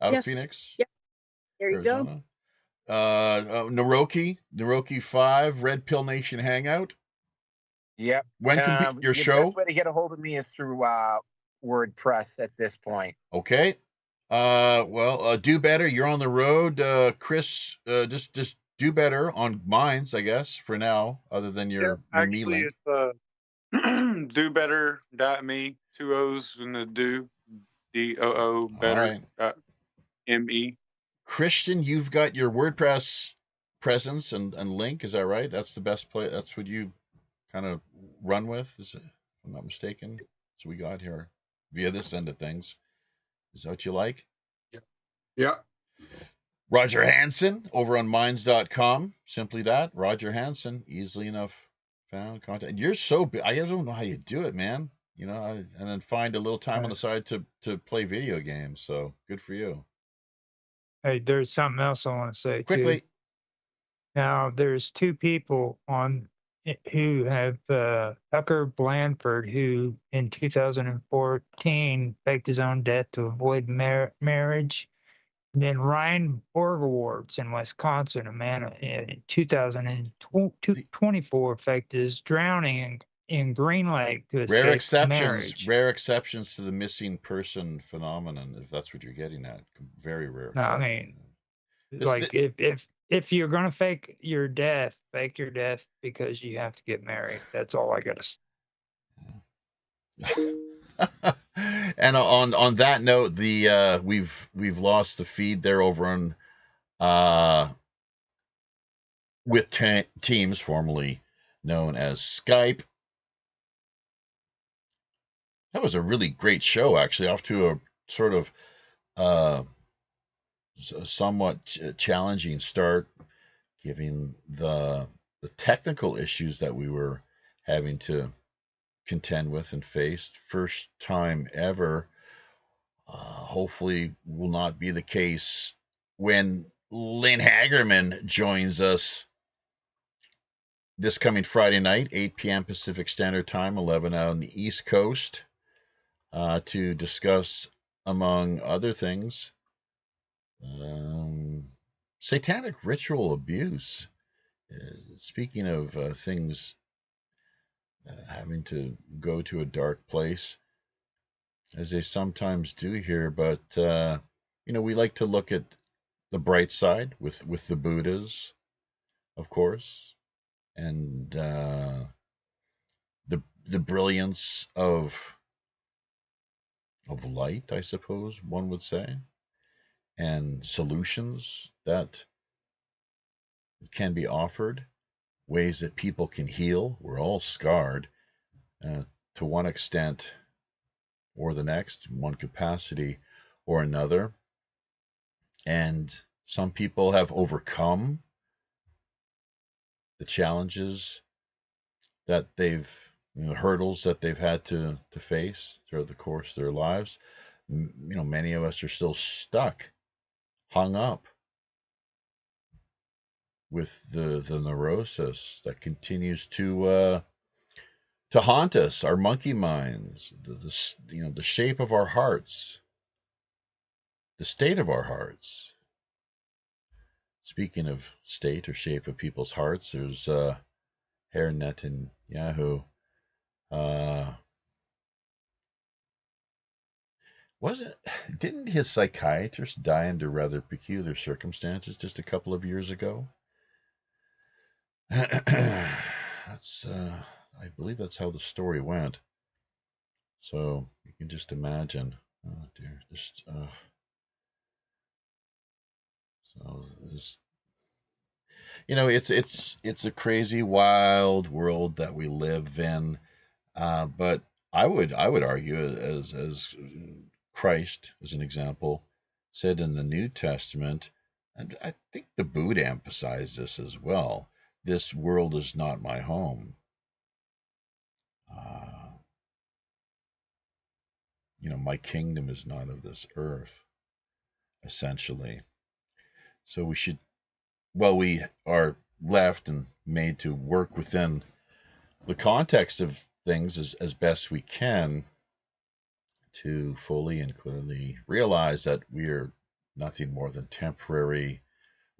Out of Phoenix. Yep. There you Arizona. Go. Naroki 5, Red Pill Nation Hangout. Yep. When can your show? The best way to get a hold of me is through WordPress at this point. Okay. Do better. You're on the road, Chris. Just do better on Minds, I guess, for now. Other than your me link. It's dobetter.me, 2 O's in the DOO better. ME. Christian, you've got your WordPress presence and link. Is that right? That's the best place. That's what you kind of run with, if I'm not mistaken. That's what we got here via this end of things. Is that what you like? Yeah. Roger Hansen over on minds.com. Simply that. Roger Hansen, easily enough found content. You're so big. I don't know how you do it, man. And then find a little time on the side to play video games. So good for you. Hey, there's something else I want to say quickly. Too. Now, there's two people who have Tucker Blanford, who in 2014 faked his own death to avoid marriage. And then Ryan Borgwartz in Wisconsin, a man in 2024 faked his drowning in Green Lake to escape marriage. Rare exceptions to the missing person phenomenon, if that's what you're getting at. Very rare. No, I mean, if if you're gonna fake your death because you have to get married. That's all I gotta say. And on that note, the we've lost the feed there over on with Teams, formerly known as Skype. That was a really great show, actually, off to a sort of somewhat challenging start, given the technical issues that we were having to contend with and face. First time ever. Hopefully will not be the case when Lynn Hagerman joins us this coming Friday night, 8 p.m. Pacific Standard Time, 11 out on the East Coast, to discuss, among other things, satanic ritual abuse. Speaking of things having to go to a dark place, as they sometimes do here, but we like to look at the bright side with the Buddhas, of course, and the brilliance of light, I suppose one would say, and solutions that can be offered, ways that people can heal. We're all scarred to one extent or the next, one capacity or another. And some people have overcome the challenges that they've, hurdles that they've had to face throughout the course of their lives. Many of us are still stuck, hung up with the neurosis that continues to haunt us, our monkey minds, the shape of our hearts, the state of our hearts. Speaking of state or shape of people's hearts, there's herein Netanyahu. Didn't his psychiatrist die under rather peculiar circumstances just a couple of years ago? That's I believe that's how the story went. So you can just imagine. Oh dear, it's a crazy, wild world that we live in. But I would argue, as Christ, as an example, said in the New Testament, and I think the Buddha emphasized this as well. This world is not my home. My kingdom is not of this earth, essentially. So we are left and made to work within the context of things as best we can to fully and clearly realize that we are nothing more than temporary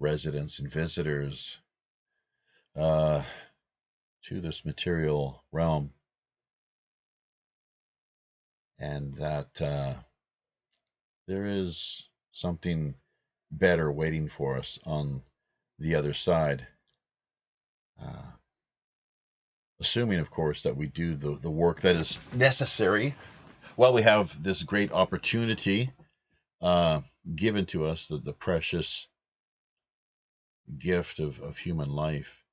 residents and visitors to this material realm, and that there is something better waiting for us on the other side. Assuming, of course, that we do the work that is necessary while we have this great opportunity given to us, the precious gift of human life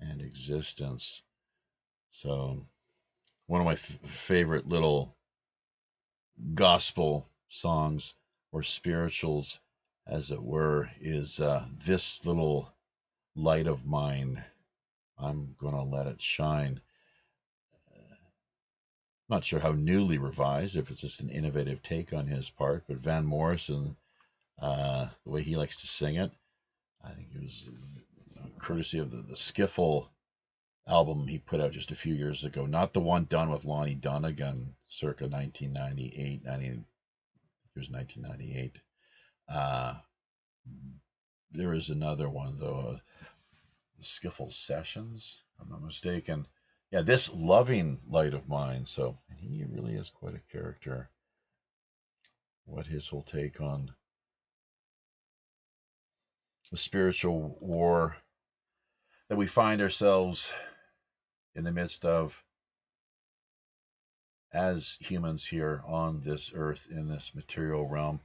and existence. So, one of my favorite little gospel songs or spirituals, as it were, is This Little Light of Mine, I'm Gonna Let It Shine. Not sure how newly revised, if it's just an innovative take on his part, but Van Morrison, the way he likes to sing it, I think it was courtesy of the Skiffle album he put out just a few years ago, not the one done with Lonnie Donegan circa 1998. It was 1998. There is another one, though, Skiffle Sessions, if I'm not mistaken. Yeah, This Loving Light of Mine. So he really is quite a character. What his whole take on the spiritual war that we find ourselves in the midst of as humans here on this earth, in this material realm.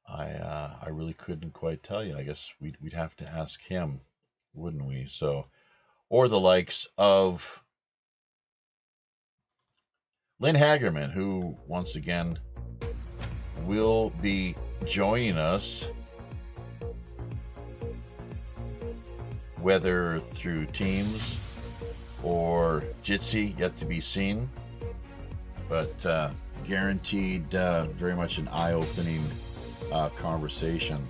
I really couldn't quite tell you. I guess we'd have to ask him, wouldn't we? So, or the likes of Lynn Hagerman, who once again will be joining us, whether through Teams or Jitsi, yet to be seen, but guaranteed very much an eye-opening conversation,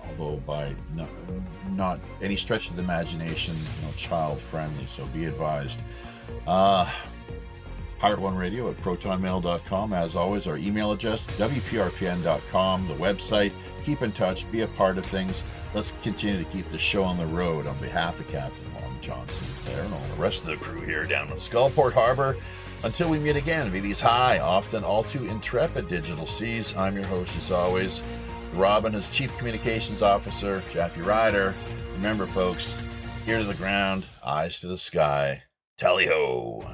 although by not any stretch of the imagination, child-friendly, so be advised. Pirate One Radio at protonmail.com. As always, our email address, WPRPN.com, the website. Keep in touch, be a part of things. Let's continue to keep the show on the road on behalf of Captain Long John Sinclair and all the rest of the crew here down in Skullport Harbor. Until we meet again, be these high, often all too intrepid digital seas. I'm your host, as always, Robin, as Chief Communications Officer, Jaffe Ryder. Remember, folks, ear to the ground, eyes to the sky. Tally-ho!